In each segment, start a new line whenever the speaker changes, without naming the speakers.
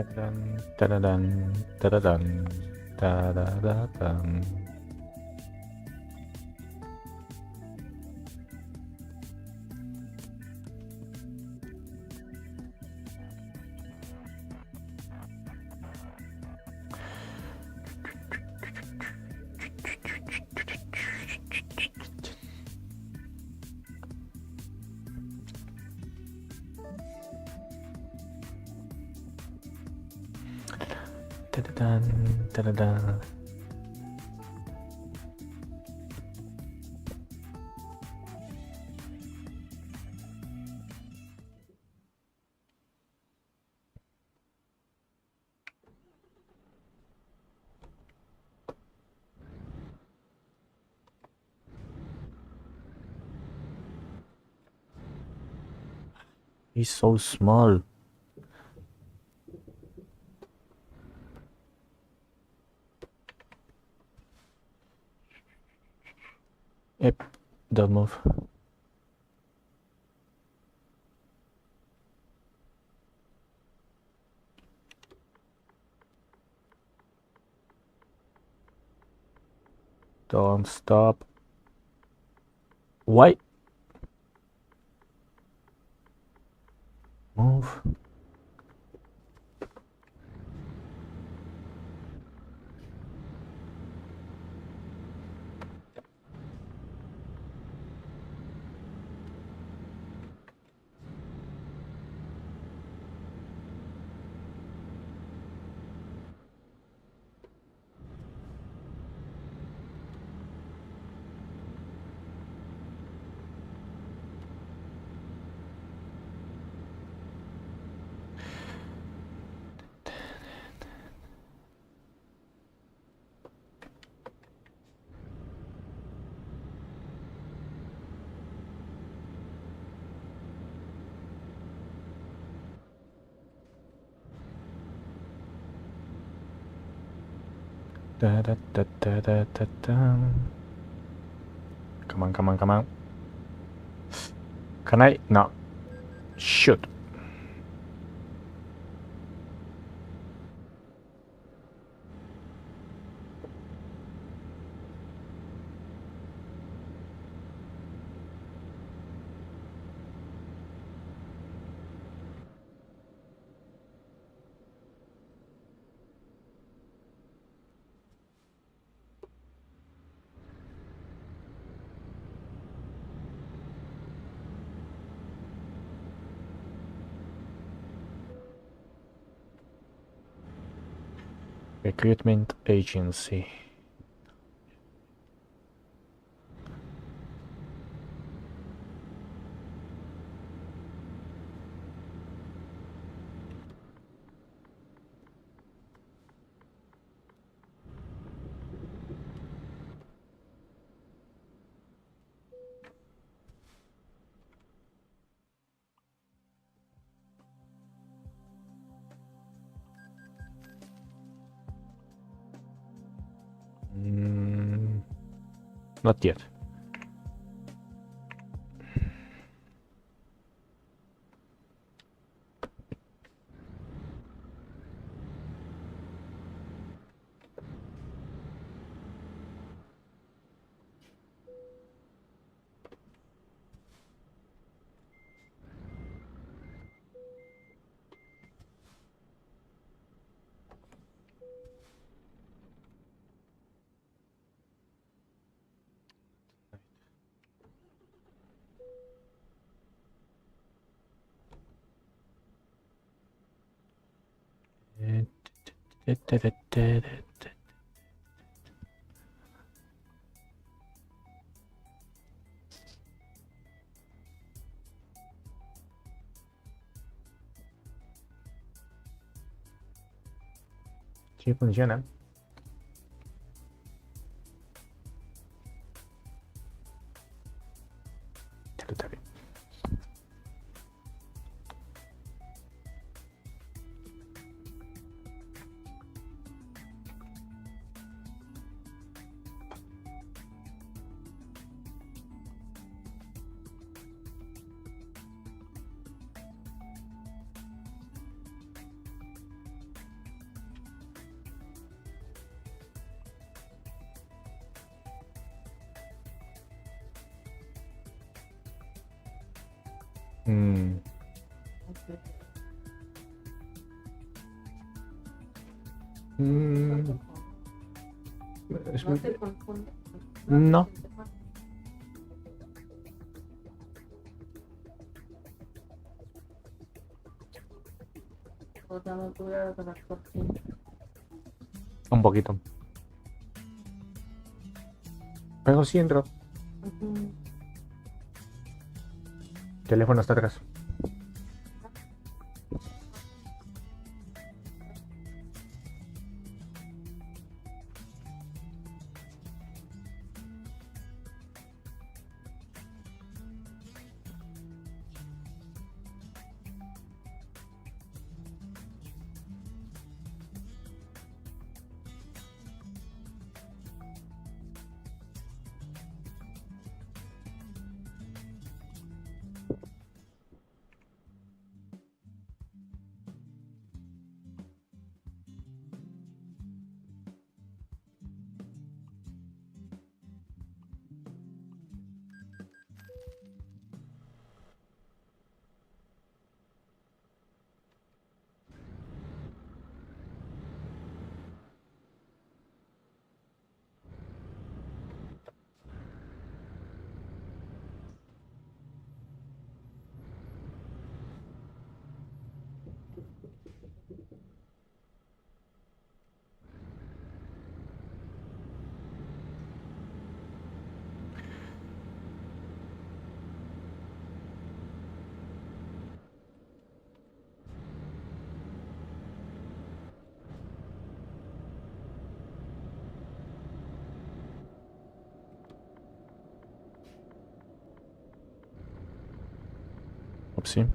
Dun, dun, dun, dun, dun, dun, dun. Dun, dun, dun. He's so small. Yep, don't move. Don't stop. Why? Move. Da, da, da, da, da, da, da. Come on, come on, come on. Can I? No. Shoot. Recruitment agency. Not yet. Sí, funciona. Está bien. Mm. Mm, es-
No se confunde.
no.
O la altura de las cortinas.
Un poquito. Pero sí entró.
Ujú.
Teléfono está atrás. Sí.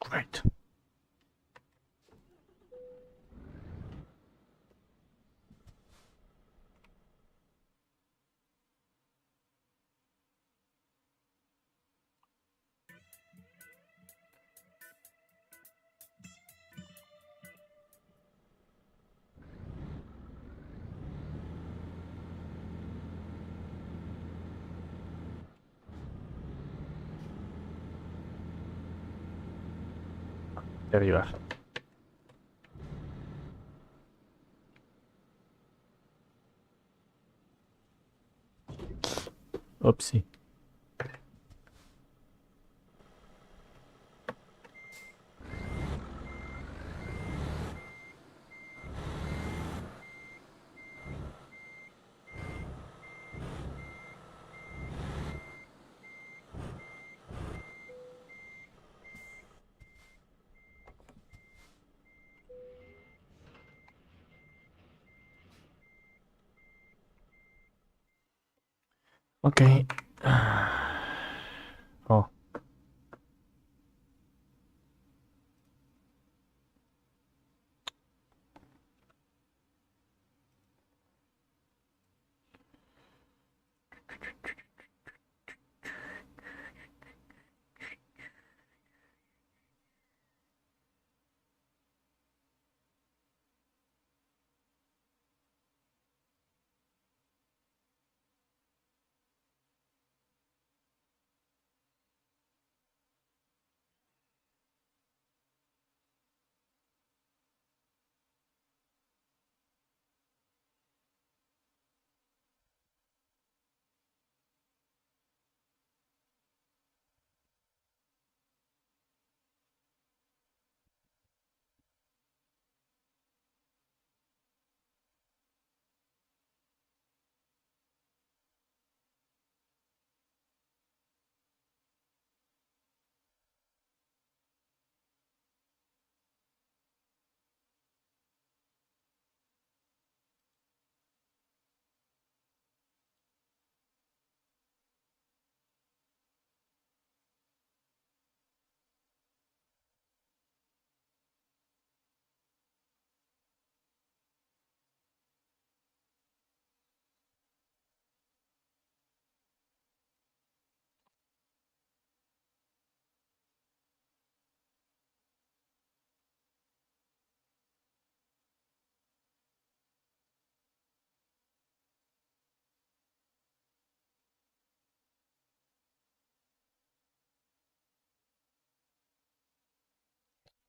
Great. De arriba. Upsi. Okay. Oh.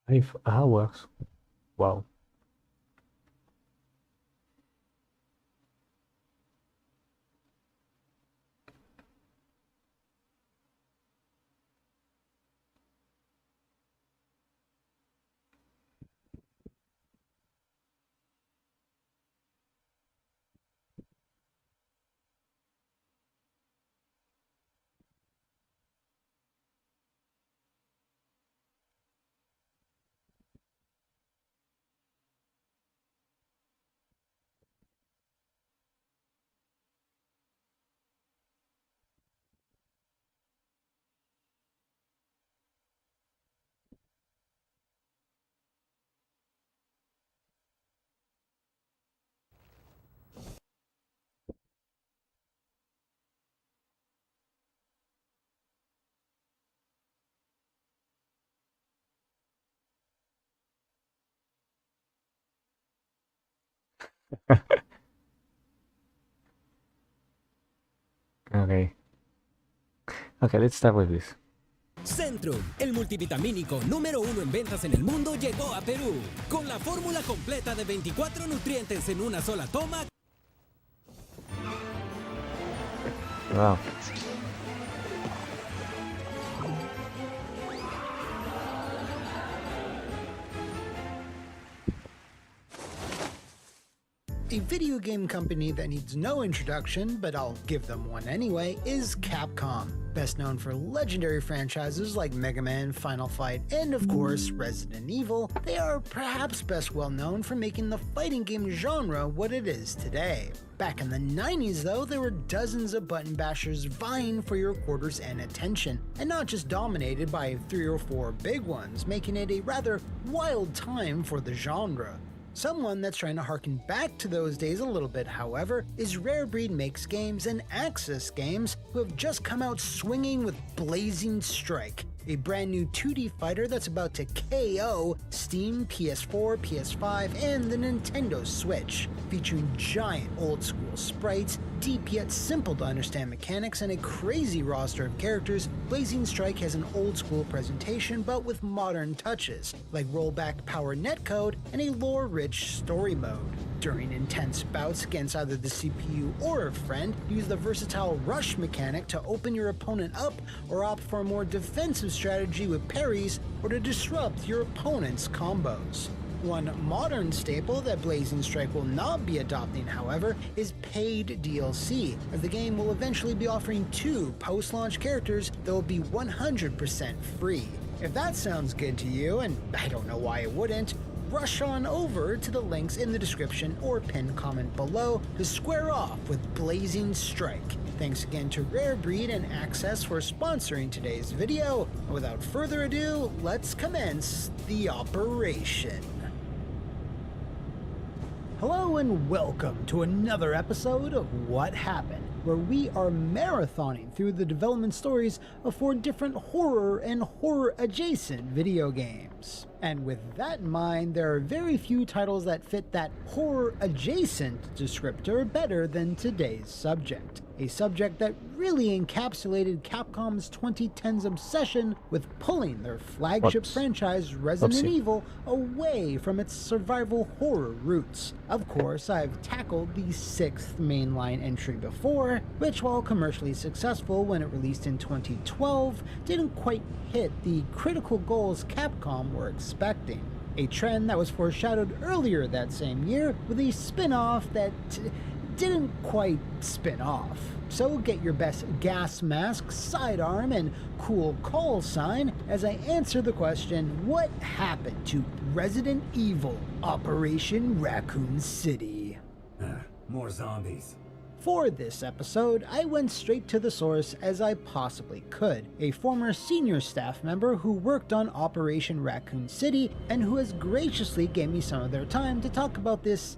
Five hours. Wow. Okay. Okay, let's start with this.
Centrum, el multivitamínico número 1 en ventas en el mundo, llegó a Perú. Con la fórmula completa de 24 nutrientes en una sola toma.
Wow.
A video game company that needs no introduction, but I'll give them one anyway, is Capcom. Best known for legendary franchises like Mega Man, Final Fight, and of course Resident Evil, they are perhaps best well known for making the fighting game genre what it is today. Back in the 90s though, there were dozens of button bashers vying for your quarters and attention, and not just dominated by 3 or 4 big ones, making it a rather wild time for the genre. Someone that's trying to harken back to those days a little bit, however, is Rare Breed Makes Games and Axis Games, who have just come out swinging with Blazing Strike, a brand new 2D fighter that's about to KO Steam, PS4, PS5, and the Nintendo Switch. Featuring giant old school sprites, deep yet simple to understand mechanics, and a crazy roster of characters, Blazing Strike has an old school presentation but with modern touches, like rollback power netcode and a lore-rich story mode. During intense bouts against either the CPU or a friend, use the versatile rush mechanic to open your opponent up, or opt for a more defensive strategy with parries or to disrupt your opponent's combos. One modern staple that Blazing Strike will not be adopting, however, is paid DLC, as the game will eventually be offering 2 post-launch characters that will be 100% free. If that sounds good to you, and I don't know why it wouldn't, rush on over to the links in the description or pinned comment below to square off with Blazing Strike. Thanks again to Rare Breed and Access for sponsoring today's video. Without further ado, let's commence the operation. Hello and welcome to another episode of What Happened, where we are marathoning through the development stories of 4 different horror and horror-adjacent video games. And with that in mind, there are very few titles that fit that horror-adjacent descriptor better than today's subject. A subject that really encapsulated Capcom's 2010s obsession with pulling their flagship franchise Resident Evil away from its survival horror roots. Of course, I've tackled the 6th mainline entry before, which while commercially successful when it released in 2012, didn't quite hit the critical goals Capcom were expecting. A trend that was foreshadowed earlier that same year with a spin-off that didn't quite spin off. So get your best gas mask, sidearm, and cool call sign as I answer the question, what happened to Resident Evil Operation Raccoon City?
More zombies.
For this episode, I went straight to the source as I possibly could, a former senior staff member who worked on Operation Raccoon City and who has graciously gave me some of their time to talk about this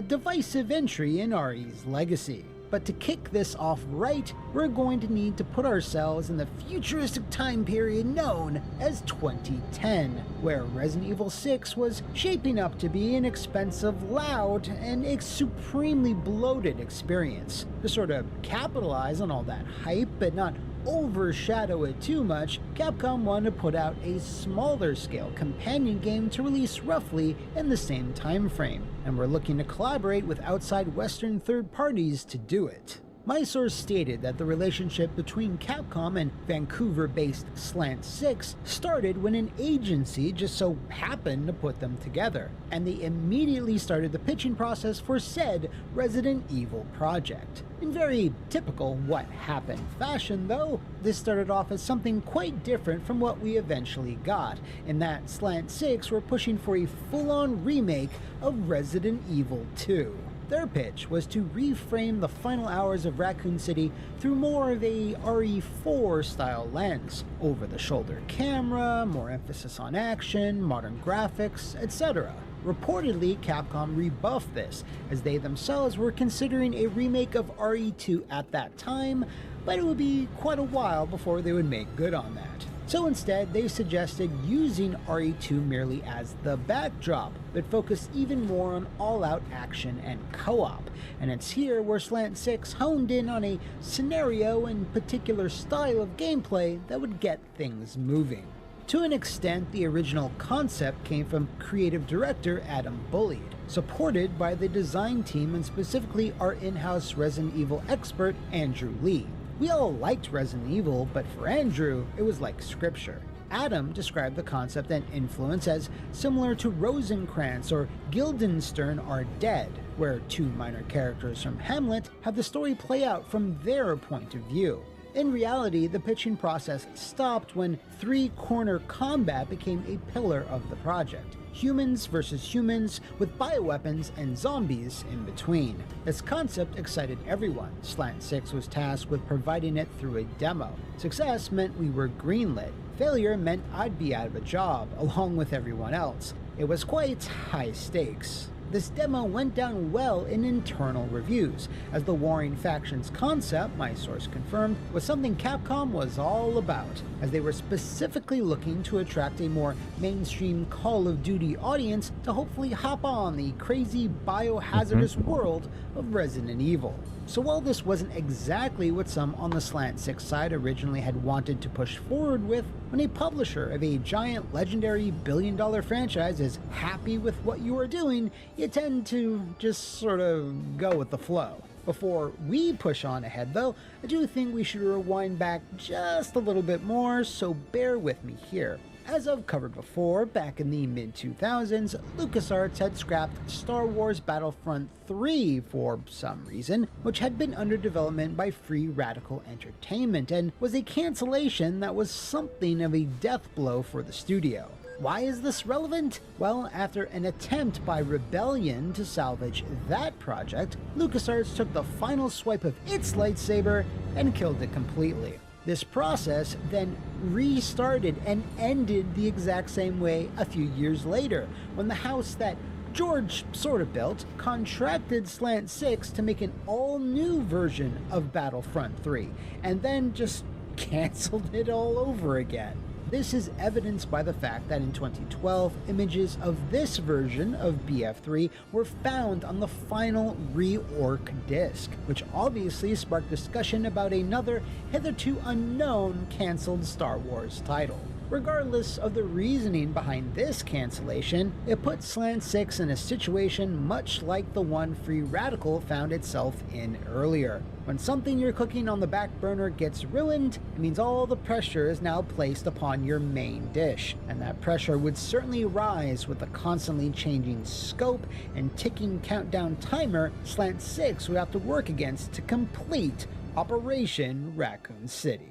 divisive entry in RE's legacy. But to kick this off right, we're going to need to put ourselves in the futuristic time period known as 2010, where Resident Evil 6 was shaping up to be an expensive, loud, and supremely bloated experience. To sort of capitalize on all that hype, but not overshadow it too much, Capcom wanted to put out a smaller scale companion game to release roughly in the same time frame, and we're looking to collaborate with outside Western third parties to do it. My source stated that the relationship between Capcom and Vancouver-based Slant 6 started when an agency just so happened to put them together, and they immediately started the pitching process for said Resident Evil project. In very typical What Happened fashion though, this started off as something quite different from what we eventually got, in that Slant 6 were pushing for a full-on remake of Resident Evil 2. Their pitch was to reframe the final hours of Raccoon City through more of a RE4 style lens, over-the-shoulder camera, more emphasis on action, modern graphics, etc. Reportedly, Capcom rebuffed this, as they themselves were considering a remake of RE2 at that time, but it would be quite a while before they would make good on that. So instead, they suggested using RE2 merely as the backdrop, but focus even more on all-out action and co-op. And it's here where Slant 6 honed in on a scenario and particular style of gameplay that would get things moving. To an extent, the original concept came from creative director Adam Bullied, supported by the design team and specifically our in-house Resident Evil expert Andrew Lee. We all liked Resident Evil, but for Andrew, it was like scripture. Adam described the concept and influence as similar to Rosencrantz or Guildenstern Are Dead, where 2 minor characters from Hamlet have the story play out from their point of view. In reality, the pitching process stopped when 3-corner combat became a pillar of the project. Humans versus humans with bioweapons and zombies in between. This concept excited everyone. Slant 6 was tasked with providing it through a demo. Success meant we were greenlit. Failure meant I'd be out of a job, along with everyone else. It was quite high stakes. This demo went down well in internal reviews, as the warring factions concept, my source confirmed, was something Capcom was all about, as they were specifically looking to attract a more mainstream Call of Duty audience to hopefully hop on the crazy biohazardous world of Resident Evil. So while this wasn't exactly what some on the Slant 6 side originally had wanted to push forward with, when a publisher of a giant legendary billion-dollar franchise is happy with what you are doing, you tend to just sort of go with the flow. Before we push on ahead though, I do think we should rewind back just a little bit more, so bear with me here. As I've covered before, back in the mid-2000s, LucasArts had scrapped Star Wars Battlefront 3 for some reason, which had been under development by Free Radical Entertainment and was a cancellation that was something of a death blow for the studio. Why is this relevant? Well, after an attempt by Rebellion to salvage that project, LucasArts took the final swipe of its lightsaber and killed it completely. This process then restarted and ended the exact same way a few years later, when the house that George sort of built contracted Slant 6 to make an all-new version of Battlefront 3, and then just canceled it all over again. This is evidenced by the fact that in 2012, images of this version of BF3 were found on the final rework disc, which obviously sparked discussion about another hitherto unknown cancelled Star Wars title. Regardless of the reasoning behind this cancellation, it puts Slant 6 in a situation much like the one Free Radical found itself in earlier. When something you're cooking on the back burner gets ruined, it means all the pressure is now placed upon your main dish, and that pressure would certainly rise with the constantly changing scope and ticking countdown timer Slant 6 would have to work against to complete Operation Raccoon City.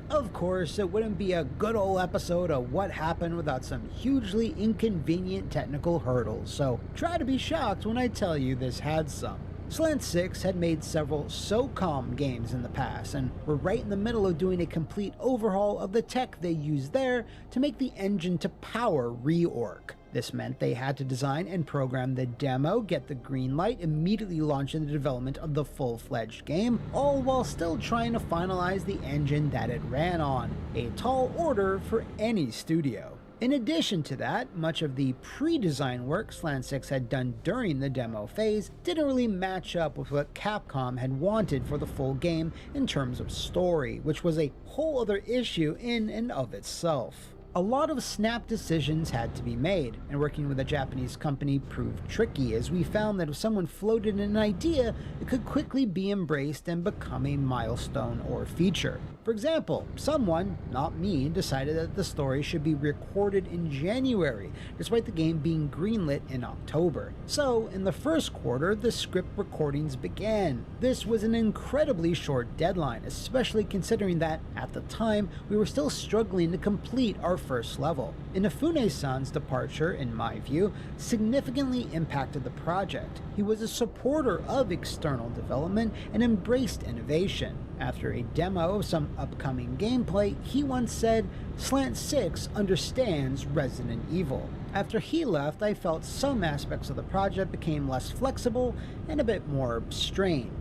Of course, it wouldn't be a good old episode of What Happened without some hugely inconvenient technical hurdles, so try to be shocked when I tell you this had some. Slant 6 had made several SOCOM games in the past, and were right in the middle of doing a complete overhaul of the tech they used there to make the engine to power rework. This meant they had to design and program the demo, get the green light, immediately launch into the development of the full-fledged game, all while still trying to finalize the engine that it ran on. A tall order for any studio. In addition to that, much of the pre-design work Slant 6 had done during the demo phase didn't really match up with what Capcom had wanted for the full game in terms of story, which was a whole other issue in and of itself. A lot of snap decisions had to be made, and working with a Japanese company proved tricky, as we found that if someone floated an idea, it could quickly be embraced and become a milestone or feature. For example, someone, not me, decided that the story should be recorded in January, despite the game being greenlit in October. So, in the first quarter, the script recordings began. This was an incredibly short deadline, especially considering that, at the time, we were still struggling to complete our first level. Inafune-san's departure, in my view, significantly impacted the project. He was a supporter of external development and embraced innovation. After a demo of some upcoming gameplay, he once said, "Slant 6 understands Resident Evil." After he left, I felt some aspects of the project became less flexible and a bit more strained.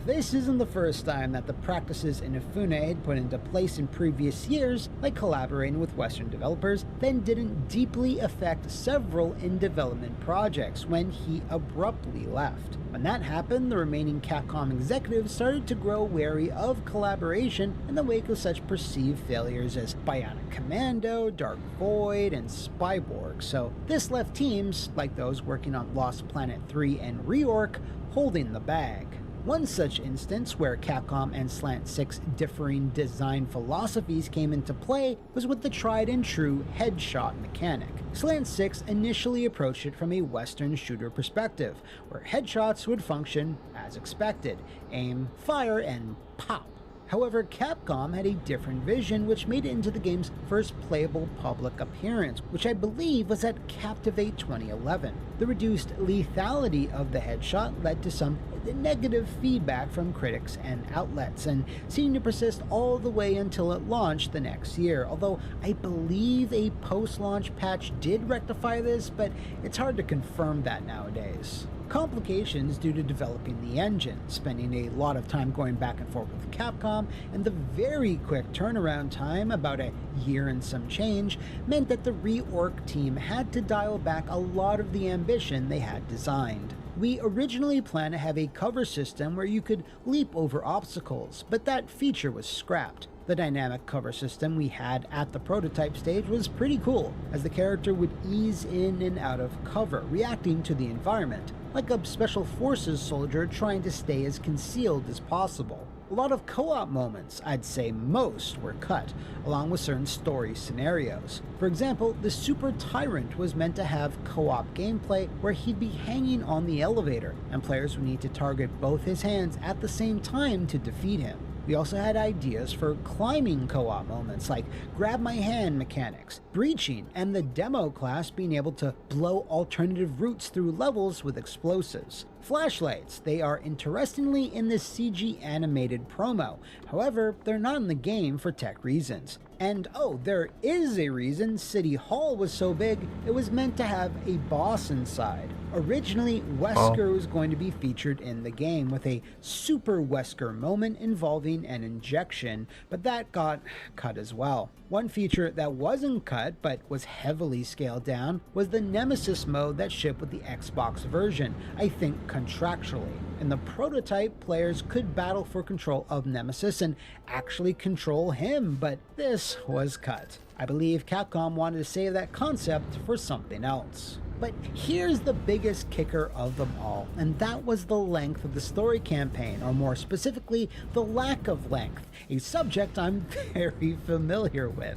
This isn't the first time that the practices Inafune had put into place in previous years, like collaborating with Western developers, then didn't deeply affect several in-development projects when he abruptly left. When that happened, the remaining Capcom executives started to grow wary of collaboration in the wake of such perceived failures as Bionic Commando, Dark Void, and Spyborg, so this left teams, like those working on Lost Planet 3 and Reorc, holding the bag. One such instance where Capcom and Slant 6 differing design philosophies came into play was with the tried and true headshot mechanic. Slant 6 initially approached it from a Western shooter perspective, where headshots would function as expected: aim, fire, and pop. However, Capcom had a different vision, which made it into the game's first playable public appearance, which I believe was at Captivate 2011. The reduced lethality of the headshot led to some negative feedback from critics and outlets, and seemed to persist all the way until it launched the next year, although I believe a post-launch patch did rectify this, but it's hard to confirm that nowadays. Complications due to developing the engine, spending a lot of time going back and forth with Capcom, and the very quick turnaround time, about a year and some change, meant that the rework team had to dial back a lot of the ambition they had designed. We originally planned to have a cover system where you could leap over obstacles, but that feature was scrapped. The dynamic cover system we had at the prototype stage was pretty cool, as the character would ease in and out of cover, reacting to the environment, like a special forces soldier trying to stay as concealed as possible. A lot of co-op moments, I'd say most, were cut, along with certain story scenarios. For example, the Super Tyrant was meant to have co-op gameplay where he'd be hanging on the elevator, and players would need to target both his hands at the same time to defeat him. We also had ideas for climbing co-op moments like grab my hand mechanics, breaching, and the demo class being able to blow alternative routes through levels with explosives. Flashlights, they are interestingly in the CG animated promo, however, they're not in the game for tech reasons. And oh, there is a reason City Hall was so big, it was meant to have a boss inside. Originally, Wesker was going to be featured in the game with a Super Wesker moment involving an injection, but that got cut as well. One feature that wasn't cut but was heavily scaled down was the Nemesis mode that shipped with the Xbox version, I think contractually. In the prototype, players could battle for control of Nemesis and actually control him, but this was cut. I believe Capcom wanted to save that concept for something else. But here's the biggest kicker of them all, and that was the length of the story campaign, or more specifically, the lack of length, a subject I'm very familiar with.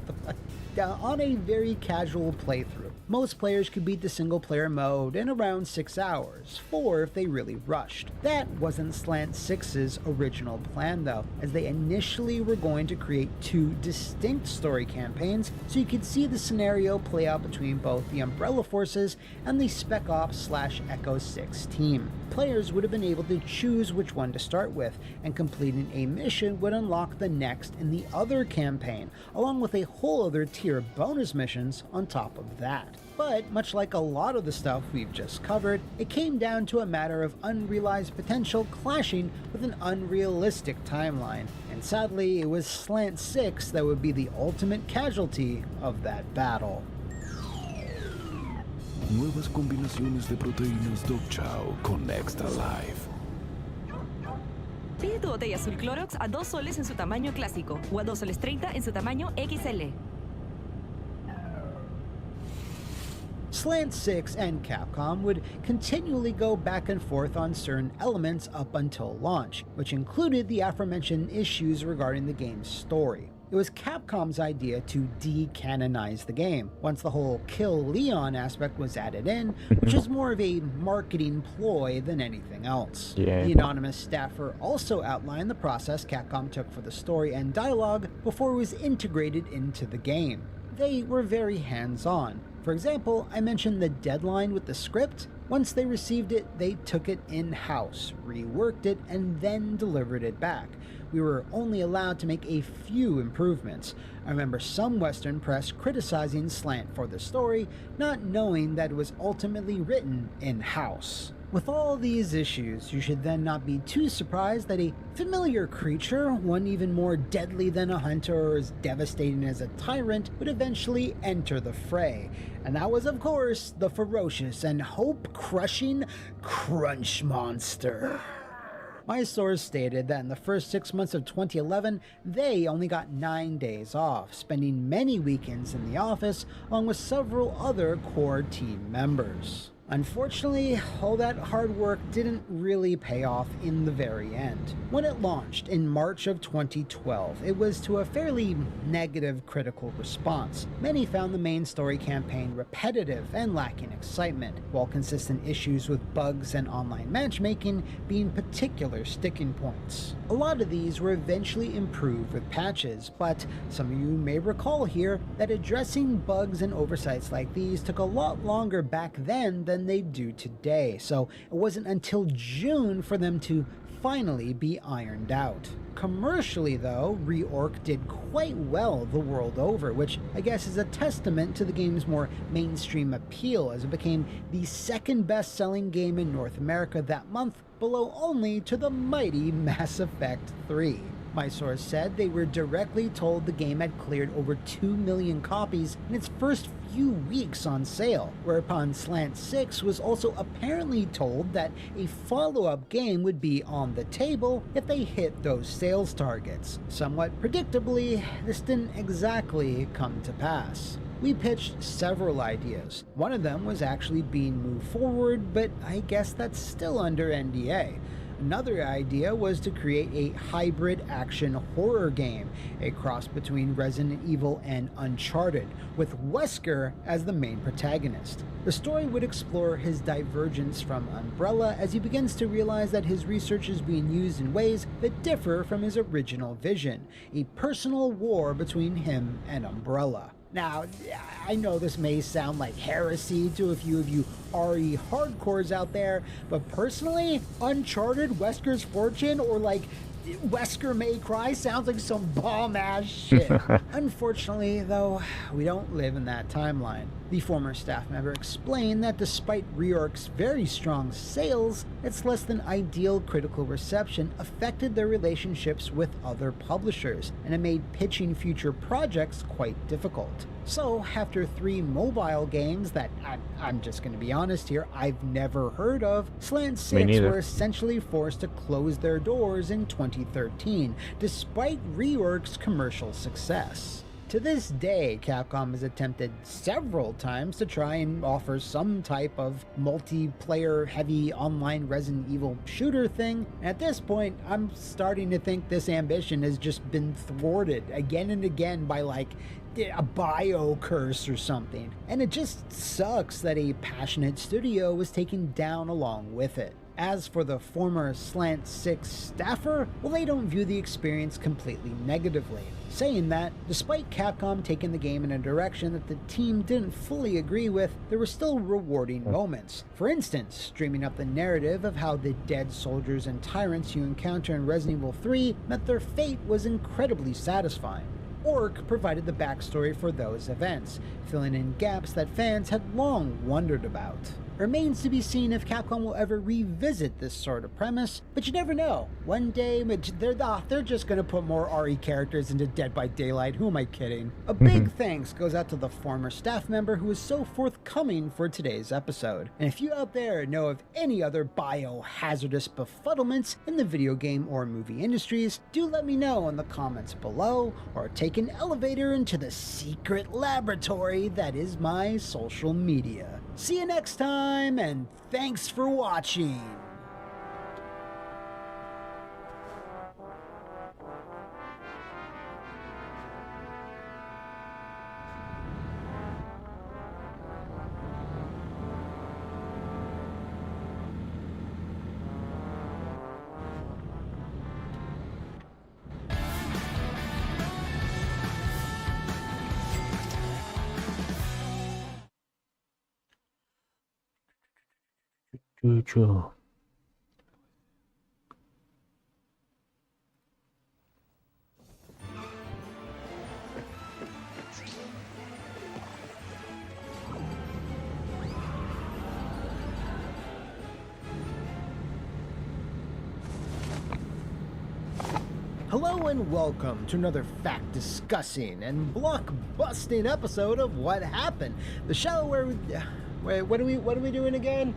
On a very casual playthrough, most players could beat the single player mode in around 6 hours, 4 if they really rushed. That wasn't Slant 6's original plan though, as they initially were going to create 2 distinct story campaigns so you could see the scenario play out between both the Umbrella Forces and the Spec Ops / Echo 6 team. Players would have been able to choose which one to start with, and completing a mission would unlock the next in the other campaign, along with a whole other tier of bonus missions on top of that. But much like a lot of the stuff we've just covered, it came down to a matter of unrealized potential clashing with an unrealistic timeline, and sadly it was Slant 6 that would be the ultimate casualty of that battle.
Nuevas combinaciones de proteínas Dog Chow con Extra Life.
Pide tu botella azul Clorox a 2 soles en su tamaño clásico o a 2 soles 30 en su tamaño XL.
Slant 6 and Capcom would continually go back and forth on certain elements up until launch, which included the aforementioned issues regarding the game's story. It was Capcom's idea to de-canonize the game, once the whole Kill Leon aspect was added in, which is more of a marketing ploy than anything else.
Yeah.
The anonymous staffer also outlined the process Capcom took for the story and dialogue before it was integrated into the game. They were very hands-on. For example, I mentioned the deadline with the script. Once they received it, they took it in-house, reworked it, and then delivered it back. We were only allowed to make a few improvements. I remember some Western press criticizing Slant for the story, not knowing that it was ultimately written in-house. With all these issues, you should then not be too surprised that a familiar creature, one even more deadly than a hunter or as devastating as a tyrant, would eventually enter the fray. And that was, of course, the ferocious and hope-crushing Crunch Monster. My source stated that in the first 6 months of 2011, they only got 9 days off, spending many weekends in the office, along with several other core team members. Unfortunately, all that hard work didn't really pay off in the very end. When it launched in March of 2012, it was to a fairly negative critical response. Many found the main story campaign repetitive and lacking excitement, while consistent issues with bugs and online matchmaking being particular sticking points. A lot of these were eventually improved with patches, but some of you may recall here that addressing bugs and oversights like these took a lot longer back then than they do today, so it wasn't until June for them to finally be ironed out. Commercially though, Reorc did quite well the world over, which I guess is a testament to the game's more mainstream appeal, as it became the second best-selling game in North America that month, below only to the mighty Mass Effect 3. My source said they were directly told the game had cleared over 2 million copies in its first few weeks on sale, whereupon Slant 6 was also apparently told that a follow-up game would be on the table if they hit those sales targets. Somewhat predictably, this didn't exactly come to pass. We pitched several ideas. One of them was actually being moved forward, but I guess that's still under NDA. Another idea was to create a hybrid action horror game, a cross between Resident Evil and Uncharted, with Wesker as the main protagonist. The story would explore his divergence from Umbrella as he begins to realize that his research is being used in ways that differ from his original vision, a personal war between him and Umbrella. Now, I know this may sound like heresy to a few of you RE hardcores out there, but personally, Uncharted, Wesker's Fortune, or like Wesker May Cry sounds like some bomb-ass shit. Unfortunately, though, we don't live in that timeline. The former staff member explained that despite Reorg's very strong sales, its less than ideal critical reception affected their relationships with other publishers, and it made pitching future projects quite difficult. So, after 3 mobile games that, I'm just going to be honest here, I've never heard of, Slant 6 were essentially forced to close their doors in 2013, despite Reorg's commercial success. To this day, Capcom has attempted several times to try and offer some type of multiplayer-heavy online Resident Evil shooter thing. At this point, I'm starting to think this ambition has just been thwarted again and again by like a bio curse or something. And it just sucks that a passionate studio was taken down along with it. As for the former Slant 6 staffer, well, they don't view the experience completely negatively, saying that, despite Capcom taking the game in a direction that the team didn't fully agree with, there were still rewarding moments. For instance, dreaming up the narrative of how the dead soldiers and tyrants you encounter in Resident Evil 3 met their fate was incredibly satisfying. Orc provided the backstory for those events, filling in gaps that fans had long wondered about. It remains to be seen if Capcom will ever revisit this sort of premise, but you never know. One day, they're just gonna put more RE characters into Dead by Daylight. Who am I kidding? A big thanks goes out to the former staff member who was so forthcoming for today's episode. And if you out there know of any other biohazardous befuddlements in the video game or movie industries, do let me know in the comments below, or take an elevator into the secret laboratory that is my social media. See you next time, and thanks for watching!
Choo-choo.
Hello and welcome to another fact-discussing and block-busting episode of What Happened, the show where we... Wait, what are we doing again?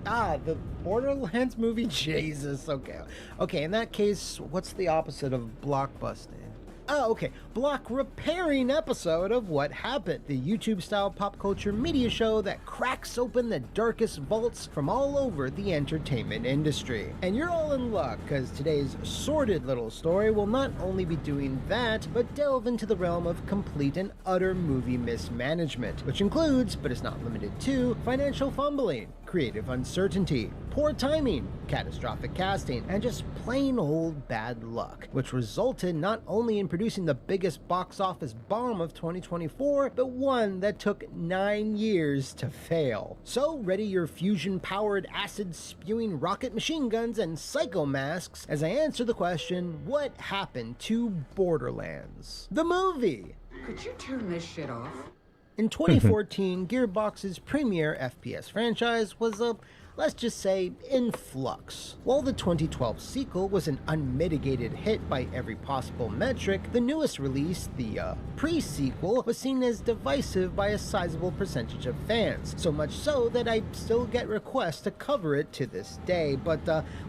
The Borderlands movie? Jesus, okay. Okay, in that case, what's the opposite of blockbusting? Oh, okay. Block repairing episode of What Happened, the YouTube-style pop culture media show that cracks open the darkest vaults from all over the entertainment industry. And you're all in luck, because today's sordid little story will not only be doing that, but delve into the realm of complete and utter movie mismanagement, which includes, but is not limited to, financial fumbling, creative uncertainty, poor timing, catastrophic casting, and just plain old bad luck, which resulted not only in producing the biggest box office bomb of 2024, but one that took 9 years to fail. So ready your fusion-powered, acid-spewing rocket machine guns and psycho masks as I answer the question, what happened to Borderlands? The movie!
Could you turn this shit off?
In 2014, Gearbox's premier FPS franchise was let's just say, in flux. While the 2012 sequel was an unmitigated hit by every possible metric, the newest release, the pre-sequel, was seen as divisive by a sizable percentage of fans, so much so that I still get requests to cover it to this day, but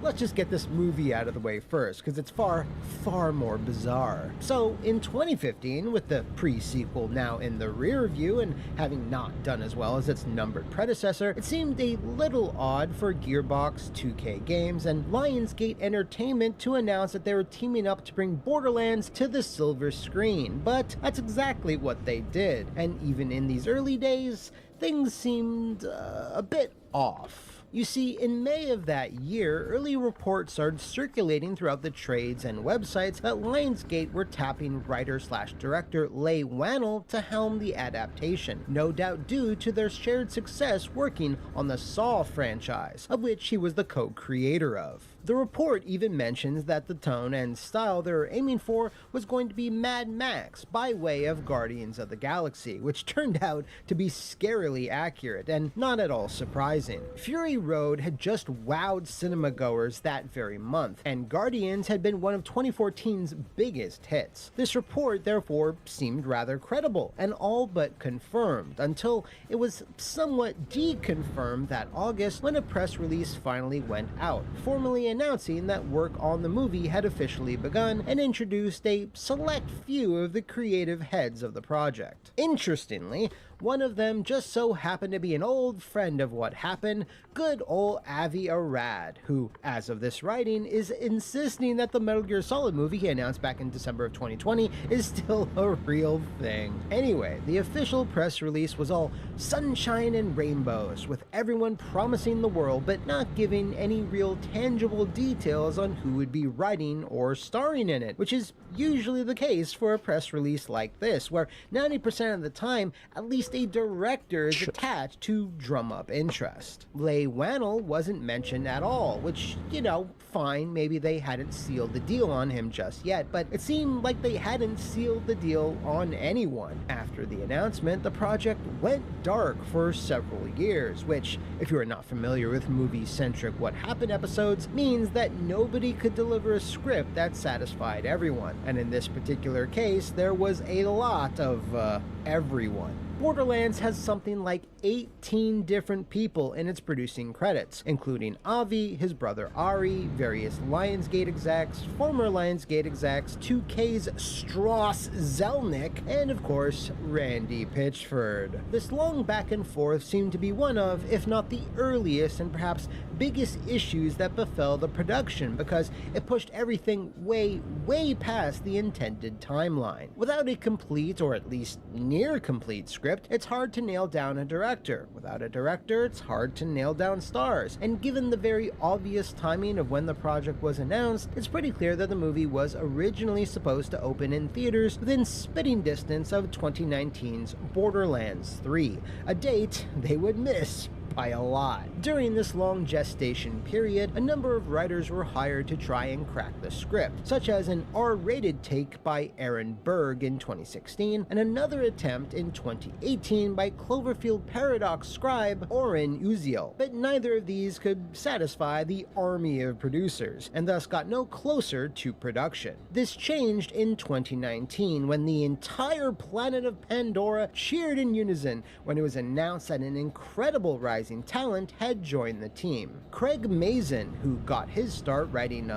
let's just get this movie out of the way first, because it's far, far more bizarre. So, in 2015, with the pre-sequel now in the rear view and having not done as well as its numbered predecessor, it seemed a little odd
odd for Gearbox, 2K Games, and Lionsgate Entertainment to announce that they were teaming up to bring Borderlands to the silver screen, but that's exactly what they did, and even in these early days, things seemed a bit off. You see, in May of that year, early reports started circulating throughout the trades and websites that Lionsgate were tapping writer/director Leigh Whannell to helm the adaptation, no doubt due to their shared success working on the Saw franchise, of which he was the co-creator of. The report even mentions that the tone and style they were aiming for was going to be Mad Max by way of Guardians of the Galaxy, which turned out to be scarily accurate and not at all surprising. Fury Road had just wowed cinema goers that very month, and Guardians had been one of 2014's biggest hits. This report therefore seemed rather credible and all but confirmed, until it was somewhat deconfirmed that August when a press release finally went out, formally announcing that work on the movie had officially begun and introduced a select few of the creative heads of the project. Interestingly, one of them just so happened to be an old friend of What Happened, good old Avi Arad, who, as of this writing, is insisting that the Metal Gear Solid movie he announced back in December of 2020 is still a real thing. Anyway, the official press release was all sunshine and rainbows, with everyone promising the world but not giving any real tangible details on who would be writing or starring in it, which is usually the case for a press release like this, where 90% of the time, at least a director is attached to drum up interest. Leigh Whannell wasn't mentioned at all, which, you know, fine, maybe they hadn't sealed the deal on him just yet, but it seemed like they hadn't sealed the deal on anyone. After the announcement, the project went dark for several years, which, if you are not familiar with movie-centric What Happened episodes, means that nobody could deliver a script that satisfied everyone. And in this particular case, there was a lot of, everyone. Borderlands has something like 18 different people in its producing credits, including Avi, his brother Ari, various Lionsgate execs, former Lionsgate execs, 2K's Strauss Zelnick, and of course, Randy Pitchford. This long back and forth seemed to be one of, if not the earliest and perhaps biggest issues that befell the production, because it pushed everything way past the intended timeline. Without a complete, or at least near complete script, it's hard to nail down a director. Without a director, it's hard to nail down stars. And given the very obvious timing of when the project was announced, it's pretty clear that the movie was originally supposed to open in theaters within spitting distance of 2019's Borderlands 3, a date they would miss by a lot. During this long gestation period, a number of writers were hired to try and crack the script, such as an R-rated take by Aaron Berg in 2016, and another attempt in 2018 by Cloverfield Paradox scribe Oren Uziel. But neither of these could satisfy the army of producers, and thus got no closer to production. This changed in 2019, when the entire planet of Pandora cheered in unison when it was announced that an incredible rising talent had joined the team. Craig Mazin, who got his start writing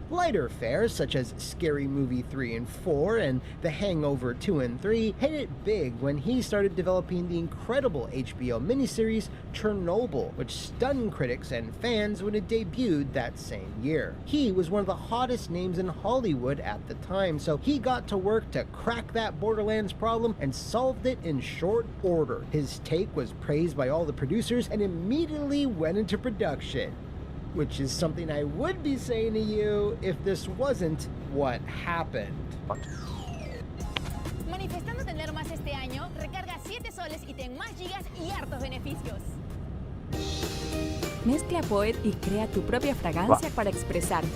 lighter fare such as Scary Movie 3 and 4 and The Hangover 2 and 3, hit it big when he started developing the incredible HBO miniseries Chernobyl, which stunned critics and fans when it debuted that same year. He was one of the hottest names in Hollywood at the time, so he got to work to crack that Borderlands problem and solved it in short order. His take was praised by all the producers and immediately went into production, which is something I would be saying to you if this wasn't what happened.
Manifestando tener más este año, recarga 7 soles y ten más gigas y hartos beneficios.
Mezcla Poet y crea tu propia fragancia para expresarte.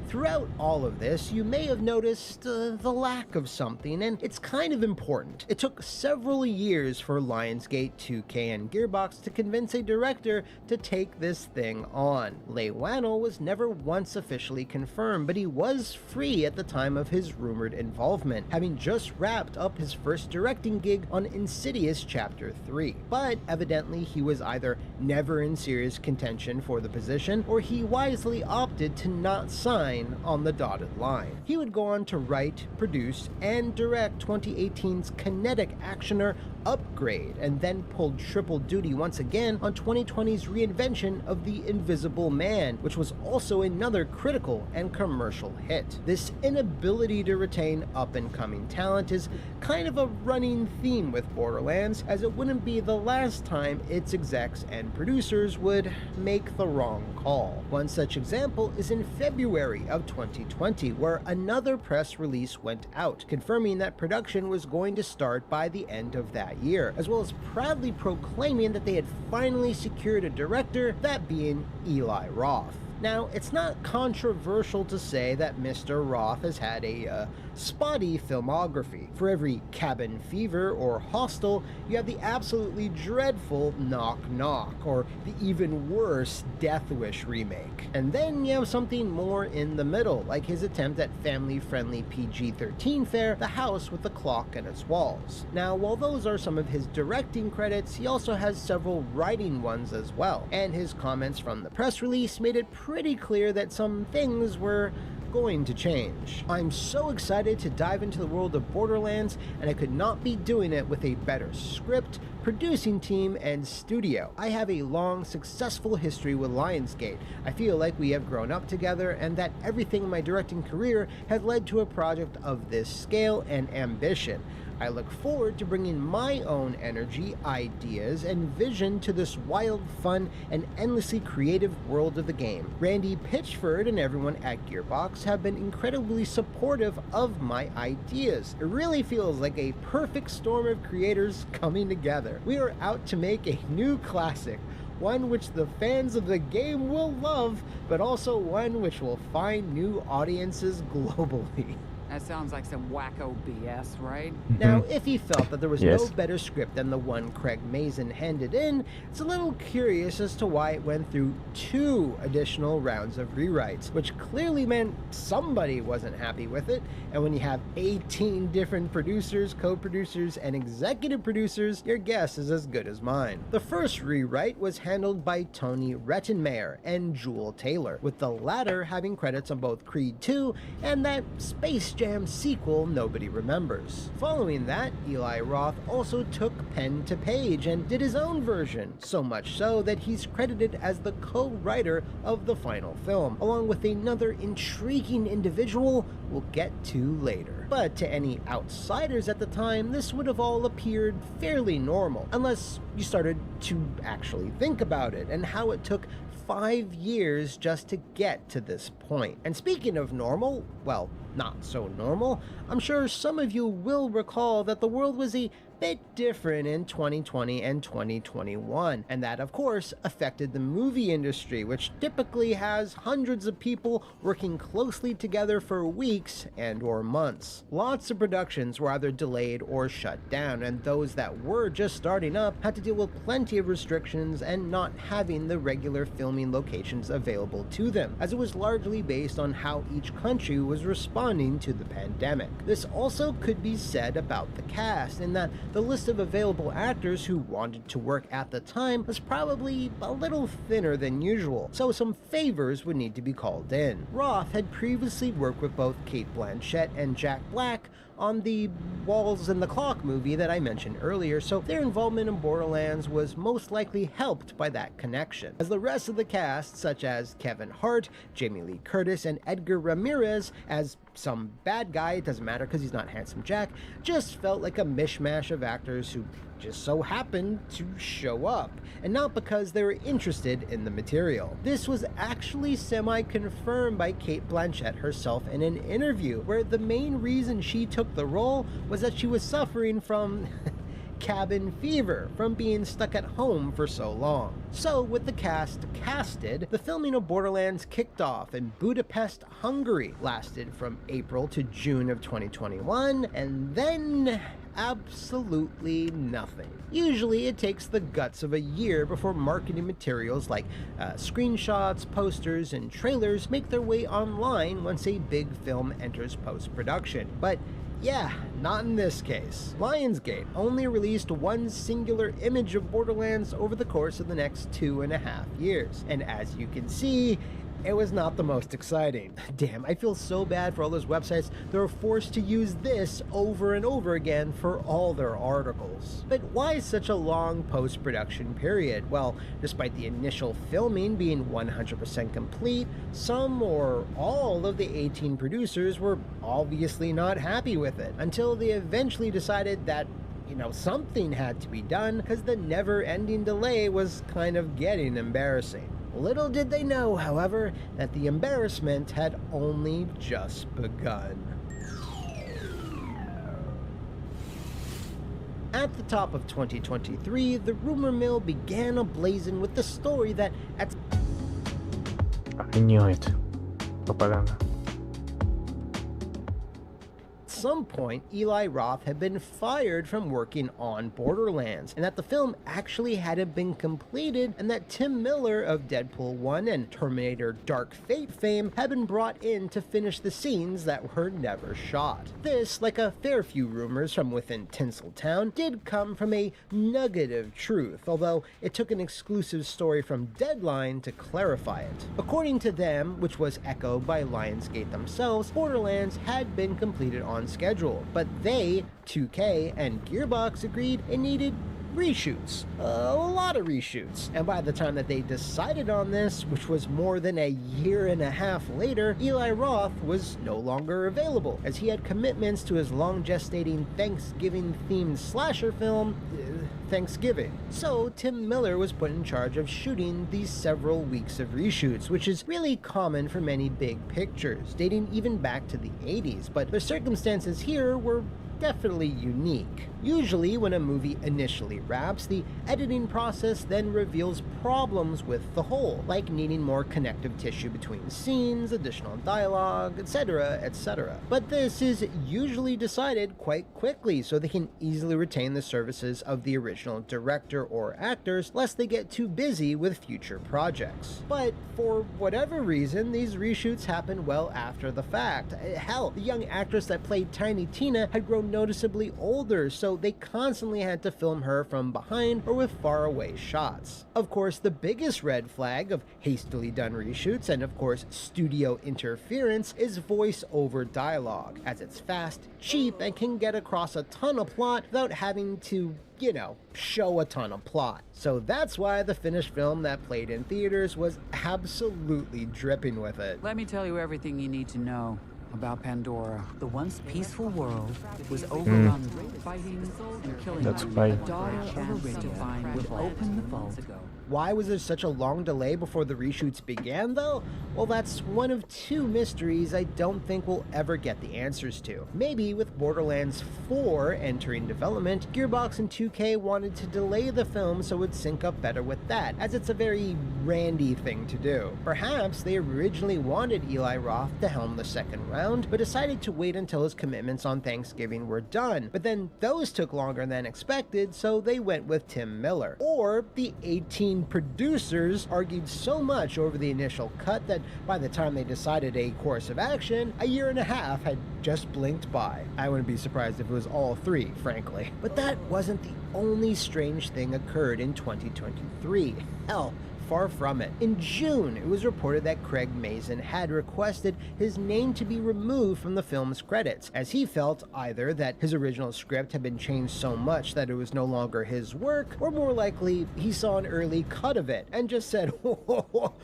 Throughout all of this, you may have noticed the lack of something, and it's kind of important. It took several years for Lionsgate, 2K, and Gearbox to convince a director to take this thing on. Leigh Whannell was never once officially confirmed, but he was free at the time of his rumored involvement, having just wrapped up his first directing gig on Insidious Chapter 3. But evidently he was either never in serious contention for the position, or he wisely opted to not sign on the dotted line. He would go on to write, produce, and direct 2018's kinetic actioner upgrade, and then pulled triple duty once again on 2020's reinvention of The Invisible Man, which was also another critical and commercial hit. This inability to retain up-and-coming talent is kind of a running theme with Borderlands, as it wouldn't be the last time its execs and producers would make the wrong call. One such example is in February of 2020, where another press release went out, confirming that production was going to start by the end of that year, as well as proudly proclaiming that they had finally secured a director, that being Eli Roth. Now, it's not controversial to say that Mr. Roth has had a spotty filmography. For every Cabin Fever or Hostel, you have the absolutely dreadful Knock Knock, or the even worse Death Wish remake. And then you have something more in the middle, like his attempt at family-friendly PG-13 fare, The House with the Clock and Its Walls. Now, while those are some of his directing credits, he also has several writing ones as well, and his comments from the press release made it pretty clear that some things were going to change. I'm so excited to dive into the world of Borderlands, and I could not be doing it with a better script, producing team, and studio. I have a long, successful history with Lionsgate. I feel like we have grown up together, and that everything in my directing career has led to a project of this scale and ambition. I look forward to bringing my own energy, ideas, and vision to this wild, fun, and endlessly creative world of the game. Randy Pitchford and everyone at Gearbox have been incredibly supportive of my ideas. It really feels like a perfect storm of creators coming together. We are out to make a new classic, one which the fans of the game will love, but also one which will find new audiences globally.
That sounds like some wacko BS, right?
Now, if he felt that there was
Yes.
no better script than the one Craig Mazin handed in, it's a little curious as to why it went through 2 additional rounds of rewrites, which clearly meant somebody wasn't happy with it. And when you have 18 different producers, co-producers, and executive producers, your guess is as good as mine. The first rewrite was handled by Tony Rettenmaier and Jewel Taylor, with the latter having credits on both Creed 2 and that Space Jam sequel nobody remembers. Following that, Eli Roth also took pen to page and did his own version, so much so that he's credited as the co-writer of the final film, along with another intriguing individual we'll get to later. But to any outsiders at the time, this would have all appeared fairly normal, unless you started to actually think about it and how it took 5 years just to get to this point. And speaking of normal, well, not so normal, I'm sure some of you will recall that the world was a bit different in 2020 and 2021, and that of course affected the movie industry, which typically has hundreds of people working closely together for weeks and or months. Lots of productions were either delayed or shut down, and those that were just starting up had to deal with plenty of restrictions and not having the regular filming locations available to them, as it was largely based on how each country was responding to the pandemic. This also could be said about the cast, in that the list of available actors who wanted to work at the time was probably a little thinner than usual, so some favors would need to be called in. Roth had previously worked with both Cate Blanchett and Jack Black on the Walls and the Clock movie that I mentioned earlier, so their involvement in Borderlands was most likely helped by that connection. As the rest of the cast, such as Kevin Hart, Jamie Lee Curtis, and Edgar Ramirez as some bad guy, it doesn't matter because he's not Handsome Jack, just felt like a mishmash of actors who just so happened to show up, and not because they were interested in the material. This was actually semi-confirmed by Cate Blanchett herself in an interview, where the main reason she took the role was that she was suffering from cabin fever from being stuck at home for so long. So with the cast casted, the filming of Borderlands kicked off in Budapest, Hungary, lasted from April to June of 2021, and then absolutely nothing. Usually it takes the guts of a year before marketing materials like screenshots, posters, and trailers make their way online once a big film enters post-production. But yeah, not in this case. Lionsgate only released one singular image of Borderlands over the course of the next 2.5 years. And as you can see, it was not the most exciting. Damn, I feel so bad for all those websites that are forced to use this over and over again for all their articles. But why such a long post-production period? Well, despite the initial filming being 100% complete, some or all of the 18 producers were obviously not happy with it, until they eventually decided that something had to be done because the never-ending delay was kind of getting embarrassing. Little did they know, however, that the embarrassment had only just begun. At the top of 2023, the rumor mill began ablazing with the story that at
I knew it. Propaganda.
some point, Eli Roth had been fired from working on Borderlands, and that the film actually hadn't been completed, and that Tim Miller of Deadpool 1 and Terminator Dark Fate fame had been brought in to finish the scenes that were never shot. This, like a fair few rumors from within Tinseltown, did come from a nugget of truth, although it took an exclusive story from Deadline to clarify it. According to them, which was echoed by Lionsgate themselves, Borderlands had been completed on schedule, but they, 2K, and Gearbox agreed it needed reshoots. A lot of reshoots. And by the time that they decided on this, which was more than a year and a half later, Eli Roth was no longer available, as he had commitments to his long-gestating Thanksgiving-themed slasher film, Thanksgiving. So Tim Miller was put in charge of shooting these several weeks of reshoots, which is really common for many big pictures, dating even back to the 80s, but the circumstances here were definitely unique. Usually, when a movie initially wraps, the editing process then reveals problems with the whole, like needing more connective tissue between scenes, additional dialogue, etc., etc. But this is usually decided quite quickly, so they can easily retain the services of the original director or actors, lest they get too busy with future projects. But for whatever reason, these reshoots happened well after the fact. Hell, the young actress that played Tiny Tina had grown noticeably older, so they constantly had to film her from behind or with faraway shots. Of course, the biggest red flag of hastily done reshoots, and of course studio interference, is voice-over dialogue, as it's fast, cheap, and can get across a ton of plot without having to, show a ton of plot. So that's why the finished film that played in theaters was absolutely dripping with it.
Let me tell you everything you need to know about Pandora. The once peaceful world was overrun with fighting and killing.
That's why.
A daughter of a rich divine would open the vault.
Why was there such a long delay before the reshoots began, though? Well, that's one of two mysteries I don't think we'll ever get the answers to. Maybe with Borderlands 4 entering development, Gearbox and 2K wanted to delay the film so it would sync up better with that, as it's a very Randy thing to do. Perhaps they originally wanted Eli Roth to helm the second round, but decided to wait until his commitments on Thanksgiving were done. But then those took longer than expected, so they went with Tim Miller. Or the 18 producers argued so much over the initial cut that by the time they decided a course of action, a year and a half had just blinked by. I wouldn't be surprised if it was all three, frankly. But that wasn't the only strange thing occurred in 2023. Hell, far from it. In June, it was reported that Craig Mazin had requested his name to be removed from the film's credits, as he felt either that his original script had been changed so much that it was no longer his work, or more likely, he saw an early cut of it and just said, no,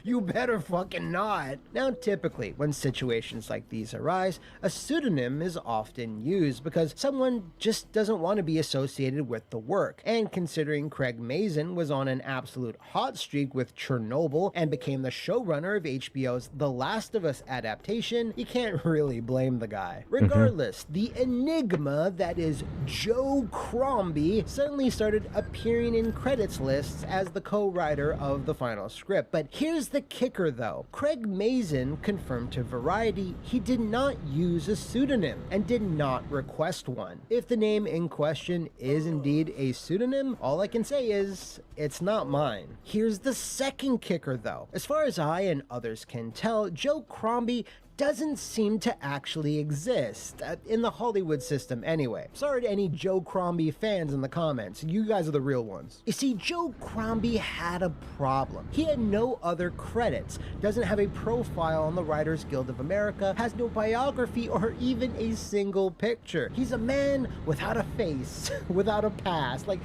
you better fucking not. Now, typically, when situations like these arise, a pseudonym is often used because someone just doesn't want to be associated with the work, and considering Craig Mazin was on an absolute hot streak with Chernobyl and became the showrunner of HBO's The Last of Us adaptation, you can't really blame the guy. Regardless, the enigma that is Joe Crombie suddenly started appearing in credits lists as the co-writer of the final script. But here's the kicker though. Craig Mazin confirmed to Variety he did not use a pseudonym and did not request one. If the name in question is indeed a pseudonym, all I can say is it's not mine. Here's the second kicker though. As far as I and others can tell, Joe Crombie doesn't seem to actually exist, in the Hollywood system anyway. Sorry to any Joe Crombie fans in the comments, you guys are the real ones. You see, Joe Crombie had a problem. He had no other credits, doesn't have a profile on the Writers Guild of America, has no biography or even a single picture. He's a man without a face, without a past, like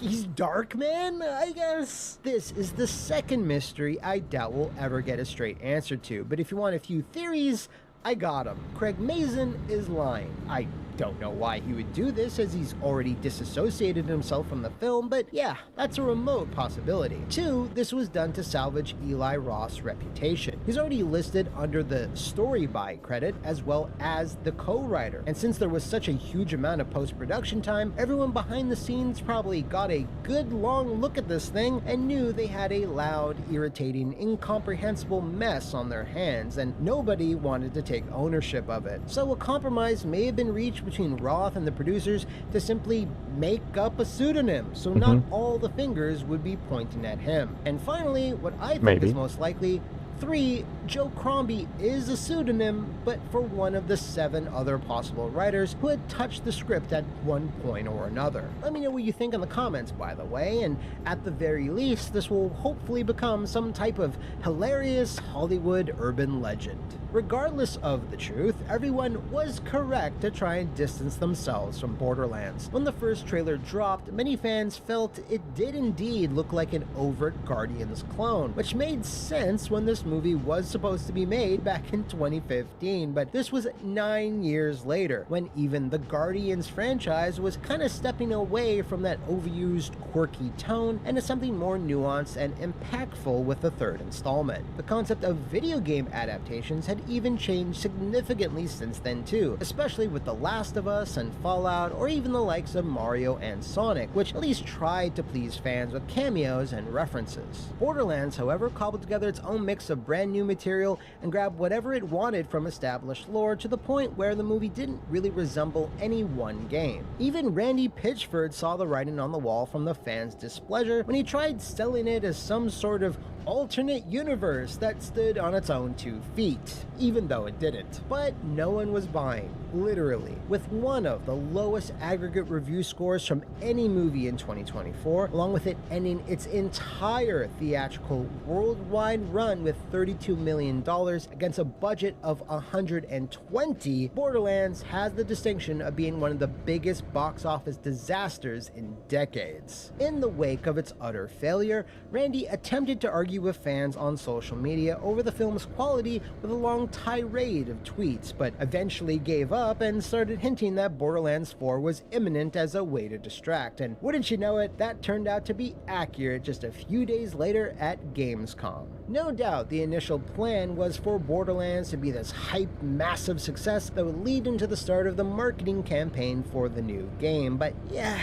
he's dark, man, I guess. This is the second mystery I doubt we'll ever get a straight answer to, but if you want a few theories, I got him. Craig Mazin is lying. I don't know why he would do this, as he's already disassociated himself from the film, but yeah, that's a remote possibility. 2, this was done to salvage Eli Roth's reputation. He's already listed under the story by credit as well as the co-writer, and since there was such a huge amount of post-production time, everyone behind the scenes probably got a good long look at this thing and knew they had a loud, irritating, incomprehensible mess on their hands, and nobody wanted to take ownership of it. So a compromise may have been reached between Roth and the producers to simply make up a pseudonym, so not all the fingers would be pointing at him. And finally, what I think is most likely, 3, Joe Crombie is a pseudonym, but for one of the 7 other possible writers who had touched the script at one point or another. Let me know what you think in the comments, by the way, and at the very least, this will hopefully become some type of hilarious Hollywood urban legend. Regardless of the truth, everyone was correct to try and distance themselves from Borderlands. When the first trailer dropped, many fans felt it did indeed look like an overt Guardians clone, which made sense when this movie was supposed to be made back in 2015, but this was 9 years later, when even the Guardians franchise was kind of stepping away from that overused, quirky tone and to something more nuanced and impactful with the third installment. The concept of video game adaptations had even changed significantly since then too, especially with The Last of Us and Fallout, or even the likes of Mario and Sonic, which at least tried to please fans with cameos and references. Borderlands, however, cobbled together its own mix of brand new material and grabbed whatever it wanted from established lore to the point where the movie didn't really resemble any one game. Even Randy Pitchford saw the writing on the wall from the fans' displeasure when he tried selling it as some sort of alternate universe that stood on its own 2 feet, even though it didn't. But no one was buying, literally. With one of the lowest aggregate review scores from any movie in 2024, along with it ending its entire theatrical worldwide run with $32 million against a budget of $120, Borderlands has the distinction of being one of the biggest box office disasters in decades. In the wake of its utter failure, Randy attempted to argue with fans on social media over the film's quality with a long tirade of tweets, but eventually gave up and started hinting that Borderlands 4 was imminent as a way to distract, and wouldn't you know it, that turned out to be accurate just a few days later at Gamescom. No doubt the initial plan was for Borderlands to be this hype, massive success that would lead into the start of the marketing campaign for the new game, but yeah,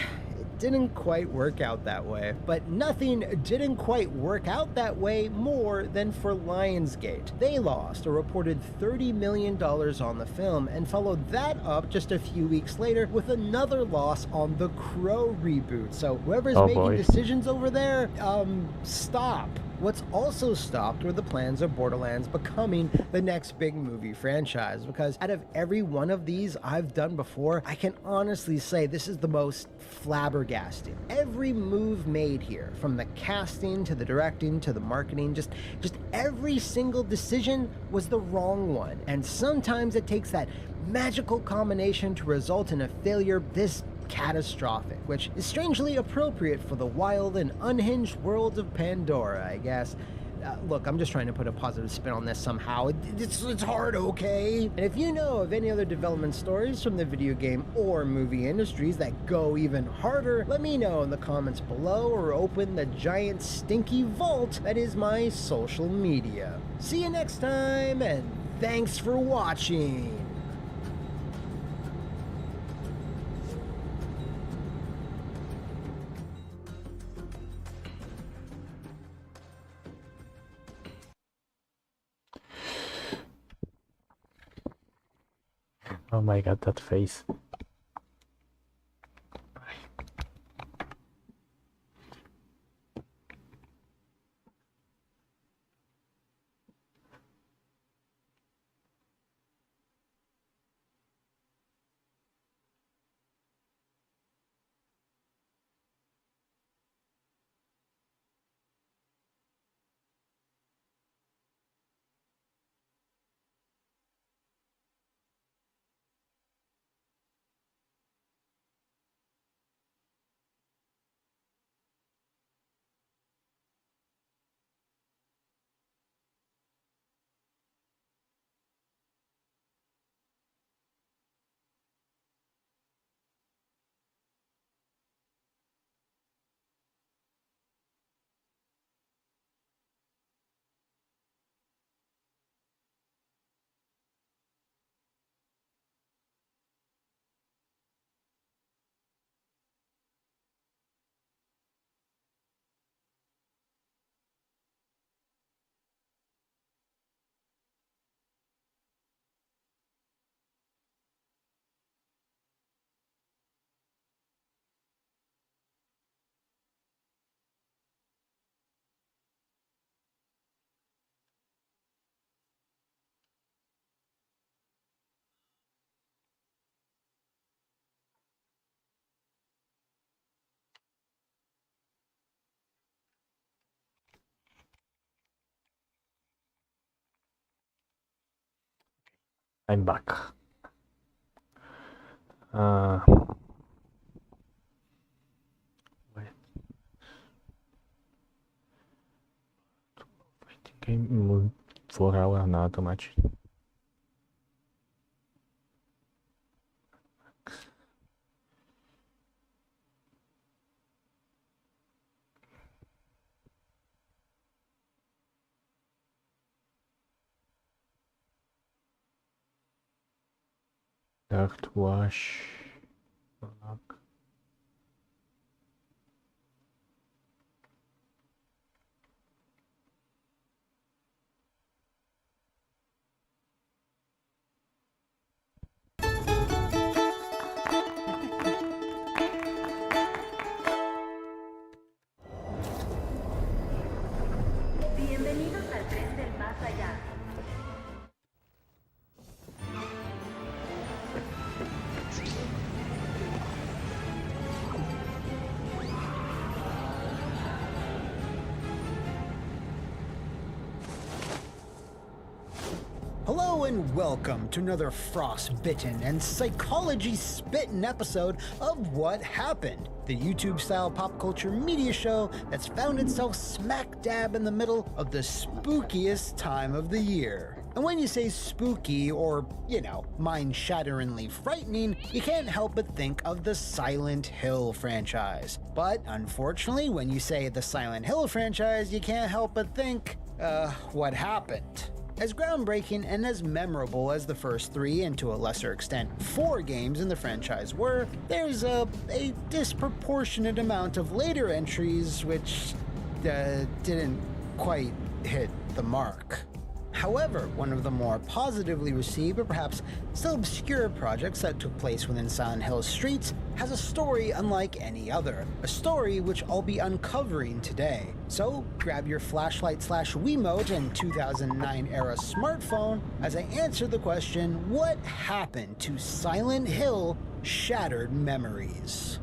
didn't quite work out that way. But nothing didn't quite work out that way more than for Lionsgate. They lost a reported $30 million on the film and followed that up just a few weeks later with another loss on the Crow reboot. So whoever's making decisions over there, stop. What's also stopped were the plans of Borderlands becoming the next big movie franchise, because out of every one of these I've done before, I can honestly say this is the most flabbergasting. Every move made here, from the casting to the directing to the marketing, just every single decision was the wrong one. And sometimes it takes that magical combination to result in a failure this catastrophic, which is strangely appropriate for the wild and unhinged world of Pandora, I guess. Look, I'm just trying to put a positive spin on this somehow. It's hard, okay? And if you know of any other development stories from the video game or movie industries that go even harder, let me know in the comments below or open the giant stinky vault that is my social media. See you next time, and thanks for watching.
Oh my god, that face. I'm back. Wait. Game 4 hours, not too much. Dirt wash. Lock.
Bienvenidos al tren del más allá.
Hello and welcome to another frostbitten and psychology-spitten episode of What Happened, the YouTube-style pop culture media show that's found itself smack dab in the middle of the spookiest time of the year. And when you say spooky or, mind-shatteringly frightening, you can't help but think of the Silent Hill franchise. But unfortunately, when you say the Silent Hill franchise, you can't help but think, what happened? As groundbreaking and as memorable as the first 3 and to a lesser extent 4 games in the franchise were, there's a disproportionate amount of later entries which didn't quite hit the mark. However, one of the more positively received but perhaps still obscure projects that took place within Silent Hill's streets has a story unlike any other, a story which I'll be uncovering today. So grab your flashlight / Wiimote and 2009 era smartphone as I answer the question, what happened to Silent Hill Shattered Memories?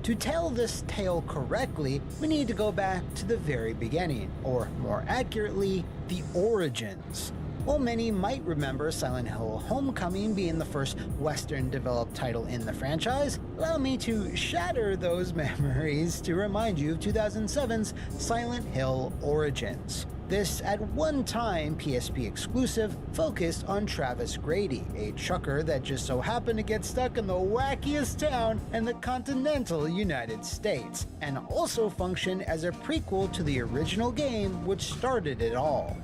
To tell this tale correctly, we need to go back to the very beginning, or more accurately, the origins. While many might remember Silent Hill Homecoming being the first Western-developed title in the franchise, allow me to shatter those memories to remind you of 2007's Silent Hill Origins. This, at one time PSP exclusive, focused on Travis Grady, a trucker that just so happened to get stuck in the wackiest town in the continental United States, and also functioned as a prequel to the original game which started it all.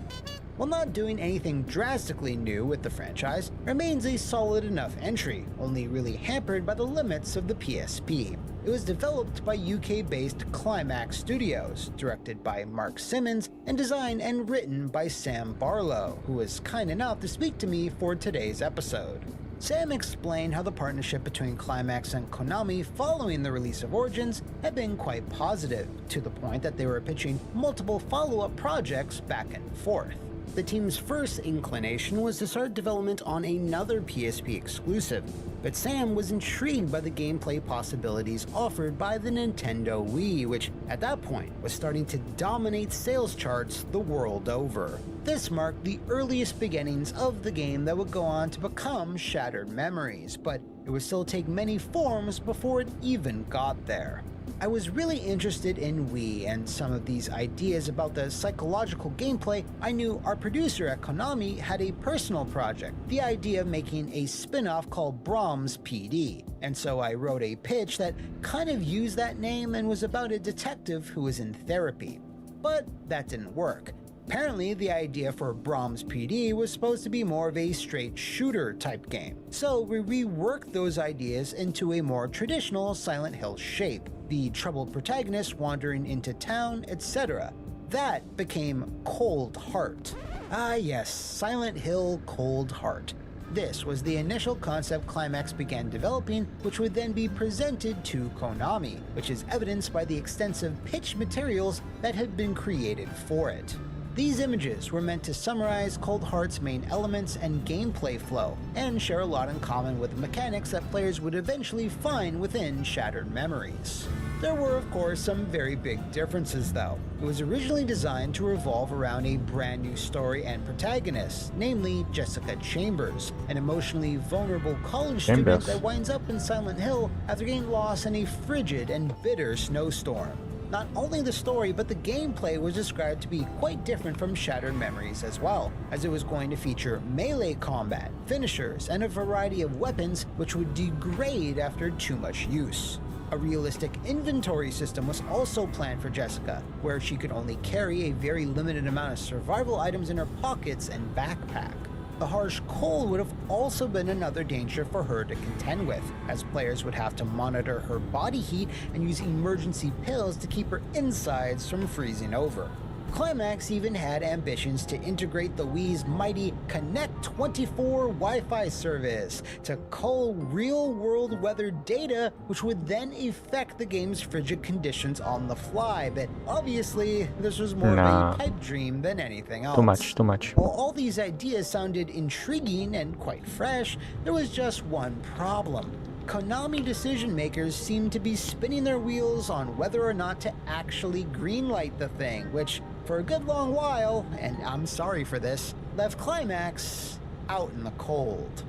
While not doing anything drastically new with the franchise, remains a solid enough entry, only really hampered by the limits of the PSP. It was developed by UK-based Climax Studios, directed by Mark Simmons, and designed and written by Sam Barlow, who was kind enough to speak to me for today's episode. Sam explained how the partnership between Climax and Konami following the release of Origins had been quite positive, to the point that they were pitching multiple follow-up projects back and forth. The team's first inclination was to start development on another PSP exclusive, but Sam was intrigued by the gameplay possibilities offered by the Nintendo Wii, which at that point was starting to dominate sales charts the world over. This marked the earliest beginnings of the game that would go on to become Shattered Memories, but it would still take many forms before it even got there. I was really interested in Wii and some of these ideas about the psychological gameplay. I knew our producer at Konami had a personal project, the idea of making a spin-off called Brahms PD, and so I wrote a pitch that kind of used that name and was about a detective who was in therapy. But that didn't work. Apparently, the idea for Brahms PD was supposed to be more of a straight shooter type game, so we reworked those ideas into a more traditional Silent Hill shape, the troubled protagonist wandering into town, etc. That became Cold Heart. Ah yes, Silent Hill Cold Heart. This was the initial concept Climax began developing, which would then be presented to Konami, which is evidenced by the extensive pitch materials that had been created for it. These images were meant to summarize Cold Heart's main elements and gameplay flow, and share a lot in common with the mechanics that players would eventually find within Shattered Memories. There were, of course, some very big differences though. It was originally designed to revolve around a brand new story and protagonist, namely Jessica Chambers, an emotionally vulnerable college student that winds up in Silent Hill after getting lost in a frigid and bitter snowstorm. Not only the story, but the gameplay was described to be quite different from Shattered Memories as well, as it was going to feature melee combat, finishers, and a variety of weapons which would degrade after too much use. A realistic inventory system was also planned for Jessica, where she could only carry a very limited amount of survival items in her pockets and backpack. The harsh cold would have also been another danger for her to contend with, as players would have to monitor her body heat and use emergency pills to keep her insides from freezing over. Climax even had ambitions to integrate the Wii's mighty Connect 24 Wi-Fi service to cull real-world weather data, which would then affect the game's frigid conditions on the fly, but obviously this was more of a pipe dream than anything else.
Too much.
While all these ideas sounded intriguing and quite fresh, there was just one problem. Konami decision makers seemed to be spinning their wheels on whether or not to actually greenlight the thing, which, for a good long while, and I'm sorry for this, left Climax out in the cold.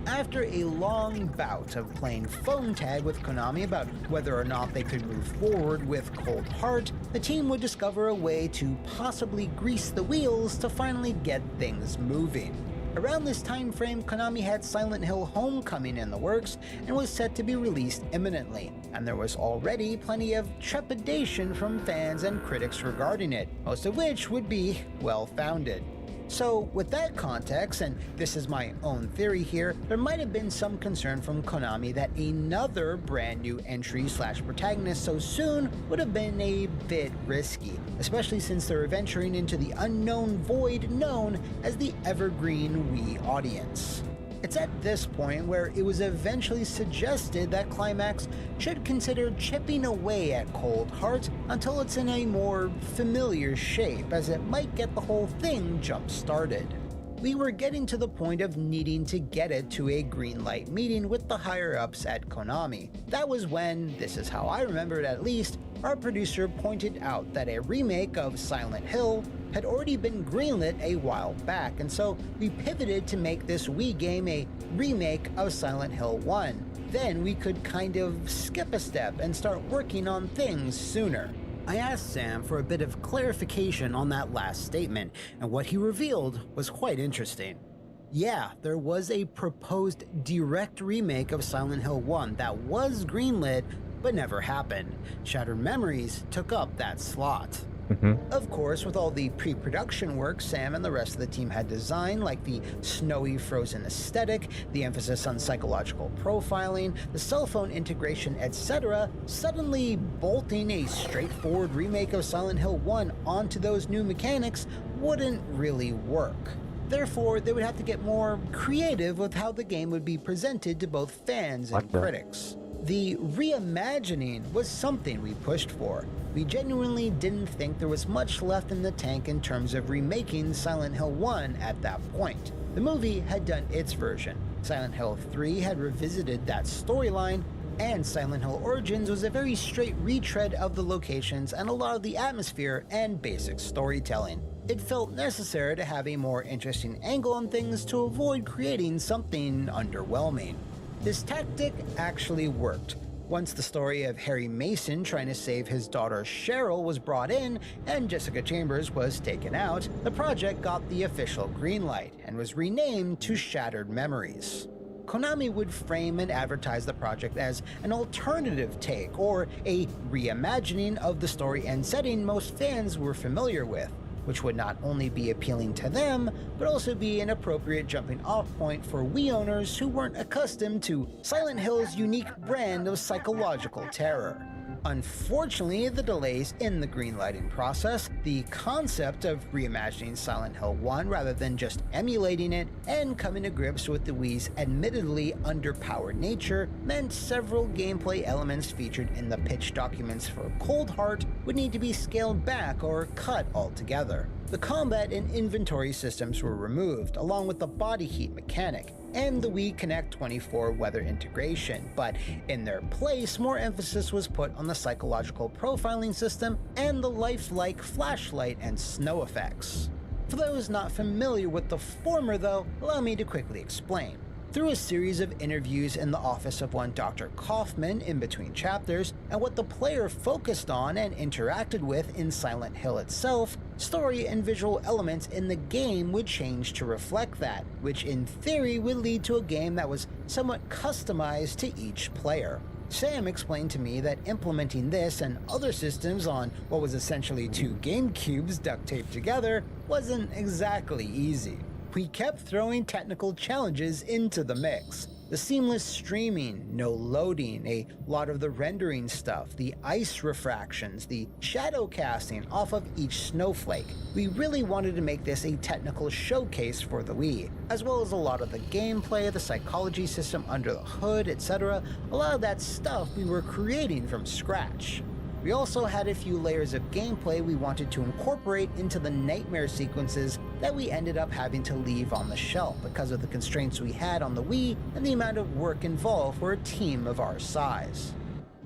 After a long bout of playing phone tag with Konami about whether or not they could move forward with Cold Heart, the team would discover a way to possibly grease the wheels to finally get things moving. Around this time frame, Konami had Silent Hill Homecoming in the works and was set to be released imminently, and there was already plenty of trepidation from fans and critics regarding it, most of which would be well-founded. So, with that context, and this is my own theory here, there might have been some concern from Konami that another brand new entry/protagonist so soon would have been a bit risky, especially since they're venturing into the unknown void known as the Evergreen Wii audience. It's at this point where it was eventually suggested that Climax should consider chipping away at Cold Heart until it's in a more familiar shape, as it might get the whole thing jump-started. We were getting to the point of needing to get it to a green light meeting with the higher-ups at Konami. That was when, this is how I remember it at least, our producer pointed out that a remake of Silent Hill had already been greenlit a while back, and so we pivoted to make this Wii game a remake of Silent Hill 1. Then we could kind of skip a step and start working on things sooner. I asked Sam for a bit of clarification on that last statement, and what he revealed was quite interesting. Yeah, there was a proposed direct remake of Silent Hill 1 that was greenlit, but never happened. Shattered Memories took up that slot. Of course, with all the pre-production work Sam and the rest of the team had designed, like the snowy frozen aesthetic, the emphasis on psychological profiling, the cell phone integration, etc., suddenly bolting a straightforward remake of Silent Hill 1 onto those new mechanics wouldn't really work. Therefore, they would have to get more creative with how the game would be presented to both fans and critics. The reimagining was something we pushed for. We genuinely didn't think there was much left in the tank in terms of remaking Silent Hill 1 at that point. The movie had done its version. Silent Hill 3 had revisited that storyline, and Silent Hill Origins was a very straight retread of the locations and a lot of the atmosphere and basic storytelling. It felt necessary to have a more interesting angle on things to avoid creating something underwhelming. This tactic actually worked. Once the story of Harry Mason trying to save his daughter Cheryl was brought in and Jessica Chambers was taken out, the project got the official green light and was renamed to Shattered Memories. Konami would frame and advertise the project as an alternative take or a reimagining of the story and setting most fans were familiar with, which would not only be appealing to them, but also be an appropriate jumping-off point for Wii owners who weren't accustomed to Silent Hill's unique brand of psychological terror. Unfortunately, the delays in the greenlighting process, the concept of reimagining Silent Hill 1 rather than just emulating it, and coming to grips with the Wii's admittedly underpowered nature meant several gameplay elements featured in the pitch documents for Cold Heart would need to be scaled back or cut altogether. The combat and inventory systems were removed, along with the body heat mechanic, and the Wii Connect 24 weather integration, but in their place, more emphasis was put on the psychological profiling system and the lifelike flashlight and snow effects. For those not familiar with the former though, allow me to quickly explain. Through a series of interviews in the office of one Dr. Kaufman in between chapters, and what the player focused on and interacted with in Silent Hill itself, story and visual elements in the game would change to reflect that, which in theory would lead to a game that was somewhat customized to each player. Sam explained to me that implementing this and other systems on what was essentially 2 GameCubes duct taped together wasn't exactly easy. We kept throwing technical challenges into the mix. The seamless streaming, no loading, a lot of the rendering stuff, the ice refractions, the shadow casting off of each snowflake. We really wanted to make this a technical showcase for the Wii, as well as a lot of the gameplay, the psychology system under the hood, etc. A lot of that stuff we were creating from scratch. We also had a few layers of gameplay we wanted to incorporate into the nightmare sequences that we ended up having to leave on the shelf because of the constraints we had on the Wii and the amount of work involved for a team of our size.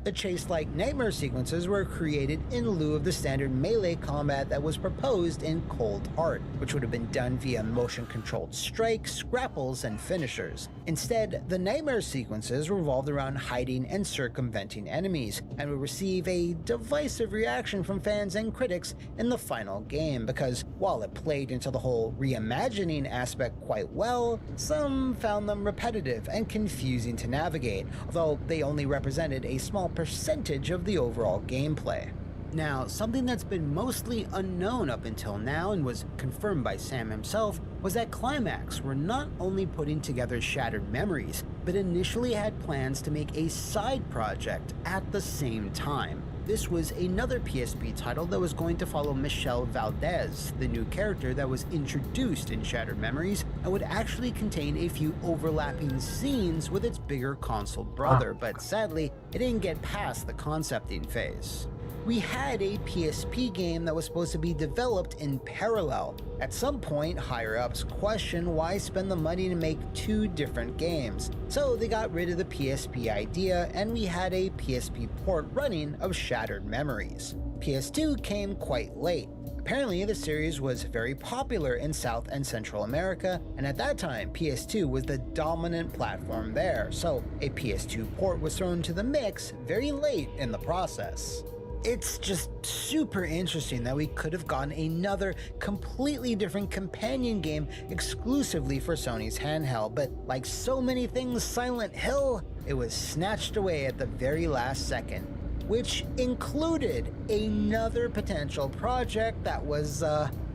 The chase-like nightmare sequences were created in lieu of the standard melee combat that was proposed in Cold Heart, which would have been done via motion-controlled strikes, grapples, and finishers. Instead, the nightmare sequences revolved around hiding and circumventing enemies, and would receive a divisive reaction from fans and critics in the final game because, while it played into the whole reimagining aspect quite well, some found them repetitive and confusing to navigate, although they only represented a small percentage of the overall gameplay. Now, something that's been mostly unknown up until now and was confirmed by Sam himself was that Climax were not only putting together Shattered Memories, but initially had plans to make a side project at the same time. This was another PSP title that was going to follow Michelle Valdez, the new character that was introduced in Shattered Memories, and would actually contain a few overlapping scenes with its bigger console brother, but sadly, it didn't get past the concepting phase. We had a PSP game that was supposed to be developed in parallel. At some point, higher-ups questioned why spend the money to make 2 different games. So they got rid of the PSP idea, and we had a PSP port running of Shattered Memories. PS2 came quite late. Apparently, the series was very popular in South and Central America, and at that time, PS2 was the dominant platform there, so a PS2 port was thrown into the mix very late in the process. It's just super interesting that we could have gotten another completely different companion game exclusively for Sony's handheld, but like so many things Silent Hill, it was snatched away at the very last second, which included another potential project that was,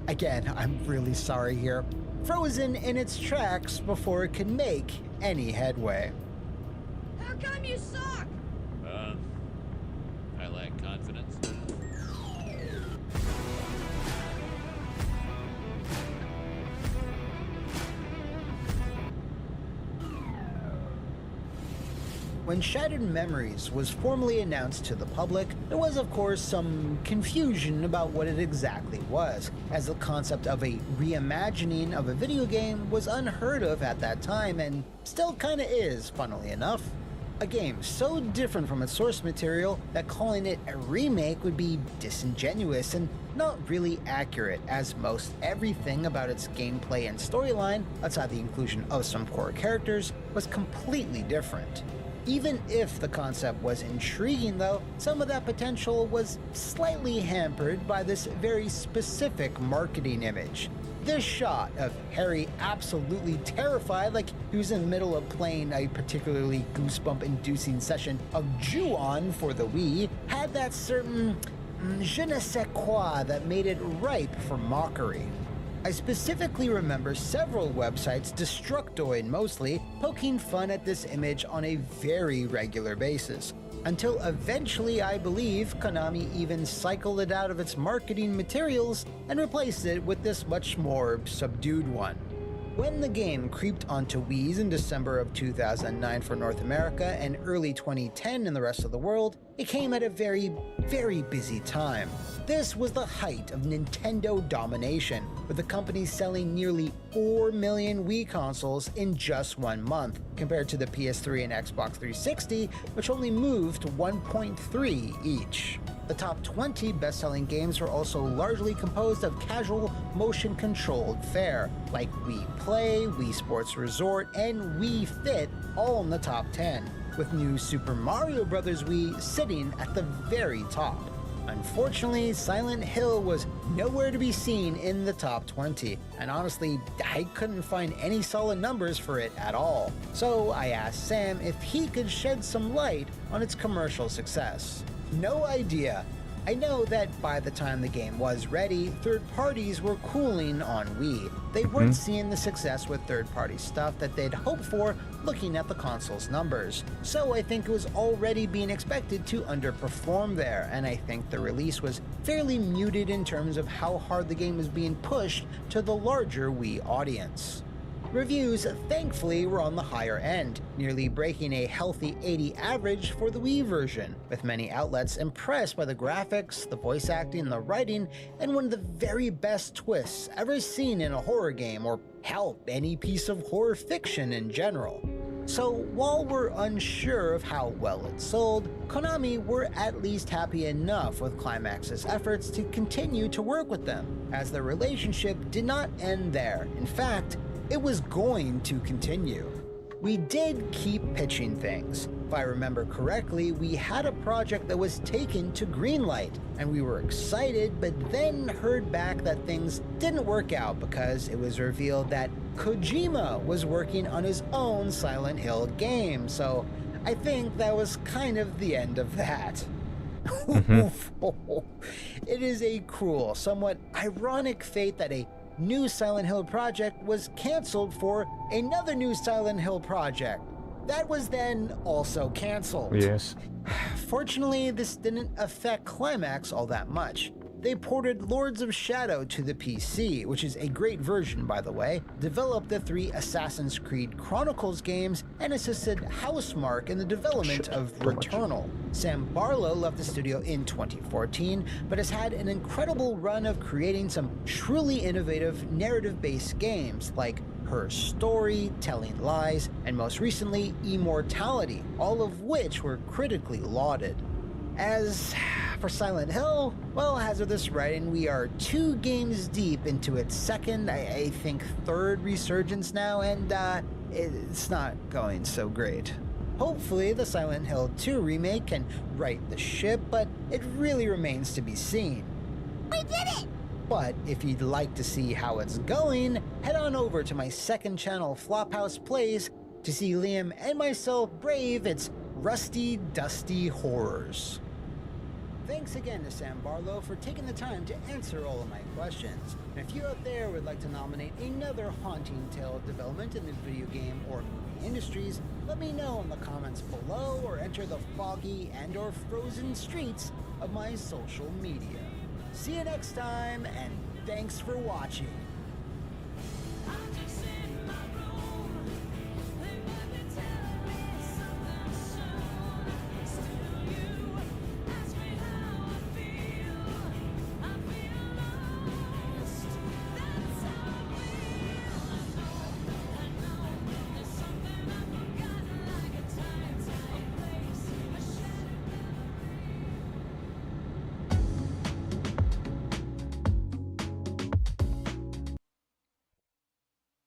again, I'm really sorry here, frozen in its tracks before it could make any headway.
How come you suck?
I lack confidence.
When Shattered Memories was formally announced to the public, there was of course some confusion about what it exactly was, as the concept of a reimagining of a video game was unheard of at that time and still kinda is, funnily enough. A game so different from its source material that calling it a remake would be disingenuous and not really accurate, as most everything about its gameplay and storyline, outside the inclusion of some core characters, was completely different. Even if the concept was intriguing though, some of that potential was slightly hampered by this very specific marketing image. This shot of Harry absolutely terrified, like he was in the middle of playing a particularly goosebump-inducing session of Ju-On for the Wii, had that certain je ne sais quoi that made it ripe for mockery. I specifically remember several websites, Destructoid mostly, poking fun at this image on a very regular basis. until eventually, I believe, Konami even cycled it out of its marketing materials and replaced it with this much more subdued one. When the game creeped onto Wii's in December of 2009 for North America and early 2010 in the rest of the world, it came at a very, very busy time. This was the height of Nintendo domination, with the company selling nearly 4 million Wii consoles in just 1 month, compared to the PS3 and Xbox 360, which only moved 1.3 each. The top 20 best-selling games were also largely composed of casual, motion-controlled fare, like Wii Play, Wii Sports Resort, and Wii Fit all in the top 10, with New Super Mario Bros. Wii sitting at the very top. Unfortunately, Silent Hill was nowhere to be seen in the top 20, and honestly, I couldn't find any solid numbers for it at all. So I asked Sam if he could shed some light on its commercial success. No idea. I know that by the time the game was ready, third parties were cooling on Wii. They weren't seeing the success with third-party stuff that they'd hoped for looking at the console's numbers. So I think it was already being expected to underperform there, and I think the release was fairly muted in terms of how hard the game was being pushed to the larger Wii audience. Reviews, thankfully, were on the higher end, nearly breaking a healthy 80 average for the Wii version, with many outlets impressed by the graphics, the voice acting, the writing, and one of the very best twists ever seen in a horror game, or hell, any piece of horror fiction in general. So while we're unsure of how well it sold, Konami were at least happy enough with Climax's efforts to continue to work with them, as their relationship did not end there. In fact, it was going to continue. We did keep pitching things. If I remember correctly, we had a project that was taken to Greenlight, and we were excited, but then heard back that things didn't work out because it was revealed that Kojima was working on his own Silent Hill game, so I think that was kind of the end of that. It is a cruel, somewhat ironic fate that a new Silent Hill project was cancelled for another new Silent Hill project that was then also cancelled.
Yes.
Fortunately, this didn't affect Climax all that much. They ported Lords of Shadow to the PC, which is a great version by the way, developed the 3 Assassin's Creed Chronicles games, and assisted Housemarque in the development of Returnal. Sam Barlow left the studio in 2014, but has had an incredible run of creating some truly innovative narrative-based games like Her Story, Telling Lies, and most recently, Immortality, all of which were critically lauded. As for Silent Hill, well, as of this writing, we are 2 games deep into its second, I think third resurgence now, and it's not going so great. Hopefully, the Silent Hill 2 remake can right the ship, but it really remains to be seen.
We did it!
But if you'd like to see how it's going, head on over to my second channel, Flophouse Plays, to see Liam and myself brave its rusty, dusty horrors. Thanks again to Sam Barlow for taking the time to answer all of my questions. And if you out there would like to nominate another haunting tale of development in the video game or movie industries, let me know in the comments below or enter the foggy and/or frozen streets of my social media. See you next time, and thanks for watching.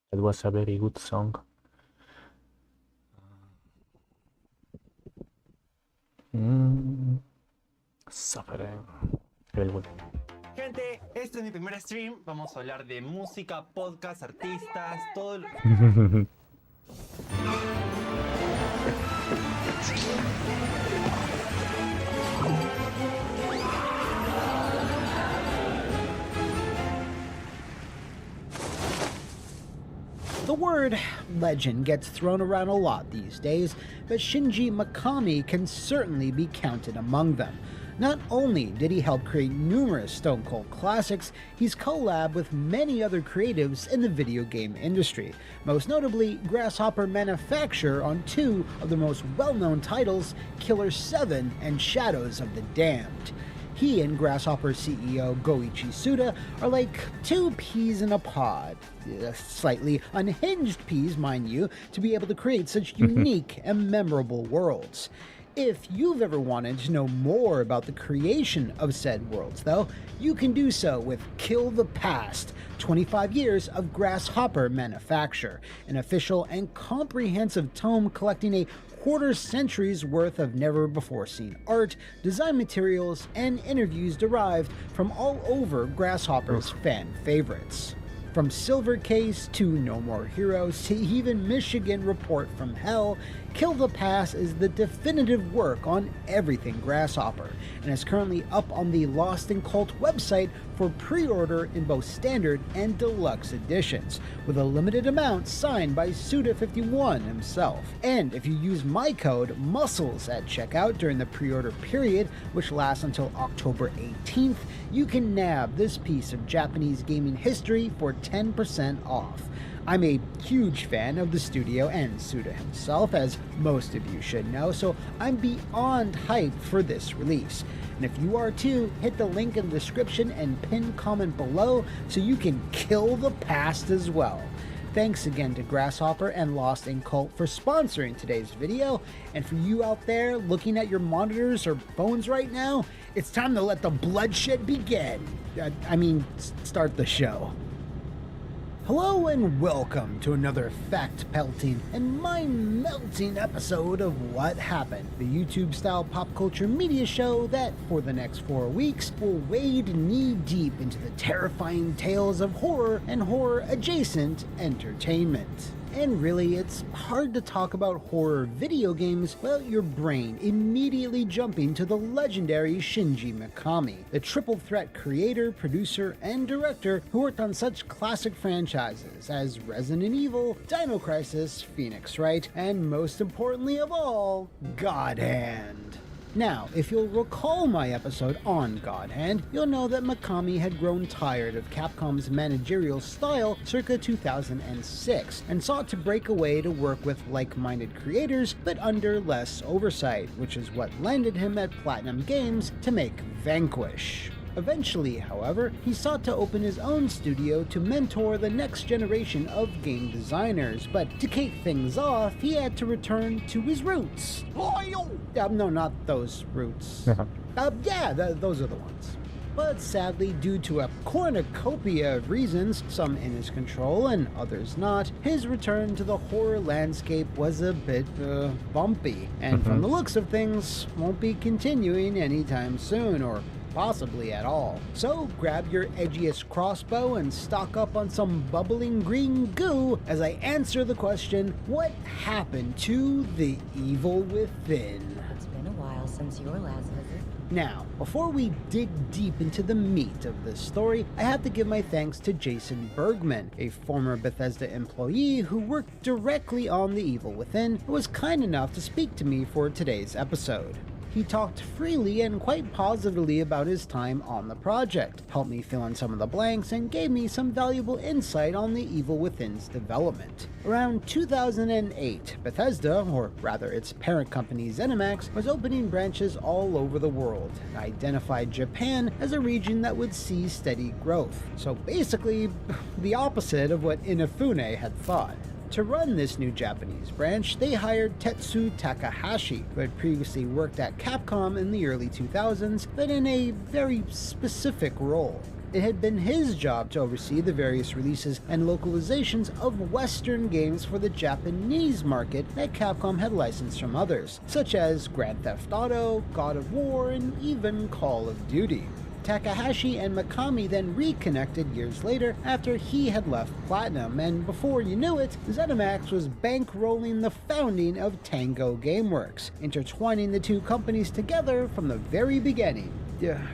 That was a very good song. Suffering. Very good.
Gente, este es mi primer stream. Vamos a hablar de música, podcast, artistas, todo lo...
The word legend gets thrown around a lot these days, but Shinji Mikami can certainly be counted among them. Not only did he help create numerous Stone Cold classics, he's collabed with many other creatives in the video game industry, most notably Grasshopper Manufacture on two of the most well-known titles, Killer 7 and Shadows of the Damned. He and Grasshopper CEO Goichi Suda are like two peas in a pod. Slightly unhinged peas, mind you, to be able to create such unique and memorable worlds. If you've ever wanted to know more about the creation of said worlds, though, you can do so with Kill the Past, 25 Years of Grasshopper Manufacture, an official and comprehensive tome collecting a quarter-century's worth of never-before-seen art, design materials, and interviews derived from all over Grasshopper's fan favorites. From Silver Case to No More Heroes to even Michigan Report from Hell, Kill the Past is the definitive work on everything Grasshopper, and is currently up on the Lost in Cult website for pre-order in both standard and deluxe editions, with a limited amount signed by Suda51 himself. And if you use my code MUSCLES at checkout during the pre-order period, which lasts until October 18th, you can nab this piece of Japanese gaming history for 10% off. I'm a huge fan of the studio and Suda himself, as most of you should know, so I'm beyond hyped for this release. And if you are too, hit the link in the description and pinned comment below so you can kill the past as well. Thanks again to Grasshopper and Lost in Cult for sponsoring today's video, and for you out there looking at your monitors or phones right now, it's time to let the bloodshed begin. Start the show. Hello and welcome to another fact-pelting and mind-melting episode of What Happened, the YouTube-style pop culture media show that, for the next 4 weeks, will wade knee-deep into the terrifying tales of horror and horror-adjacent entertainment. And really, it's hard to talk about horror video games without your brain immediately jumping to the legendary Shinji Mikami, the triple threat creator, producer, and director who worked on such classic franchises as Resident Evil, Dino Crisis, Phoenix Wright, and most importantly of all, God Hand. Now, if you'll recall my episode on God Hand, you'll know that Mikami had grown tired of Capcom's managerial style circa 2006 and sought to break away to work with like-minded creators but under less oversight, which is what landed him at Platinum Games to make Vanquish. Eventually, however, he sought to open his own studio to mentor the next generation of game designers, but to kick things off, he had to return to his roots. No, not those roots. Those are the ones. But sadly, due to a cornucopia of reasons, some in his control and others not, his return to the horror landscape was a bit bumpy, and from the looks of things, won't be continuing anytime soon, or possibly at all. So grab your edgiest crossbow and stock up on some bubbling green goo as I answer the question, what happened to the evil within?
It's been a while since your last visit.
Now, before we dig deep into the meat of this story, I have to give my thanks to Jason Bergman, a former Bethesda employee who worked directly on The Evil Within, and was kind enough to speak to me for today's episode. He talked freely and quite positively about his time on the project, helped me fill in some of the blanks, and gave me some valuable insight on The Evil Within's development. Around 2008, Bethesda, or rather its parent company ZeniMax, was opening branches all over the world, and identified Japan as a region that would see steady growth. So basically, the opposite of what Inafune had thought. To run this new Japanese branch, they hired Tetsu Takahashi, who had previously worked at Capcom in the early 2000s, but in a very specific role. It had been his job to oversee the various releases and localizations of Western games for the Japanese market that Capcom had licensed from others, such as Grand Theft Auto, God of War, and even Call of Duty. Takahashi and Mikami then reconnected years later after he had left Platinum, and before you knew it, ZeniMax was bankrolling the founding of Tango Gameworks, intertwining the two companies together from the very beginning,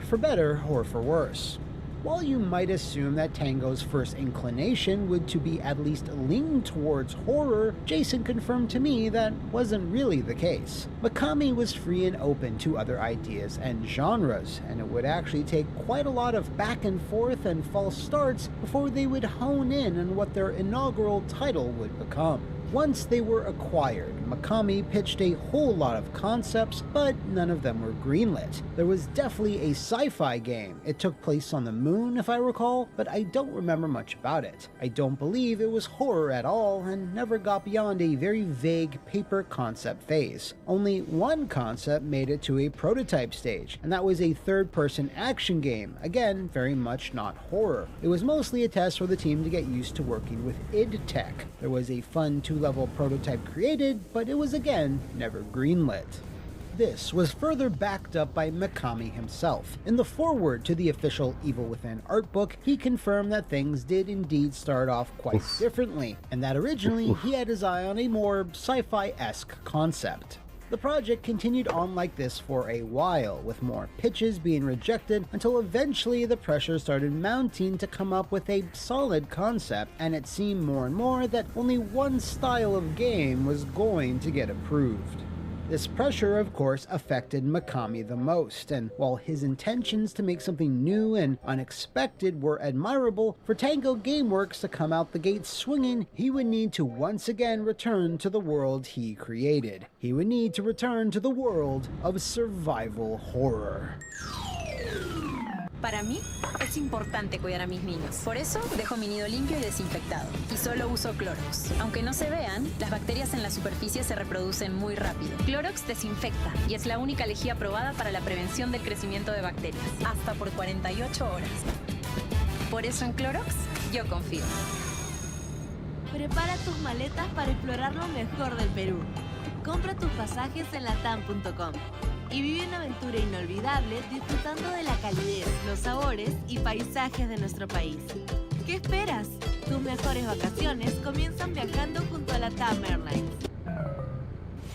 for better or for worse.
while you might assume that Tango's first inclination would to be at least lean towards horror, Jason confirmed to me that wasn't really the case. Mikami was free and open to other ideas and genres, and it would actually take quite a lot of back and forth and false starts before they would hone in on what their inaugural title would become. Once they were acquired, Mikami pitched a whole lot of concepts, but none of them were greenlit. There was definitely a sci-fi game. It took place on the moon, if I recall, but I don't remember much about it. I don't believe it was horror at all, and never got beyond a very vague paper concept phase. Only one concept made it to a prototype stage, and that was a third-person action game, again, very much not horror. It was mostly a test for the team to get used to working with id Tech. There was a fun two-level prototype created, but it was again never greenlit. This was further backed up by Mikami himself. In the foreword to the official Evil Within art book, he confirmed that things did indeed start off quite differently, and that originally he had his eye on a more sci-fi-esque concept. The project continued on like this for a while, with more pitches being rejected until eventually the pressure started mounting to come up with a solid concept, and it seemed more and more that only one style of game was going to get approved. This pressure, of course, affected Mikami the most, and while his intentions to make something new and unexpected were admirable, for Tango Gameworks to come out the gate swinging, he would need to once again return to the world he created. He would need to return to the world of survival horror.
Para mí, es importante cuidar a mis niños. Por eso, dejo mi nido limpio y desinfectado. Y solo uso Clorox. Aunque no se vean, las bacterias en la superficie se reproducen muy rápido. Clorox desinfecta y es la única lejía aprobada para la prevención del crecimiento de bacterias. Hasta por 48 horas. Por eso en Clorox, yo confío.
Prepara tus maletas para explorar lo mejor del Perú. Compra tus pasajes en latam.com. Y vive una aventura inolvidable disfrutando de la calidez, los sabores y paisajes de nuestro país. ¿Qué esperas? Tus mejores vacaciones comienzan viajando junto a LATAM Airlines.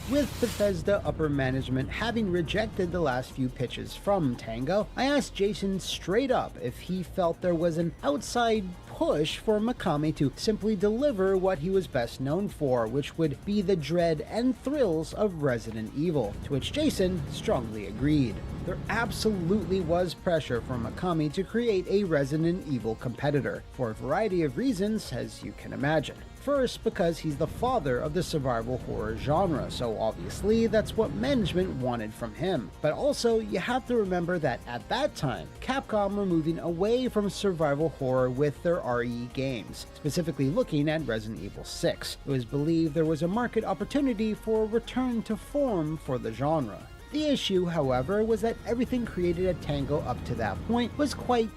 With Bethesda upper management having rejected the last few pitches from Tango, I asked Jason straight up if he felt there was an outside push for Mikami to simply deliver what he was best known for, which would be the dread and thrills of Resident Evil, to which Jason strongly agreed. There absolutely was pressure for Mikami to create a Resident Evil competitor, for a variety of reasons, as you can imagine. First, because he's the father of the survival horror genre, so obviously that's what management wanted from him. But also, you have to remember that at that time, Capcom were moving away from survival horror with their RE games, specifically looking at Resident Evil 6. It was believed there was a market opportunity for a return to form for the genre. The issue, however, was that everything created at Tango up to that point was quite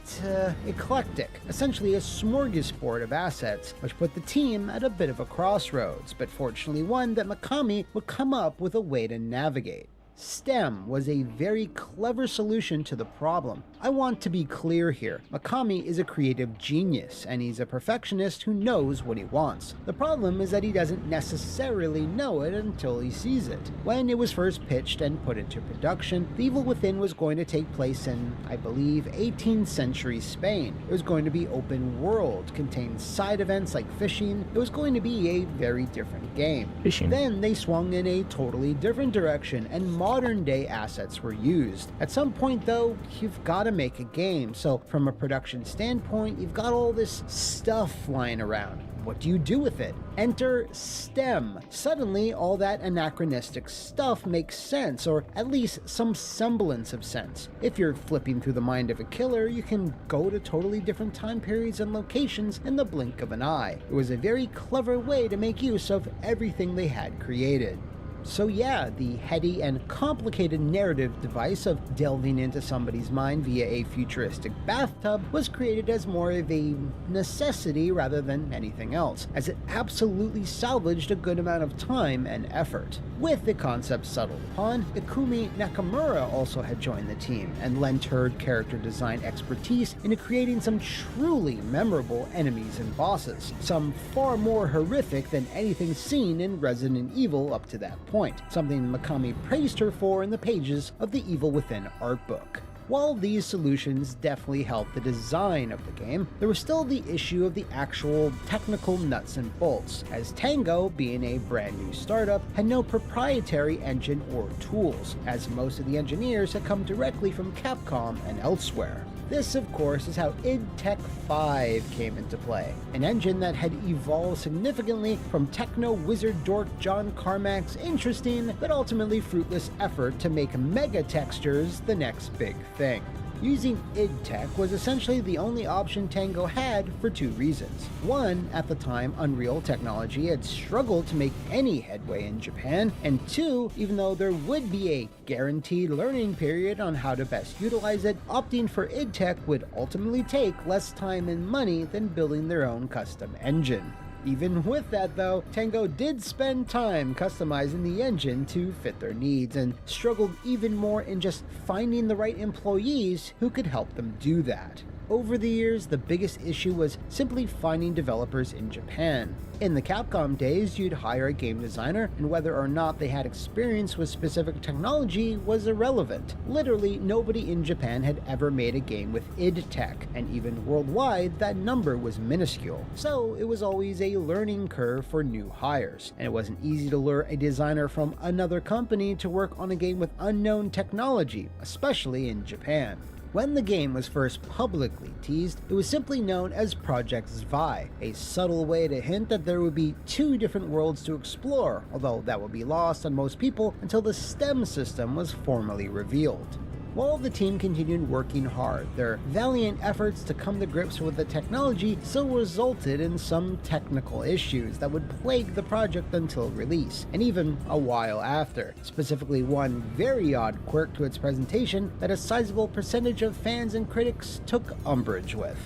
eclectic, essentially a smorgasbord of assets, which put the team at a bit of a crossroads, but fortunately one that Mikami would come up with a way to navigate. STEM was a very clever solution to the problem. I want to be clear here. Mikami is a creative genius, and he's a perfectionist who knows what he wants. The problem is that he doesn't necessarily know it until he sees it. When it was first pitched and put into production, The Evil Within was going to take place in, I believe, 18th century Spain. It was going to be open world, contain side events like fishing. It was going to be a very different game.
Fishing.
Then they swung in a totally different direction, and modern day assets were used. At some point though, you've got to make a game, so from a production standpoint, you've got all this stuff lying around. What do you do with it? Enter STEM. Suddenly, all that anachronistic stuff makes sense, or at least some semblance of sense. If you're flipping through the mind of a killer, you can go to totally different time periods and locations in the blink of an eye. It was a very clever way to make use of everything they had created. So yeah, the heady and complicated narrative device of delving into somebody's mind via a futuristic bathtub was created as more of a necessity rather than anything else, as it absolutely salvaged a good amount of time and effort. With the concept settled upon, Ikumi Nakamura also had joined the team and lent her character design expertise into creating some truly memorable enemies and bosses, some far more horrific than anything seen in Resident Evil up to that point, something Mikami praised her for in the pages of the Evil Within art book. While these solutions definitely helped the design of the game, there was still the issue of the actual technical nuts and bolts, as Tango, being a brand new startup, had no proprietary engine or tools, as most of the engineers had come directly from Capcom and elsewhere. This, of course, is how id Tech 5 came into play, an engine that had evolved significantly from techno-wizard dork John Carmack's interesting but ultimately fruitless effort to make mega textures the next big thing. Using id Tech was essentially the only option Tango had for two reasons. One, at the time, Unreal technology had struggled to make any headway in Japan, and two, even though there would be a guaranteed learning period on how to best utilize it, opting for id Tech would ultimately take less time and money than building their own custom engine. Even with that though, Tango did spend time customizing the engine to fit their needs, and struggled even more in just finding the right employees who could help them do that. Over the years, the biggest issue was simply finding developers in Japan. In the Capcom days, you'd hire a game designer, and whether or not they had experience with specific technology was irrelevant. Literally, nobody in Japan had ever made a game with id Tech, and even worldwide, that number was minuscule. So it was always a learning curve for new hires, and it wasn't easy to lure a designer from another company to work on a game with unknown technology, especially in Japan. When the game was first publicly teased, it was simply known as Project Zwei, a subtle way to hint that there would be two different worlds to explore, although that would be lost on most people until the STEM system was formally revealed. While the team continued working hard, their valiant efforts to come to grips with the technology still resulted in some technical issues that would plague the project until release, and even a while after. Specifically, one very odd quirk to its presentation that a sizable percentage of fans and critics took umbrage with.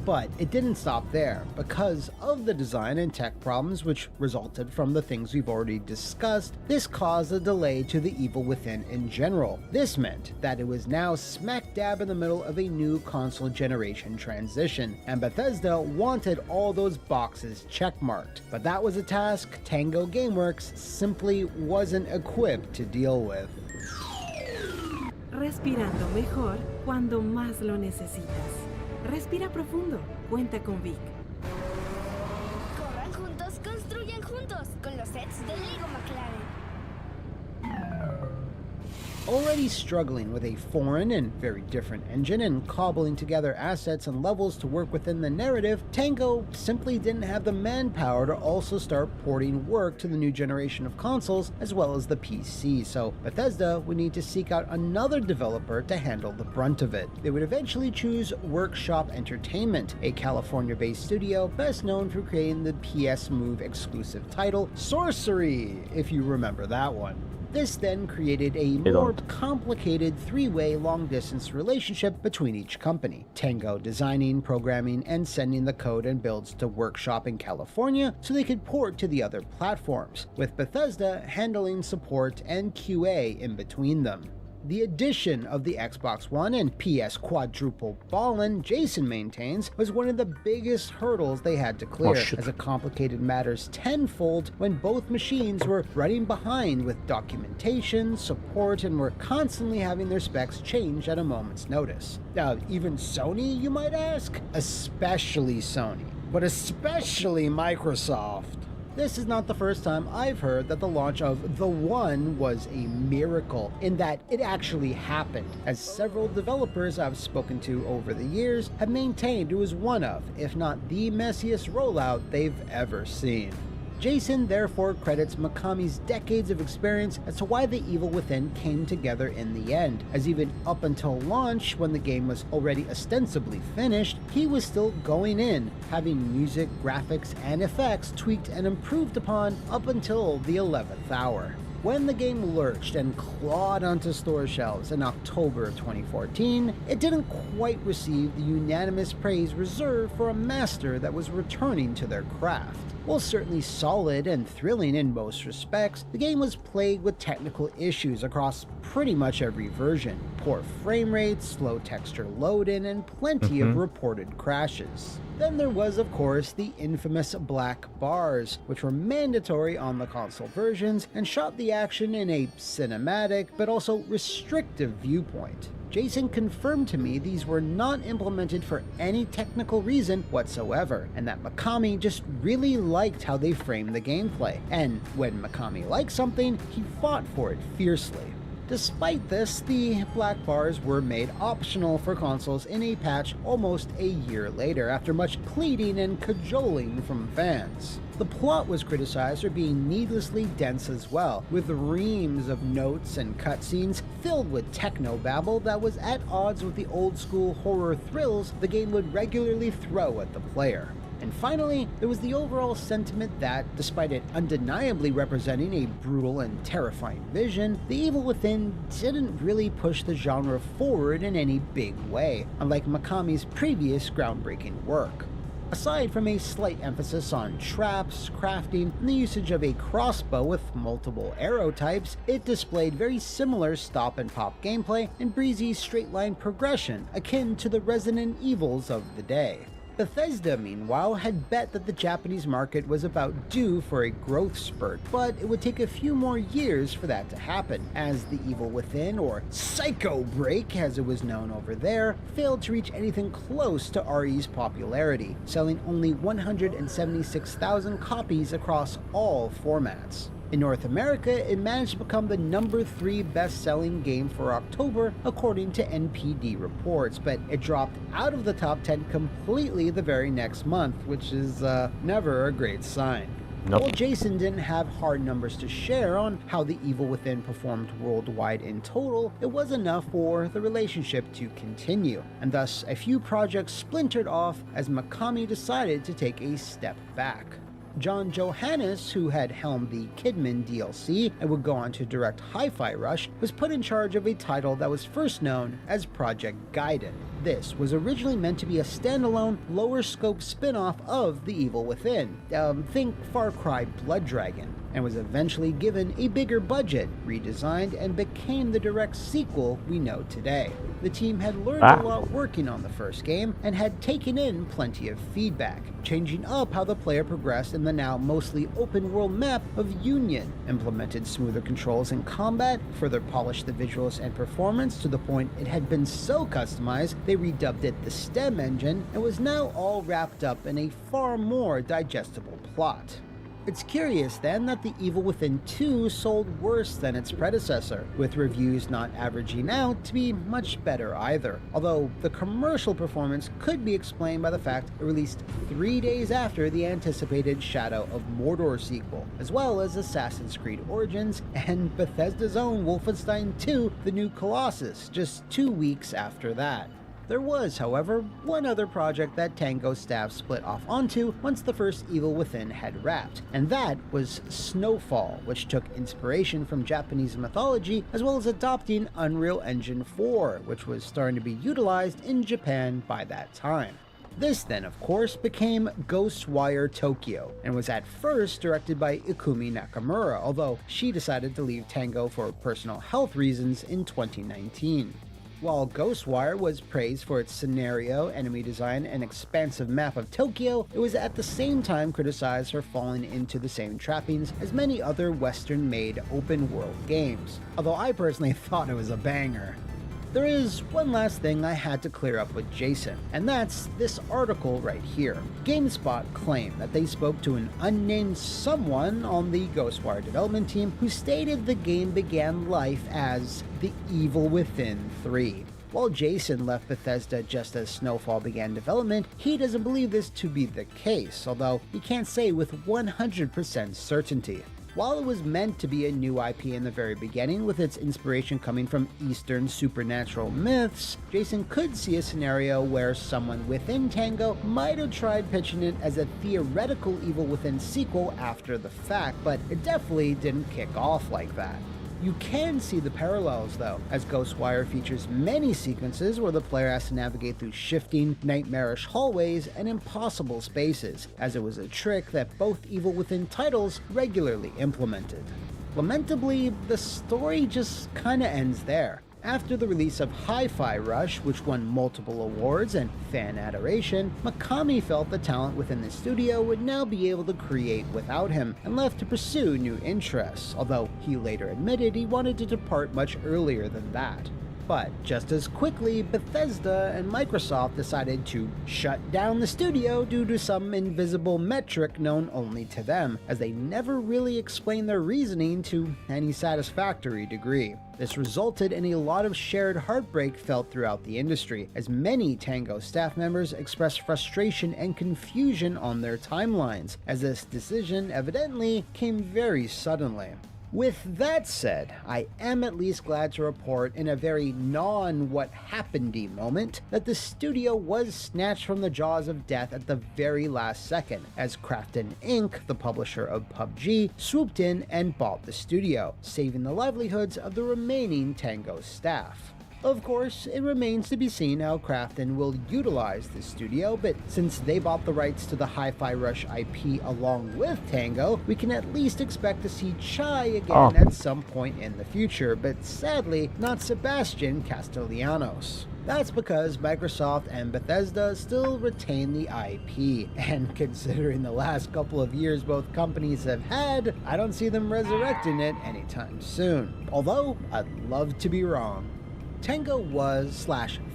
But it didn't stop there. Because of the design and tech problems which resulted from the things we've already discussed, this caused a delay to The Evil Within in general. This meant that it was now smack dab in the middle of a new console generation transition, and Bethesda wanted all those boxes checkmarked. But that was a task Tango Gameworks simply wasn't equipped to deal with.
Respirando mejor cuando más lo necesitas. Respira profundo. Cuenta con Vic.
Corran juntos, construyan juntos con los sets de Lego McLaren.
Already struggling with a foreign and very different engine and cobbling together assets and levels to work within the narrative, Tango simply didn't have the manpower to also start porting work to the new generation of consoles as well as the PC, so Bethesda would need to seek out another developer to handle the brunt of it. They would eventually choose Workshop Entertainment, a California-based studio best known for creating the PS Move exclusive title Sorcery, if you remember that one. This then created a more complicated three-way long-distance relationship between each company. Tango designing, programming, and sending the code and builds to Workshop in California so they could port to the other platforms, with Bethesda handling support and QA in between them. The addition of the Xbox One and PS quadruple ballin', Jason maintains, was one of the biggest hurdles they had to clear, as it complicated matters tenfold when both machines were running behind with documentation, support, and were constantly having their specs changed at a moment's notice. Even Sony, you might ask? Especially Sony, but especially Microsoft. This is not the first time I've heard that the launch of The One was a miracle, in that it actually happened, as several developers I've spoken to over the years have maintained it was one of, if not the messiest rollout they've ever seen. Jason therefore credits Mikami's decades of experience as to why The Evil Within came together in the end, as even up until launch, when the game was already ostensibly finished, he was still going in, having music, graphics, and effects tweaked and improved upon up until the 11th hour. When the game lurched and clawed onto store shelves in October of 2014, it didn't quite receive the unanimous praise reserved for a master that was returning to their craft. While certainly solid and thrilling in most respects, the game was plagued with technical issues across pretty much every version. Poor frame rates, slow texture load-in, and plenty of reported crashes. Then there was, of course, the infamous black bars, which were mandatory on the console versions and shot the action in a cinematic but also restrictive viewpoint. Jason confirmed to me these were not implemented for any technical reason whatsoever, and that Mikami just really liked how they framed the gameplay, and when Mikami liked something, he fought for it fiercely. Despite this, the black bars were made optional for consoles in a patch almost a year later, after much pleading and cajoling from fans. The plot was criticized for being needlessly dense as well, with reams of notes and cutscenes filled with techno-babble that was at odds with the old-school horror thrills the game would regularly throw at the player. And finally, there was the overall sentiment that, despite it undeniably representing a brutal and terrifying vision, The Evil Within didn't really push the genre forward in any big way, unlike Mikami's previous groundbreaking work. Aside from a slight emphasis on traps, crafting, and the usage of a crossbow with multiple arrow types, it displayed very similar stop-and-pop gameplay and breezy straight-line progression akin to the Resident Evils of the day. Bethesda, meanwhile, had bet that the Japanese market was about due for a growth spurt, but it would take a few more years for that to happen, as The Evil Within, or Psycho Break as it was known over there, failed to reach anything close to RE's popularity, selling only 176,000 copies across all formats. In North America, it managed to become the #3 best-selling game for October, according to NPD reports, but it dropped out of the top 10 completely the very next month, which is never a great sign.
Nope.
While Jason didn't have hard numbers to share on how The Evil Within performed worldwide in total, it was enough for the relationship to continue, and thus a few projects splintered off as Mikami decided to take a step back. John Johannes, who had helmed the Kidman DLC and would go on to direct Hi-Fi Rush, was put in charge of a title that was first known as Project Gaiden. This was originally meant to be a standalone, lower-scope spin-off of The Evil Within, think Far Cry Blood Dragon, and was eventually given a bigger budget, redesigned, and became the direct sequel we know today. The team had learned a lot working on the first game, and had taken in plenty of feedback, changing up how the player progressed in the now mostly open-world map of Union, implemented smoother controls in combat, further polished the visuals and performance to the point it had been so customized they redubbed it the STEM engine, and was now all wrapped up in a far more digestible plot. It's curious then that The Evil Within 2 sold worse than its predecessor, with reviews not averaging out to be much better either, although the commercial performance could be explained by the fact it released 3 days after the anticipated Shadow of Mordor sequel, as well as Assassin's Creed Origins and Bethesda's own Wolfenstein 2: The New Colossus just 2 weeks after that. There was, however, one other project that Tango staff split off onto once the first Evil Within had wrapped, and that was Snowfall, which took inspiration from Japanese mythology as well as adopting Unreal Engine 4, which was starting to be utilized in Japan by that time. This then, of course, became Ghostwire Tokyo, and was at first directed by Ikumi Nakamura, although she decided to leave Tango for personal health reasons in 2019. While Ghostwire was praised for its scenario, enemy design, and expansive map of Tokyo, it was at the same time criticized for falling into the same trappings as many other Western-made open-world games, although I personally thought it was a banger. There is one last thing I had to clear up with Jason, and that's this article right here. GameSpot claimed that they spoke to an unnamed someone on the Ghostwire development team who stated the game began life as The Evil Within 3. While Jason left Bethesda just as Snowfall began development, he doesn't believe this to be the case, although he can't say with 100% certainty. While it was meant to be a new IP in the very beginning, with its inspiration coming from Eastern supernatural myths, Jason could see a scenario where someone within Tango might have tried pitching it as a theoretical Evil Within sequel after the fact, but it definitely didn't kick off like that. You can see the parallels though, as Ghostwire features many sequences where the player has to navigate through shifting, nightmarish hallways and impossible spaces, as it was a trick that both Evil Within titles regularly implemented. Lamentably, the story just kinda ends there. After the release of Hi-Fi Rush, which won multiple awards and fan adoration, Mikami felt the talent within the studio would now be able to create without him, and left to pursue new interests, although he later admitted he wanted to depart much earlier than that. But just as quickly, Bethesda and Microsoft decided to shut down the studio due to some invisible metric known only to them, as they never really explained their reasoning to any satisfactory degree. This resulted in a lot of shared heartbreak felt throughout the industry, as many Tango staff members expressed frustration and confusion on their timelines, as this decision evidently came very suddenly. With that said, I am at least glad to report in a very non-what-happened-y moment that the studio was snatched from the jaws of death at the very last second, as Krafton Inc., the publisher of PUBG, swooped in and bought the studio, saving the livelihoods of the remaining Tango staff. Of course, it remains to be seen how Krafton will utilize this studio, but since they bought the rights to the Hi-Fi Rush IP along with Tango, we can at least expect to see Chai again at some point in the future, but sadly, not Sebastian Castellanos. That's because Microsoft and Bethesda still retain the IP, and considering the last couple of years both companies have had, I don't see them resurrecting it anytime soon. Although, I'd love to be wrong. Tango was,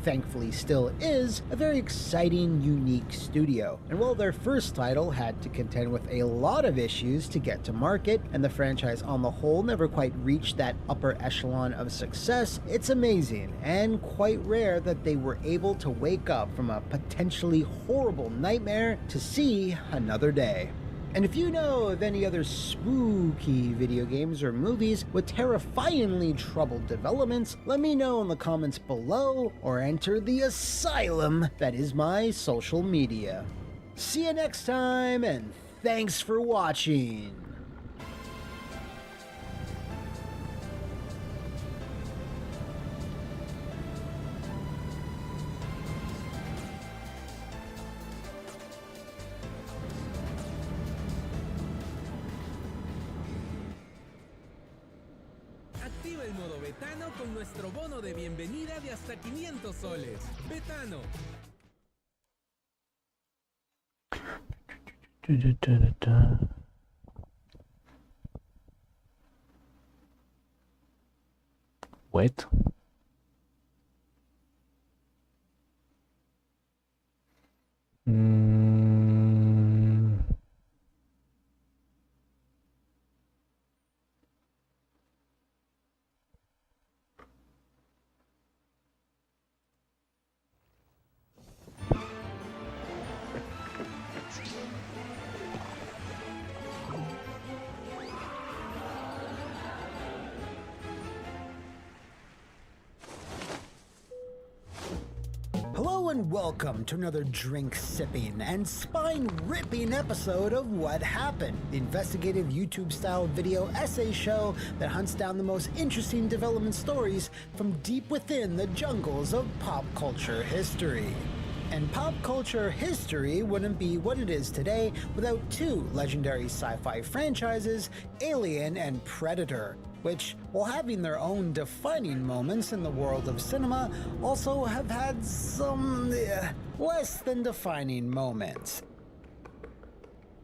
thankfully still is, a very exciting, unique studio, and while their first title had to contend with a lot of issues to get to market, and the franchise on the whole never quite reached that upper echelon of success, it's amazing and quite rare that they were able to wake up from a potentially horrible nightmare to see another day. And if you know of any other spooky video games or movies with terrifyingly troubled developments, let me know in the comments below or enter the asylum that is my social media. See you next time, and thanks for watching!
Activa el modo Betano con nuestro bono de bienvenida de hasta 500 soles. Betano.
Wait.
Hello and welcome to another drink-sipping and spine-ripping episode of What Happened, the investigative YouTube-style video essay show that hunts down the most interesting development stories from deep within the jungles of pop culture history. And pop culture history wouldn't be what it is today without two legendary sci-fi franchises, Alien and Predator, which, while having their own defining moments in the world of cinema, also have had some less than defining moments.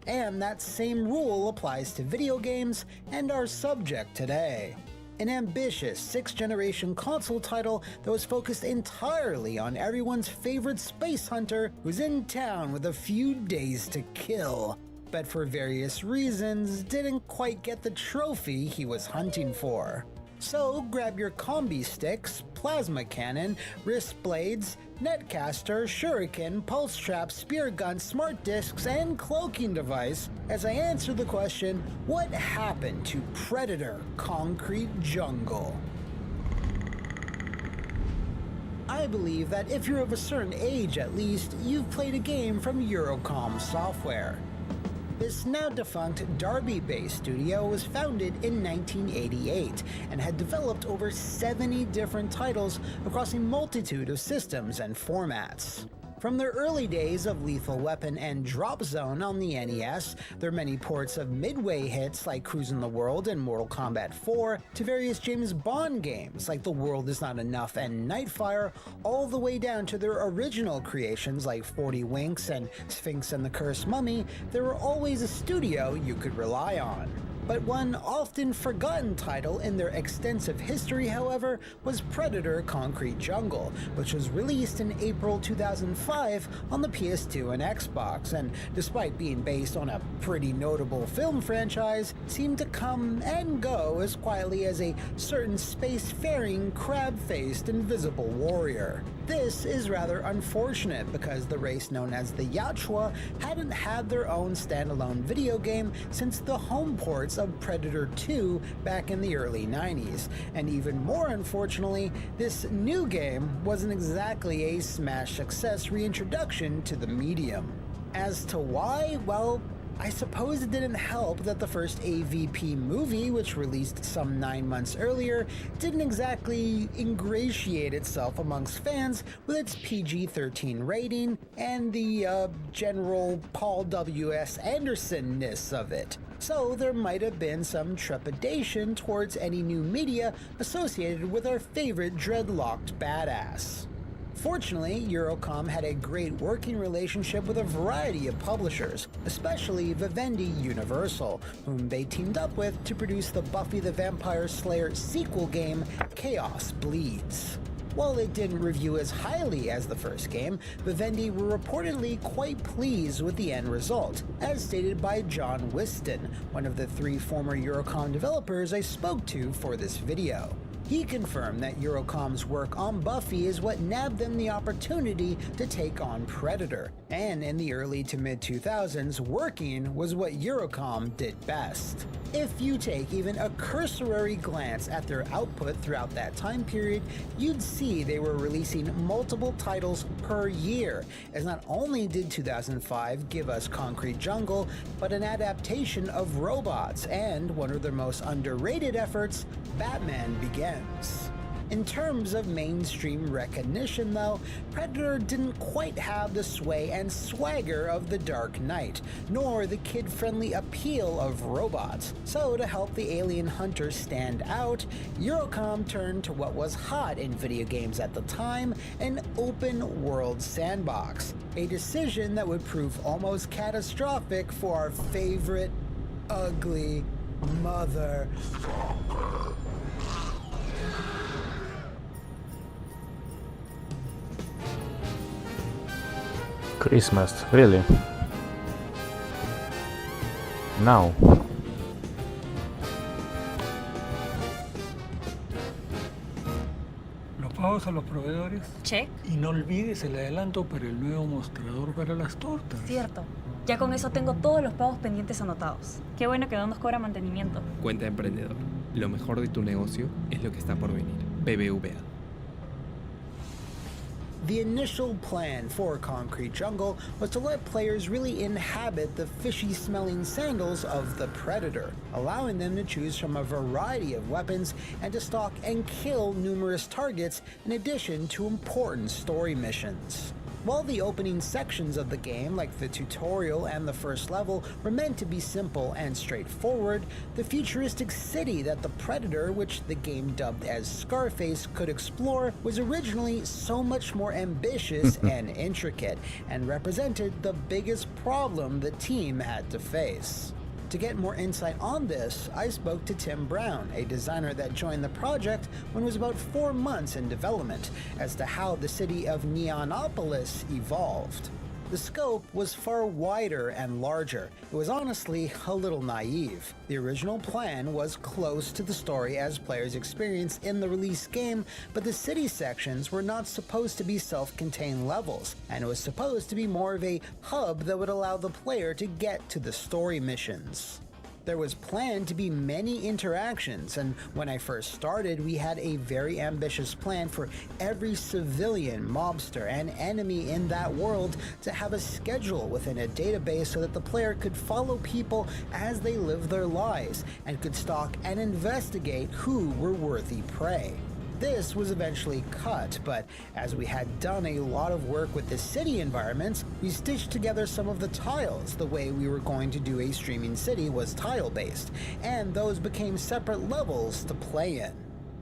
And that same rule applies to video games and our subject today. An ambitious 6th-generation console title that was focused entirely on everyone's favorite space hunter who's in town with a few days to kill, but for various reasons didn't quite get the trophy he was hunting for. So grab your combi sticks, plasma cannon, wrist blades, netcaster, shuriken, pulse trap, spear gun, smart discs, and cloaking device as I answer the question, what happened to Predator Concrete Jungle? I believe that if you're of a certain age at least, you've played a game from Eurocom Software. This now-defunct Derby-based studio was founded in 1988 and had developed over 70 different titles across a multitude of systems and formats. From their early days of Lethal Weapon and Drop Zone on the NES, their many ports of Midway hits like Cruisin' the World and Mortal Kombat 4, to various James Bond games like The World Is Not Enough and Nightfire, all the way down to their original creations like 40 Winks and Sphinx and the Cursed Mummy, there were always a studio you could rely on. But one often forgotten title in their extensive history, however, was Predator: Concrete Jungle, which was released in April 2005 on the PS2 and Xbox, and despite being based on a pretty notable film franchise, seemed to come and go as quietly as a certain space-faring, crab-faced, invisible warrior. This is rather unfortunate because the race known as the Yachua hadn't had their own standalone video game since the home ports of Predator 2 back in the early 90s, and even more unfortunately, this new game wasn't exactly a smash success reintroduction to the medium. As to why, well, I suppose it didn't help that the first AVP movie, which released some 9 months earlier, didn't exactly ingratiate itself amongst fans with its PG-13 rating and the general Paul W.S. Anderson-ness of it. So there might have been some trepidation towards any new media associated with our favorite dreadlocked badass. Fortunately, Eurocom had a great working relationship with a variety of publishers, especially Vivendi Universal, whom they teamed up with to produce the Buffy the Vampire Slayer sequel game, Chaos Bleeds. While it didn't review as highly as the first game, Vivendi were reportedly quite pleased with the end result, as stated by John Whiston, one of the 3 former Eurocom developers I spoke to for this video. He confirmed that Eurocom's work on Buffy is what nabbed them the opportunity to take on Predator, and in the early to mid-2000s, working was what Eurocom did best. If you take even a cursory glance at their output throughout that time period, you'd see they were releasing multiple titles per year, as not only did 2005 give us Concrete Jungle, but an adaptation of Robots, and one of their most underrated efforts, Batman Begins. In terms of mainstream recognition though, Predator didn't quite have the sway and swagger of The Dark Knight, nor the kid-friendly appeal of Robots. So to help the alien hunter stand out, Eurocom turned to what was hot in video games at the time, an open-world sandbox, a decision that would prove almost catastrophic for our favorite, ugly mother.
Christmas, really? Now?
Los pagos a los proveedores.
Check.
Y no olvides el adelanto para el nuevo mostrador para las tortas.
Cierto. Ya con eso tengo todos los pagos pendientes anotados. Qué bueno que no nos cobra mantenimiento.
Cuenta emprendedor. Lo mejor de tu negocio es lo que está por venir. BBVA.
The initial plan for Concrete Jungle was to let players really inhabit the fishy-smelling sandals of the Predator, allowing them to choose from a variety of weapons and to stalk and kill numerous targets in addition to important story missions. While the opening sections of the game, like the tutorial and the first level, were meant to be simple and straightforward, the futuristic city that the Predator, which the game dubbed as Scarface, could explore was originally so much more ambitious and intricate, and represented the biggest problem the team had to face. To get more insight on this, I spoke to Tim Brown, a designer that joined the project when it was about 4 months in development, as to how the city of Neonopolis evolved. The scope was far wider and larger. It was honestly a little naive. The original plan was close to the story as players experienced in the release game, but the city sections were not supposed to be self-contained levels, and it was supposed to be more of a hub that would allow the player to get to the story missions. There was planned to be many interactions, and when I first started, we had a very ambitious plan for every civilian, mobster, and enemy in that world to have a schedule within a database so that the player could follow people as they lived their lives, and could stalk and investigate who were worthy prey. This was eventually cut, but as we had done a lot of work with the city environments, we stitched together some of the tiles. The way we were going to do a streaming city was tile-based, and those became separate levels to play in.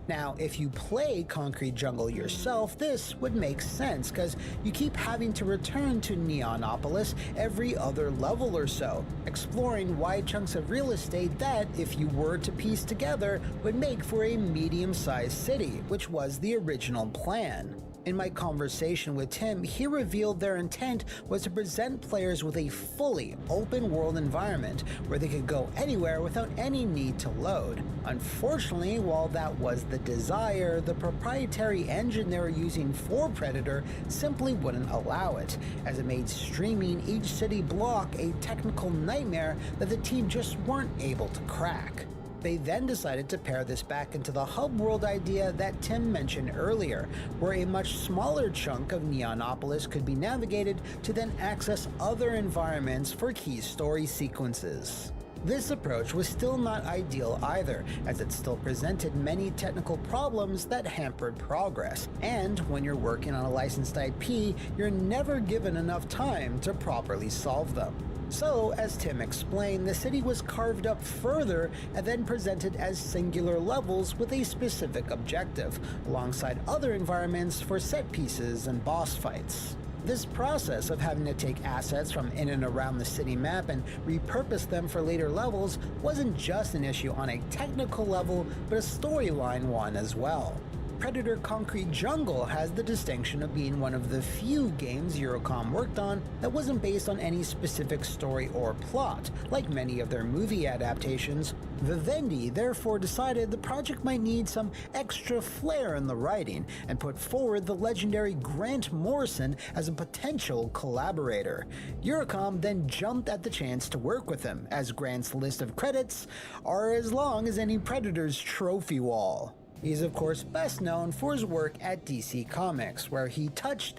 Now, if you play Concrete Jungle yourself, this would make sense, because you keep having to return to Neonopolis every other level or so, exploring wide chunks of real estate that, if you were to piece together, would make for a medium-sized city, which was the original plan. In my conversation with Tim, he revealed their intent was to present players with a fully open-world environment where they could go anywhere without any need to load. Unfortunately, while that was the desire, the proprietary engine they were using for Predator simply wouldn't allow it, as it made streaming each city block a technical nightmare that the team just weren't able to crack. They then decided to pair this back into the hub world idea that Tim mentioned earlier, where a much smaller chunk of Neonopolis could be navigated to then access other environments for key story sequences. This approach was still not ideal either, as it still presented many technical problems that hampered progress, and when you're working on a licensed IP, you're never given enough time to properly solve them. So, as Tim explained, the city was carved up further and then presented as singular levels with a specific objective, alongside other environments for set pieces and boss fights. This process of having to take assets from in and around the city map and repurpose them for later levels wasn't just an issue on a technical level, but a storyline one as well. Predator Concrete Jungle has the distinction of being one of the few games Eurocom worked on that wasn't based on any specific story or plot, like many of their movie adaptations. Vivendi therefore decided the project might need some extra flair in the writing, and put forward the legendary Grant Morrison as a potential collaborator. Eurocom then jumped at the chance to work with him, as Grant's list of credits are as long as any Predator's trophy wall. He's of course best known for his work at DC Comics, where he touched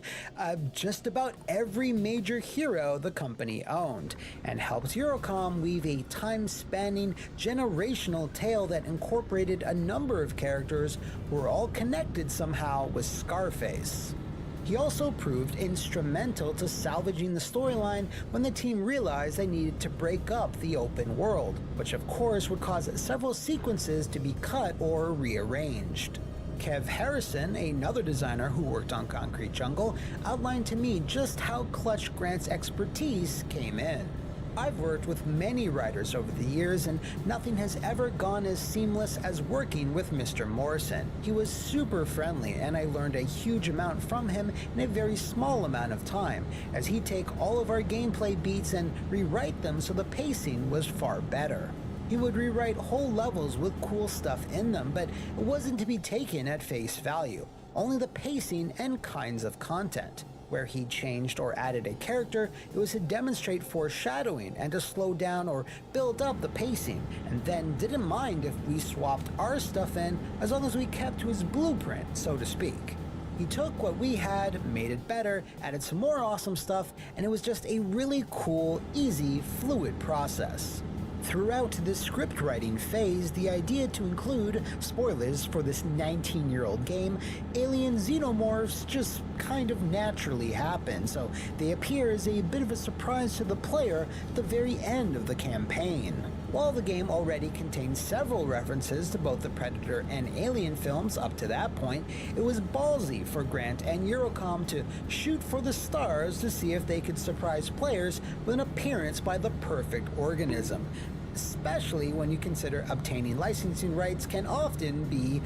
just about every major hero the company owned, and helped Eurocom weave a time-spanning, generational tale that incorporated a number of characters who were all connected somehow with Scarface. He also proved instrumental to salvaging the storyline when the team realized they needed to break up the open world, which of course would cause several sequences to be cut or rearranged. Kev Harrison, another designer who worked on Concrete Jungle, outlined to me just how clutch Grant's expertise came in. I've worked with many writers over the years, and nothing has ever gone as seamless as working with Mr. Morrison. He was super friendly, and I learned a huge amount from him in a very small amount of time, as he'd take all of our gameplay beats and rewrite them so the pacing was far better. He would rewrite whole levels with cool stuff in them, but it wasn't to be taken at face value, only the pacing and kinds of content. Where he changed or added a character, it was to demonstrate foreshadowing and to slow down or build up the pacing, and then didn't mind if we swapped our stuff in as long as we kept to his blueprint, so to speak. He took what we had, made it better, added some more awesome stuff, and it was just a really cool, easy, fluid process. Throughout the script writing phase, the idea to include, spoilers for this 19-year-old game, alien xenomorphs just kind of naturally happen, so they appear as a bit of a surprise to the player at the very end of the campaign. While the game already contained several references to both the Predator and Alien films up to that point, it was ballsy for Grant and Eurocom to shoot for the stars to see if they could surprise players with an appearance by the perfect organism. Especially when you consider obtaining licensing rights can often be,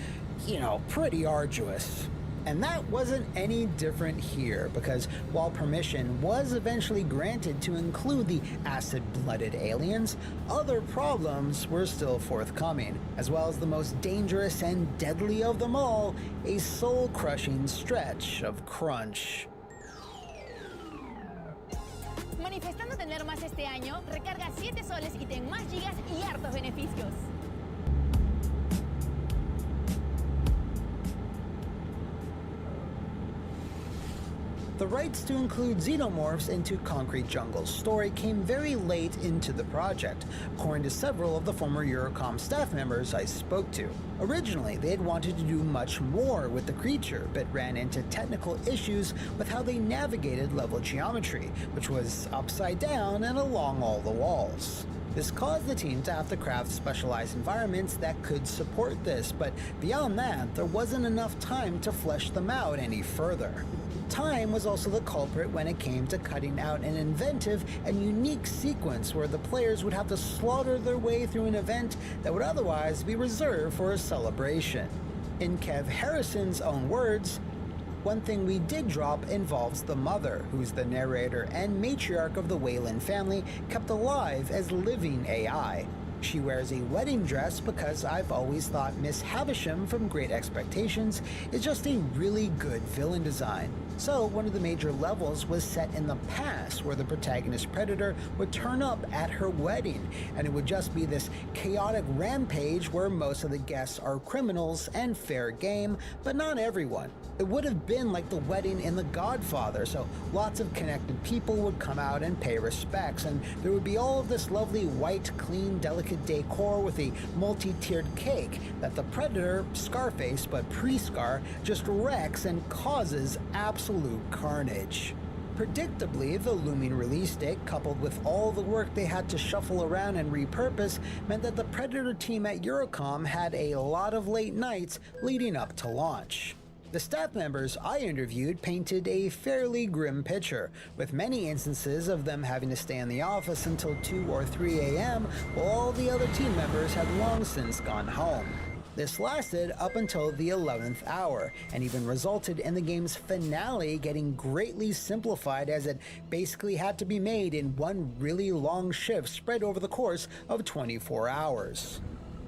pretty arduous. And that wasn't any different here, because while permission was eventually granted to include the acid-blooded aliens, other problems were still forthcoming, as well as the most dangerous and deadly of them all, a soul-crushing stretch of crunch.
Manifestando tener más este año, recarga 7 soles y ten más gigas y hartos beneficios.
The rights to include xenomorphs into Concrete Jungle's story came very late into the project, according to several of the former Eurocom staff members I spoke to. Originally, they had wanted to do much more with the creature, but ran into technical issues with how they navigated level geometry, which was upside down and along all the walls. This caused the team to have to craft specialized environments that could support this, but beyond that, there wasn't enough time to flesh them out any further. Time was also the culprit when it came to cutting out an inventive and unique sequence where the players would have to slaughter their way through an event that would otherwise be reserved for a celebration. In Kev Harrison's own words, "One thing we did drop involves the mother, who's the narrator and matriarch of the Wayland family, kept alive as living AI. She wears a wedding dress because I've always thought Miss Havisham from Great Expectations is just a really good villain design. So one of the major levels was set in the past where the protagonist Predator would turn up at her wedding, and it would just be this chaotic rampage where most of the guests are criminals and fair game, but not everyone. It would have been like the wedding in The Godfather, so lots of connected people would come out and pay respects, and there would be all of this lovely white, clean, delicate decor with a multi-tiered cake that the Predator, Scarface but pre-Scar, just wrecks and causes absolute carnage. Predictably, the looming release date, coupled with all the work they had to shuffle around and repurpose, meant that the Predator team at Eurocom had a lot of late nights leading up to launch. The staff members I interviewed painted a fairly grim picture, with many instances of them having to stay in the office until 2 or 3 a.m. while all the other team members had long since gone home. This lasted up until the 11th hour, and even resulted in the game's finale getting greatly simplified, as it basically had to be made in one really long shift spread over the course of 24 hours.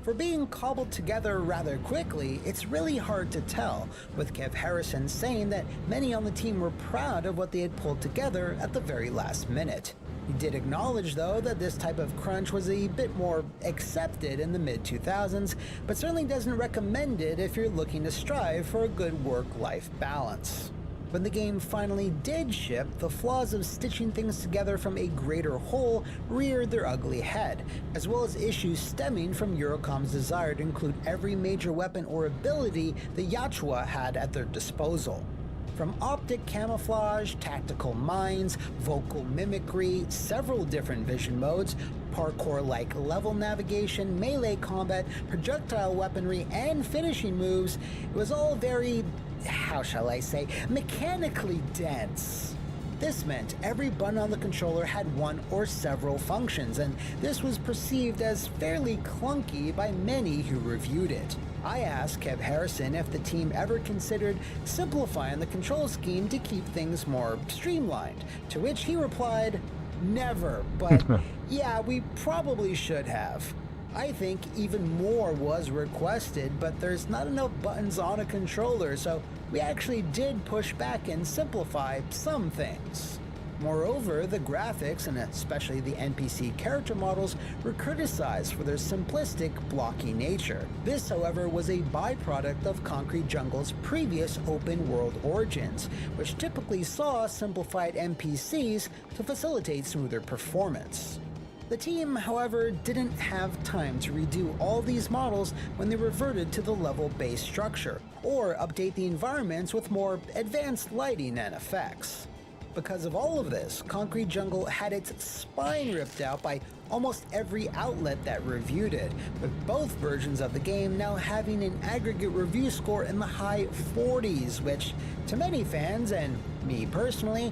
For being cobbled together rather quickly, it's really hard to tell, with Kev Harrison saying that many on the team were proud of what they had pulled together at the very last minute. He did acknowledge, though, that this type of crunch was a bit more accepted in the mid-2000s, but certainly doesn't recommend it if you're looking to strive for a good work-life balance. When the game finally did ship, the flaws of stitching things together from a greater whole reared their ugly head, as well as issues stemming from Eurocom's desire to include every major weapon or ability the Yachuwa had at their disposal. From optic camouflage, tactical mines, vocal mimicry, several different vision modes, parkour-like level navigation, melee combat, projectile weaponry, and finishing moves, it was all very, how shall I say, mechanically dense. This meant every button on the controller had one or several functions, and this was perceived as fairly clunky by many who reviewed it. I asked Kev Harrison if the team ever considered simplifying the control scheme to keep things more streamlined, to which he replied, "Never, but yeah, we probably should have. I think even more was requested, but there's not enough buttons on a controller, so we actually did push back and simplify some things." Moreover, the graphics, and especially the NPC character models, were criticized for their simplistic, blocky nature. This, however, was a byproduct of Concrete Jungle's previous open-world origins, which typically saw simplified NPCs to facilitate smoother performance. The team, however, didn't have time to redo all these models when they reverted to the level-based structure, or update the environments with more advanced lighting and effects. Because of all of this, Concrete Jungle had its spine ripped out by almost every outlet that reviewed it, with both versions of the game now having an aggregate review score in the high 40s, which, to many fans, and me personally,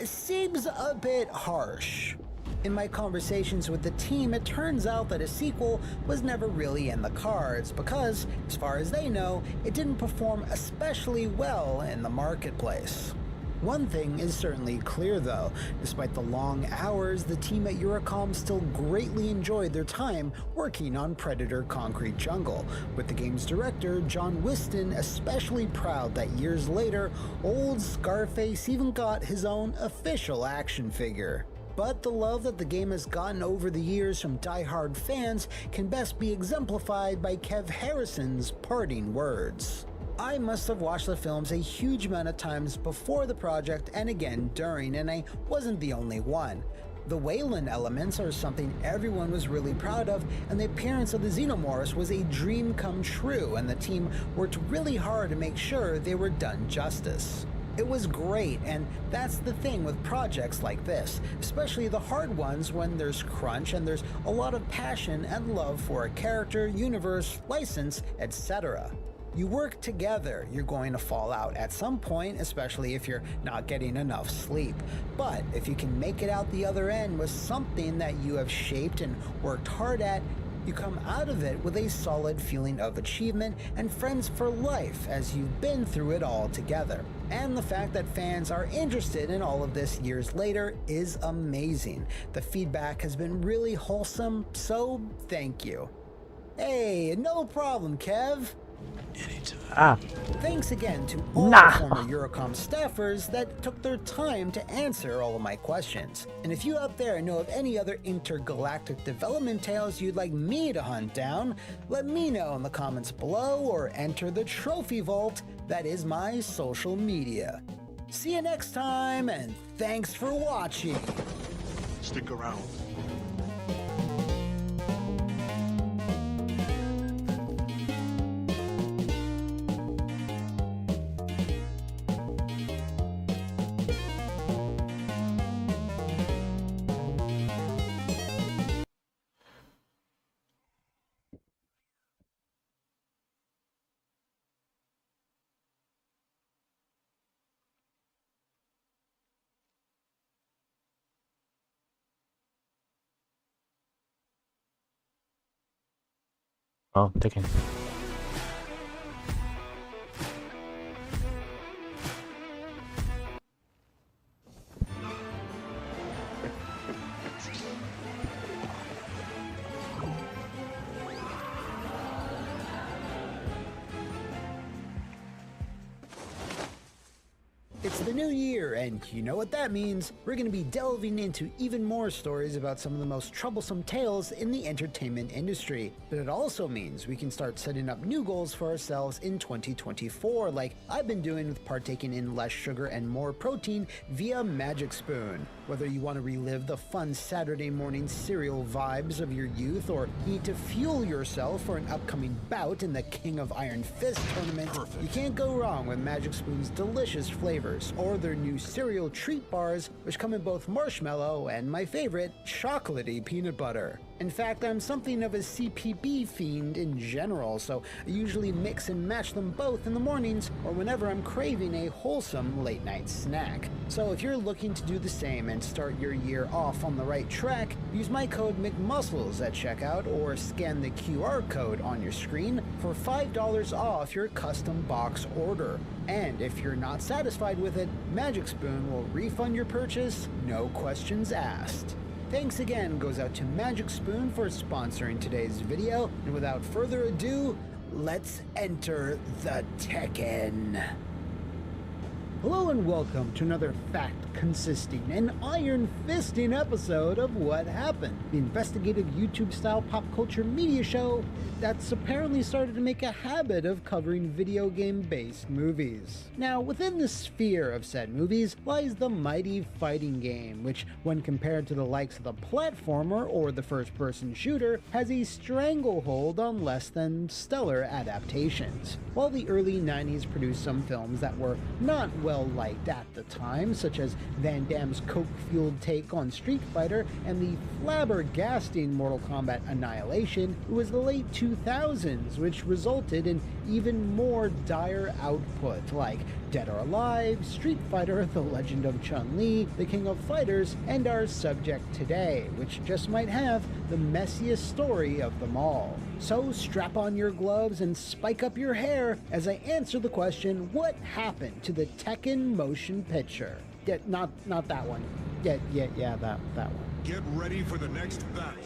seems a bit harsh. In my conversations with the team, it turns out that a sequel was never really in the cards because, as far as they know, it didn't perform especially well in the marketplace. One thing is certainly clear though, despite the long hours, the team at Eurocom still greatly enjoyed their time working on Predator Concrete Jungle, with the game's director, John Whiston, especially proud that years later, old Scarface even got his own official action figure. But the love that the game has gotten over the years from die-hard fans can best be exemplified by Kev Harrison's parting words. "I must have watched the films a huge amount of times before the project and again during, and I wasn't the only one. The Wayland elements are something everyone was really proud of, and the appearance of the Xenomorphs was a dream come true, and the team worked really hard to make sure they were done justice. It was great, and that's the thing with projects like this, especially the hard ones when there's crunch and there's a lot of passion and love for a character, universe, license, etc. You work together, you're going to fall out at some point, especially if you're not getting enough sleep. But if you can make it out the other end with something that you have shaped and worked hard at, you come out of it with a solid feeling of achievement and friends for life as you've been through it all together. And the fact that fans are interested in all of this years later is amazing. The feedback has been really wholesome, so thank you. Hey, no problem, Kev. Thanks again to all the former Eurocom staffers that took their time to answer all of my questions. And if you out there know of any other intergalactic development tales you'd like me to hunt down, let me know in the comments below or enter the trophy vault that is my social media. See you next time, and thanks for watching.
Stick around.
Oh, Tekken.
It's the new year, and you know what that means. We're going to be delving into even more stories about some of the most troublesome tales in the entertainment industry. But it also means we can start setting up new goals for ourselves in 2024, like I've been doing with partaking in less sugar and more protein via Magic Spoon. Whether you want to relive the fun Saturday morning cereal vibes of your youth, or need to fuel yourself for an upcoming bout in the King of Iron Fist tournament, you can't go wrong with Magic Spoon's delicious flavors, or their new cereal treat bars, which come in both marshmallow and my favorite, chocolatey peanut butter. In fact, I'm something of a CPB fiend in general, so I usually mix and match them both in the mornings or whenever I'm craving a wholesome late night snack. So if you're looking to do the same and start your year off on the right track, use my code McMuscles at checkout or scan the QR code on your screen for $5 off your custom box order. And if you're not satisfied with it, Magic Spoon will refund your purchase, no questions asked. Thanks again goes out to Magic Spoon for sponsoring today's video, and without further ado, let's enter the Tekken. Hello and welcome to another fact-consisting and iron-fisting episode of What Happened, the investigative YouTube-style pop culture media show that's apparently started to make a habit of covering video game-based movies. Now, within the sphere of said movies lies the mighty fighting game, which, when compared to the likes of the platformer or the first-person shooter, has a stranglehold on less than stellar adaptations. While the early 90s produced some films that were not well liked at the time, such as Van Damme's coke-fueled take on Street Fighter and the flabbergasting Mortal Kombat Annihilation, it was the late 2000s which resulted in even more dire output like Dead or Alive, Street Fighter, The Legend of Chun-Li, The King of Fighters, and our subject today, which just might have the messiest story of them all. So strap on your gloves and spike up your hair as I answer the question, what happened to the Tekken motion picture? Yeah, not that one. Yeah, that one.
Get ready for the next battle.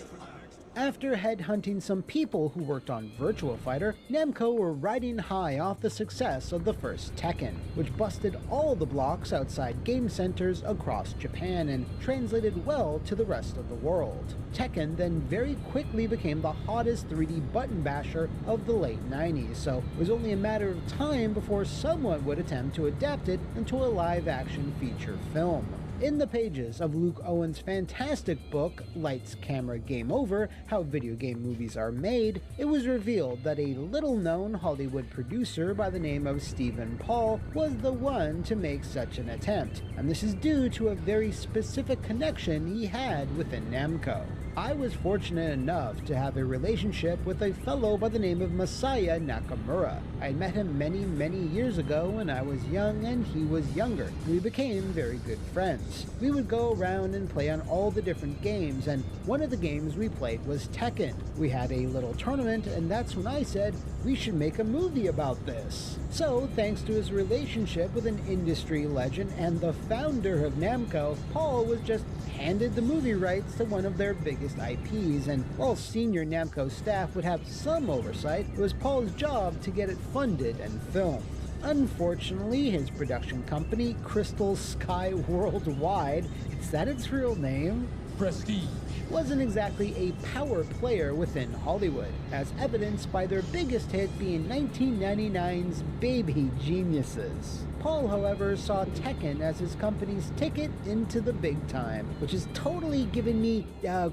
After headhunting some people who worked on Virtua Fighter, Namco were riding high off the success of the first Tekken, which busted all the blocks outside game centers across Japan and translated well to the rest of the world. Tekken then very quickly became the hottest 3D button basher of the late 90s, so it was only a matter of time before someone would attempt to adapt it into a live-action feature film. In the pages of Luke Owen's fantastic book, Lights, Camera, Game Over, How Video Game Movies Are Made, it was revealed that a little-known Hollywood producer by the name of Stephen Paul was the one to make such an attempt, and this is due to a very specific connection he had within Namco. I was fortunate enough to have a relationship with a fellow by the name of Masaya Nakamura. I had met him many years ago when I was young and he was younger. We became very good friends. We would go around and play on all the different games, and one of the games we played was Tekken. We had a little tournament, and that's when I said, we should make a movie about this. So, thanks to his relationship with an industry legend and the founder of Namco, Paul was just handed the movie rights to one of their biggest IPs, and while senior Namco staff would have some oversight, it was Paul's job to get it funded and filmed. Unfortunately, his production company, Crystal Sky Worldwide, is that its real name? Prestige, wasn't exactly a power player within Hollywood, as evidenced by their biggest hit being 1999's Baby Geniuses. Paul, however, saw Tekken as his company's ticket into the big time, which is totally giving me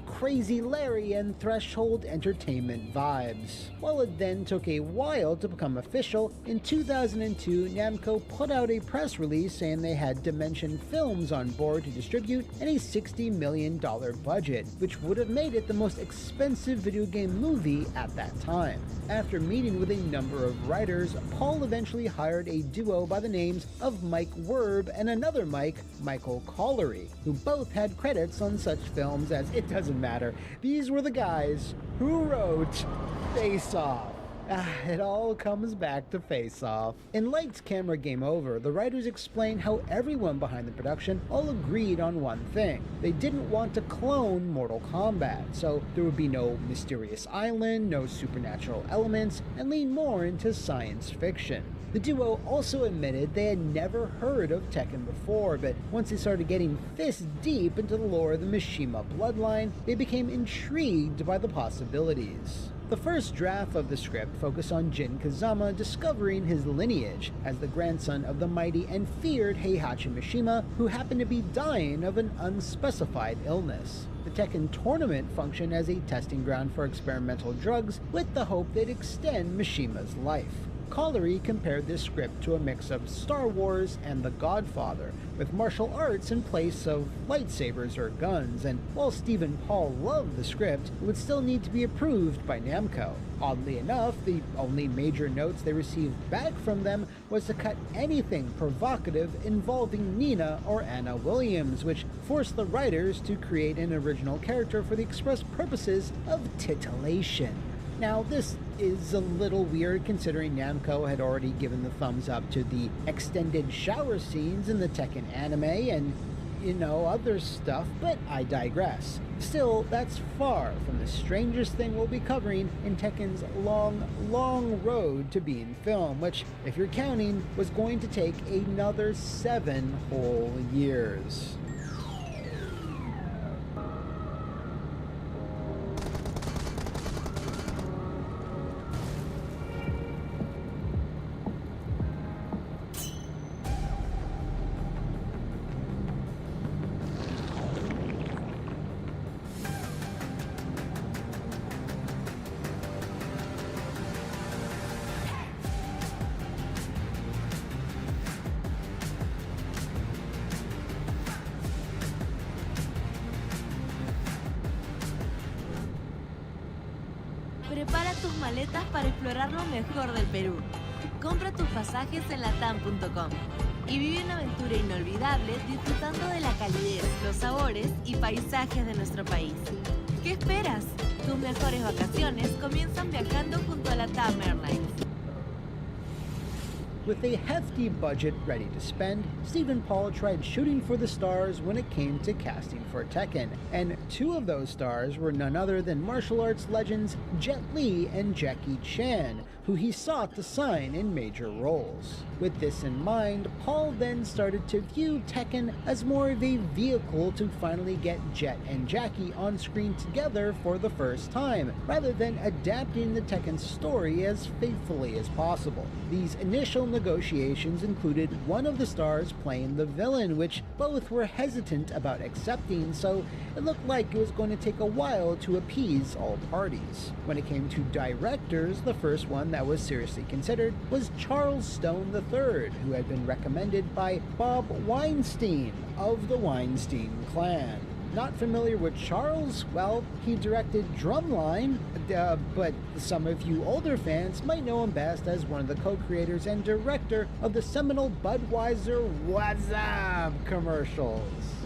Crazy Larry and Threshold Entertainment vibes. While it then took a while to become official, in 2002 Namco put out a press release saying they had Dimension Films on board to distribute and a $60 million budget, which would have made it the most expensive video game movie at that time. After meeting with a number of writers, Paul eventually hired a duo by the names of Mike Werb and another Mike, Michael Collery, who both had credits on such films as It Doesn't Matter. These were the guys who wrote Face Off. It all comes back to Face Off. In Lights, Camera, Game Over, the writers explain how everyone behind the production all agreed on one thing. They didn't want to clone Mortal Kombat, so there would be no mysterious island, no supernatural elements, and lean more into science fiction. The duo also admitted they had never heard of Tekken before, but once they started getting fist deep into the lore of the Mishima bloodline, they became intrigued by the possibilities. The first draft of the script focused on Jin Kazama discovering his lineage as the grandson of the mighty and feared Heihachi Mishima, who happened to be dying of an unspecified illness. The Tekken tournament functioned as a testing ground for experimental drugs with the hope they'd extend Mishima's life. Collery compared this script to a mix of Star Wars and The Godfather, with martial arts in place of lightsabers or guns, and while Stephen Paul loved the script, it would still need to be approved by Namco. Oddly enough, the only major notes they received back from them was to cut anything provocative involving Nina or Anna Williams, which forced the writers to create an original character for the express purposes of titillation. Now, this is a little weird considering Namco had already given the thumbs up to the extended shower scenes in the Tekken anime and, other stuff, but I digress. Still, that's far from the strangest thing we'll be covering in Tekken's long road to being filmed, which, if you're counting, was going to take another 7 whole years.
Prepara tus maletas para explorar lo mejor del Perú. Compra tus pasajes en latam.com y vive una aventura inolvidable disfrutando de la calidez, los sabores y paisajes de nuestro país. ¿Qué esperas? Tus mejores vacaciones comienzan viajando junto a Latam Airlines.
With a hefty budget ready to spend, Stephen Paul tried shooting for the stars when it came to casting for Tekken, and 2 of those stars were none other than martial arts legends Jet Li and Jackie Chan, who he sought to sign in major roles. With this in mind, Paul then started to view Tekken as more of a vehicle to finally get Jet and Jackie on screen together for the first time, rather than adapting the Tekken story as faithfully as possible. These initial
negotiations included one of the stars playing the villain, which both were hesitant about accepting, so it looked like it was going to take a while to appease all parties. When it came to directors, the first one that was seriously considered was Charles Stone III, who had been recommended by Bob Weinstein of the Weinstein clan. Not familiar with Charles? Well, he directed Drumline, but some of you older fans might know him best as one of the co-creators and director of the seminal Budweiser What's Up commercials.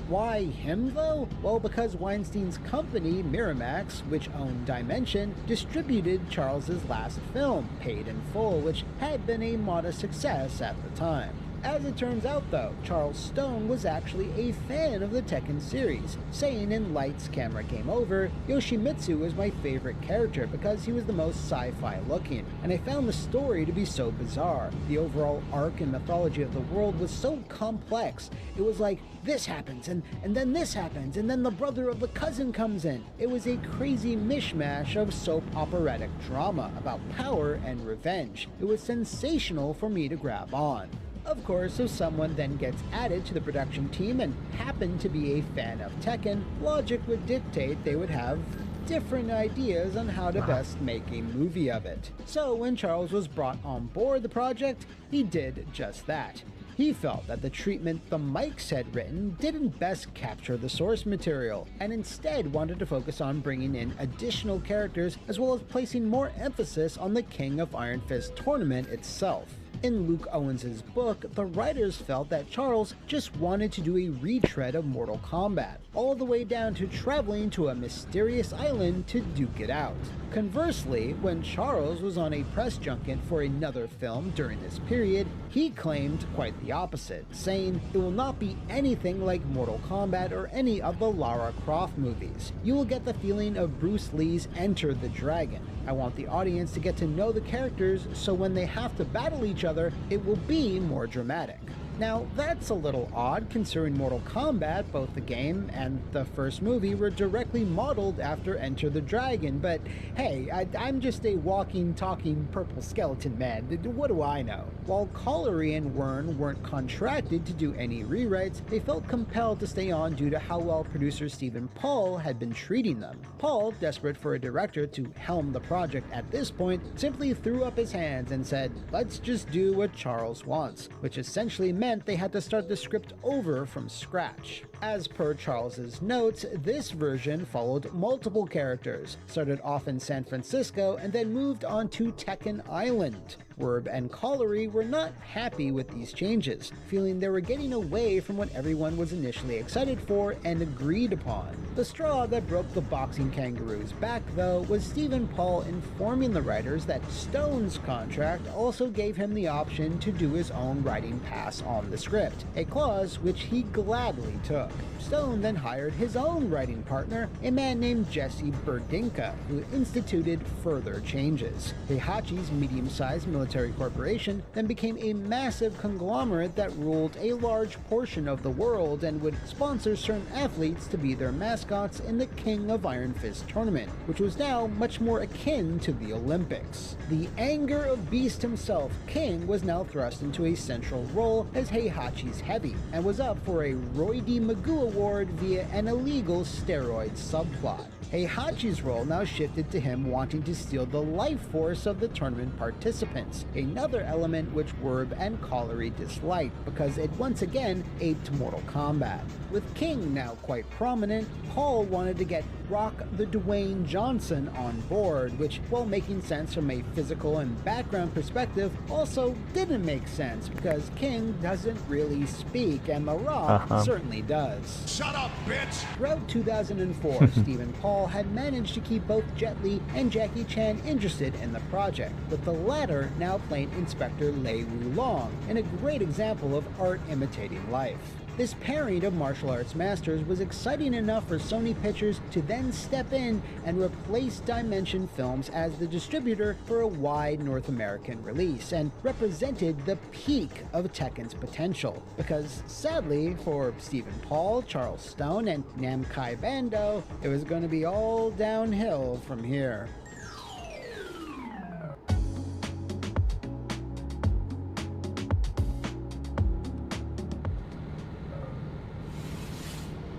Why him though? Well, because Weinstein's company, Miramax, which owned Dimension, distributed Charles's last film, Paid in Full, which had been a modest success at the time. As it turns out though, Charles Stone was actually a fan of the Tekken series, saying in Lights, Camera, Game Over, Yoshimitsu was my favorite character because he was the most sci-fi looking, and I found the story to be so bizarre. The overall arc and mythology of the world was so complex. It was like, this happens, and then this happens, and then the brother of the cousin comes in. It was a crazy mishmash of soap operatic drama about power and revenge. It was sensational for me to grab on. Of course, if someone then gets added to the production team and happened to be a fan of Tekken, logic would dictate they would have different ideas on how to best make a movie of it. So when Charles was brought on board the project, he did just that. He felt that the treatment the Mikes had written didn't best capture the source material, and instead wanted to focus on bringing in additional characters as well as placing more emphasis on the King of Iron Fist tournament itself. In Luke Owens' book, the writers felt that Charles just wanted to do a retread of Mortal Kombat, all the way down to traveling to a mysterious island to duke it out. Conversely, when Charles was on a press junket for another film during this period, he claimed quite the opposite, saying, "It will not be anything like Mortal Kombat or any of the Lara Croft movies. You will get the feeling of Bruce Lee's Enter the Dragon. I want the audience to get to know the characters so when they have to battle each other, it will be more dramatic." Now, that's a little odd considering Mortal Kombat, both the game and the first movie, were directly modeled after Enter the Dragon, but hey, I'm just a walking, talking purple skeleton man. What do I know? While Collery and Wern weren't contracted to do any rewrites, they felt compelled to stay on due to how well producer Stephen Paul had been treating them. Paul, desperate for a director to helm the project at this point, simply threw up his hands and said, "Let's just do what Charles wants," which essentially meant they had to start the script over from scratch. As per Charles's notes, this version followed multiple characters, started off in San Francisco and then moved on to Tekken Island. Werb and Collery were not happy with these changes, feeling they were getting away from what everyone was initially excited for and agreed upon. The straw that broke the boxing kangaroo's back, though, was Stephen Paul informing the writers that Stone's contract also gave him the option to do his own writing pass on the script, a clause which he gladly took. Stone then hired his own writing partner, a man named Jesse Berdinka, who instituted further changes. Heihachi's medium-sized military corporation then became a massive conglomerate that ruled a large portion of the world and would sponsor certain athletes to be their mascots in the King of Iron Fist tournament, which was now much more akin to the Olympics. The anger of Beast himself, King was now thrust into a central role as Heihachi's heavy, and was up for a Roy D. Magoo Award via an illegal steroid subplot. Heihachi's role now shifted to him wanting to steal the life force of the tournament participants, another element which Werb and Collery disliked because it once again aped Mortal Kombat. With King now quite prominent, Paul wanted to get Rock the Dwayne Johnson on board, which, while making sense from a physical and background perspective, also didn't make sense because King doesn't really speak and The Rock certainly does.
Shut up, bitch!
Throughout 2004, Stephen Paul had managed to keep both Jet Li and Jackie Chan interested in the project, with the latter now playing Inspector Lei Wulong, in a great example of art imitating life. This pairing of martial arts masters was exciting enough for Sony Pictures to then step in and replace Dimension Films as the distributor for a wide North American release, and represented the peak of Tekken's potential. Because sadly, for Stephen Paul, Charles Stone, and Namkai Bandai, it was going to be all downhill from here.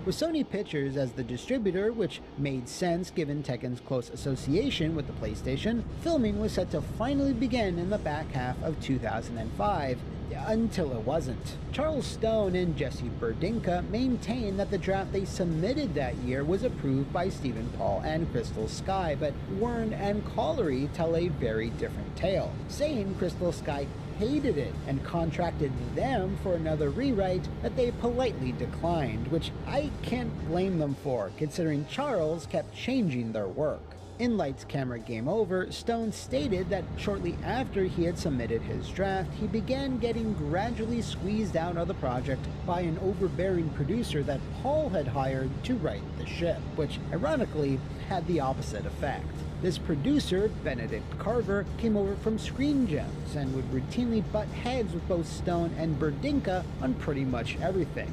With Sony Pictures as the distributor, which made sense given Tekken's close association with the PlayStation, filming was set to finally begin in the back half of 2005. Until it wasn't. Charles Stone and Jesse Berdinka maintain that the draft they submitted that year was approved by Stephen Paul and Crystal Sky, but Wern and Collery tell a very different tale, saying Crystal Sky hated it and contracted them for another rewrite that they politely declined, which I can't blame them for, considering Charles kept changing their work. In Lights Camera Game Over, Stone stated that shortly after he had submitted his draft, he began getting gradually squeezed out of the project by an overbearing producer that Paul had hired to write the ship, which ironically had the opposite effect. This producer, Benedict Carver, came over from Screen Gems and would routinely butt heads with both Stone and Berdinka on pretty much everything,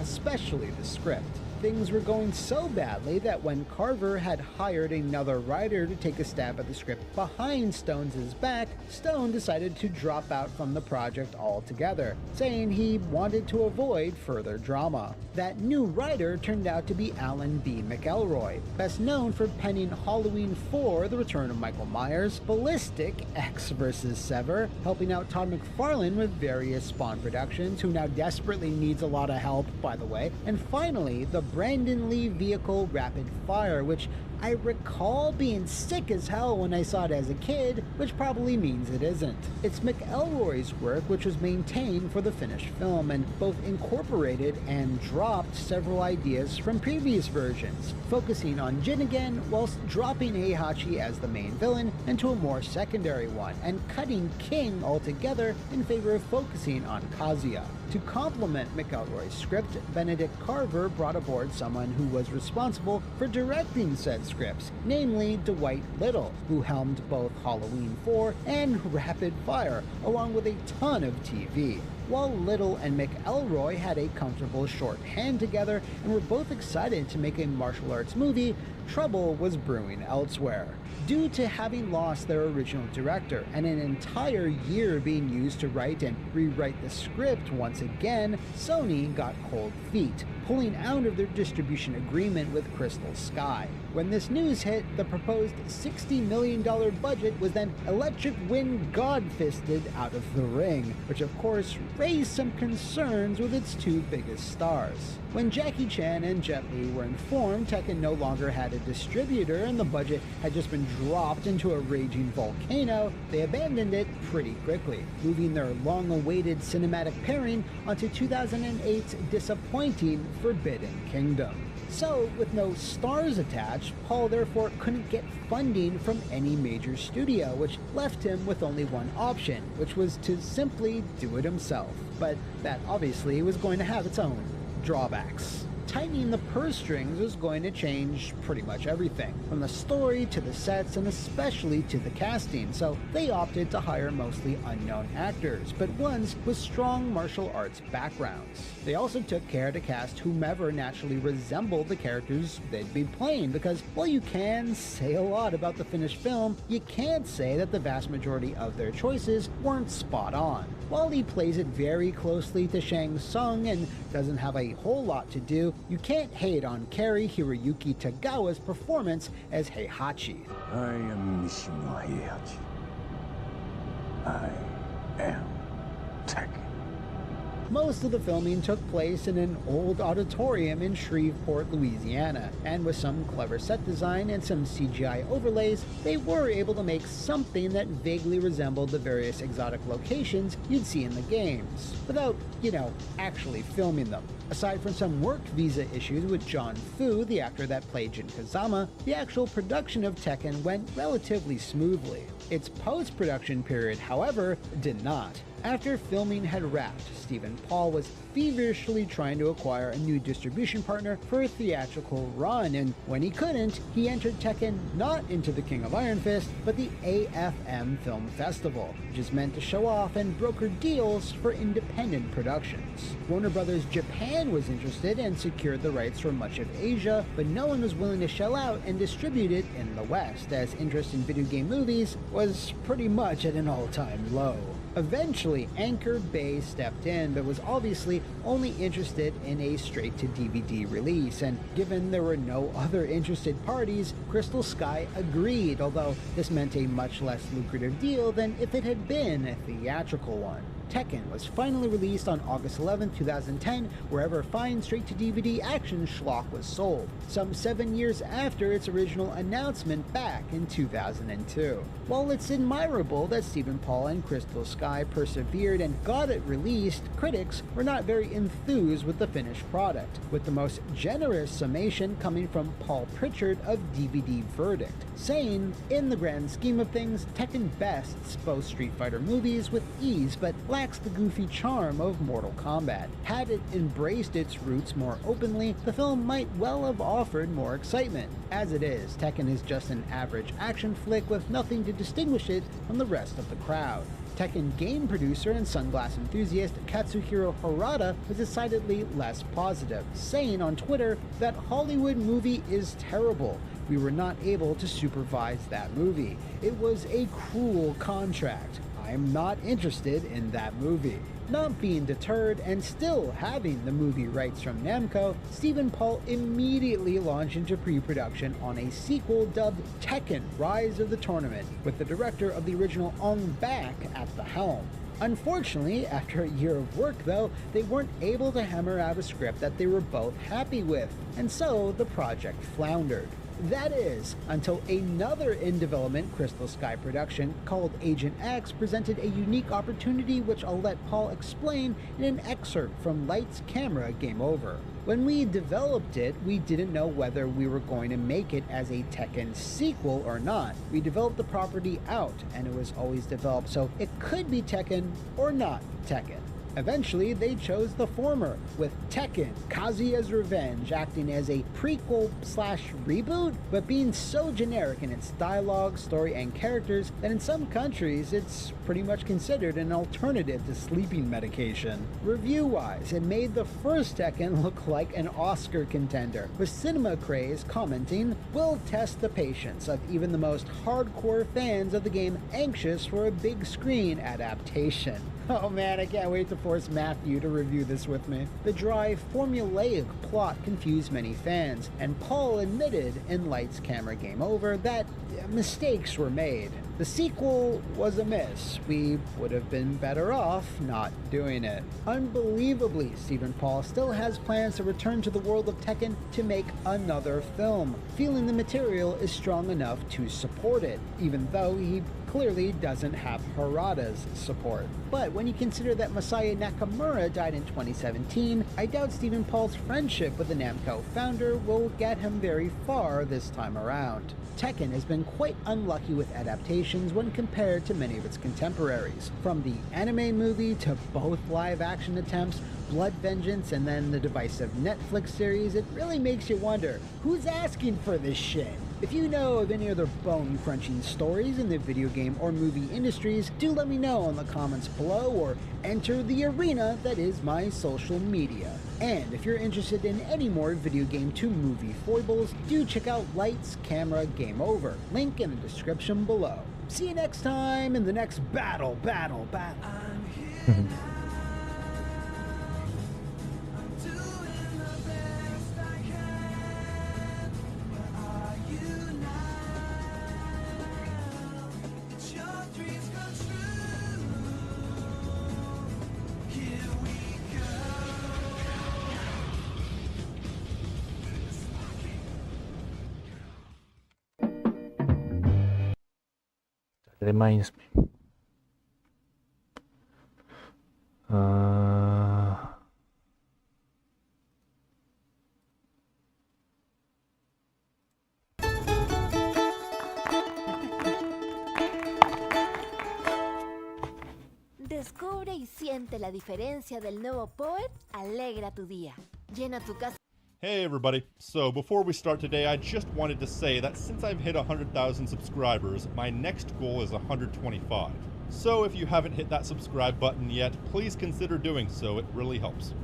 especially the script. Things were going so badly that when Carver had hired another writer to take a stab at the script behind Stone's back, Stone decided to drop out from the project altogether, saying he wanted to avoid further drama. That new writer turned out to be Alan B. McElroy, best known for penning Halloween 4, The Return of Michael Myers, Ballistic, X vs. Sever, helping out Todd McFarlane with various Spawn productions, who now desperately needs a lot of help, by the way, and finally, the Brandon Lee vehicle Rapid Fire, which I recall being sick as hell when I saw it as a kid, which probably means it isn't. It's McElroy's work which was maintained for the finished film, and both incorporated and dropped several ideas from previous versions, focusing on Jin again whilst dropping Heihachi as the main villain into a more secondary one, and cutting King altogether in favor of focusing on Kazuya. To complement McElroy's script, Benedict Carver brought aboard someone who was responsible for directing said scripts, namely Dwight Little, who helmed both Halloween 4 and Rapid Fire, along with a ton of TV. While Little and McElroy had a comfortable shorthand together and were both excited to make a martial arts movie, trouble was brewing elsewhere. Due to having lost their original director and an entire year being used to write and rewrite the script once again, Sony got cold feet, pulling out of their distribution agreement with Crystal Sky. When this news hit, the proposed $60 million budget was then Electric Wind God-fisted out of the ring, which of course raised some concerns with its two biggest stars. When Jackie Chan and Jet Li were informed Tekken no longer had a distributor and the budget had just been dropped into a raging volcano, they abandoned it pretty quickly, moving their long-awaited cinematic pairing onto 2008's disappointing Forbidden Kingdom. So, with no stars attached, Paul therefore couldn't get funding from any major studio, which left him with only one option, which was to simply do it himself. But that obviously was going to have its own drawbacks. Tightening the purse strings was going to change pretty much everything, from the story to the sets and especially to the casting, so they opted to hire mostly unknown actors, but ones with strong martial arts backgrounds. They also took care to cast whomever naturally resembled the characters they'd be playing, because while you can say a lot about the finished film, you can't say that the vast majority of their choices weren't spot on. While he plays it very closely to Shang Tsung and doesn't have a whole lot to do, you can't hate on Cary Hiroyuki Tagawa's performance as Heihachi.
I am Mishima Heihachi. I am Tekken.
Most of the filming took place in an old auditorium in Shreveport, Louisiana, and with some clever set design and some CGI overlays, they were able to make something that vaguely resembled the various exotic locations you'd see in the games, without, actually filming them. Aside from some work visa issues with John Fu, the actor that played Jin Kazama, the actual production of Tekken went relatively smoothly. Its post-production period, however, did not. After filming had wrapped, Stephen Paul was feverishly trying to acquire a new distribution partner for a theatrical run, and when he couldn't, he entered Tekken not into the King of Iron Fist, but the AFM Film Festival, which is meant to show off and broker deals for independent productions. Warner Brothers Japan was interested and secured the rights for much of Asia, but no one was willing to shell out and distribute it in the West, as interest in video game movies was pretty much at an all-time low. Eventually, Anchor Bay stepped in, but was obviously only interested in a straight-to-DVD release, and given there were no other interested parties, Crystal Sky agreed, although this meant a much less lucrative deal than if it had been a theatrical one. Tekken was finally released on August 11, 2010, wherever fine straight-to-DVD action schlock was sold, some 7 years after its original announcement back in 2002. While it's admirable that Stephen Paul and Crystal Sky persevered and got it released, critics were not very enthused with the finished product, with the most generous summation coming from Paul Pritchard of DVD Verdict, saying, "In the grand scheme of things, Tekken bests both Street Fighter movies with ease, but lacks the goofy charm of Mortal Kombat. Had it embraced its roots more openly, the film might well have offered more excitement. As it is, Tekken is just an average action flick with nothing to distinguish it from the rest of the crowd." Tekken game producer and sunglass enthusiast Katsuhiro Harada was decidedly less positive, saying on Twitter that Hollywood movie is terrible. We were not able to supervise that movie. It was a cruel contract. I am not interested in that movie. Not being deterred and still having the movie rights from Namco, Stephen Paul immediately launched into pre-production on a sequel dubbed Tekken: Rise of the Tournament, with the director of the original Ong Bak at the helm. Unfortunately, after a year of work though, they weren't able to hammer out a script that they were both happy with, and so the project floundered. That is, until another in-development Crystal Sky production called Agent X presented a unique opportunity, which I'll let Paul explain in an excerpt from Lights Camera Game Over. When we developed it, we didn't know whether we were going to make it as a Tekken sequel or not. We developed the property out, and it was always developed so it could be Tekken or not Tekken. Eventually, they chose the former, with Tekken: Kazuya's Revenge acting as a prequel/reboot, but being so generic in its dialogue, story, and characters that in some countries it's pretty much considered an alternative to sleeping medication. Review-wise, it made the first Tekken look like an Oscar contender, with Cinema Craze commenting, "Will test the patience of even the most hardcore fans of the game anxious for a big screen adaptation." Oh man, I can't wait to force Matthew to review this with me. The dry, formulaic plot confused many fans, and Paul admitted in Lights Camera Game Over that mistakes were made. The sequel was a miss. We would have been better off not doing it. Unbelievably, Stephen Paul still has plans to return to the world of Tekken to make another film, feeling the material is strong enough to support it, even though he clearly doesn't have Harada's support. But when you consider that Masaya Nakamura died in 2017, I doubt Stephen Paul's friendship with the Namco founder will get him very far this time around. Tekken has been quite unlucky with adaptations when compared to many of its contemporaries. From the anime movie to both live-action attempts, Blood Vengeance, and then the divisive Netflix series, it really makes you wonder, who's asking for this shit? If you know of any other bone-crunching stories in the video game or movie industries, do let me know in the comments below or enter the arena that is my social media. And if you're interested in any more video game to movie foibles, do check out Lights Camera Game Over, link in the description below. See you next time in the next battle.
Reminds me.
Descubre y siente la diferencia del nuevo Poet. Alegra tu día. Llena tu casa.
Hey everybody, so before we start today, I just wanted to say that since I've hit 100,000 subscribers, my next goal is 125. So if you haven't hit that subscribe button yet, please consider doing so, it really helps.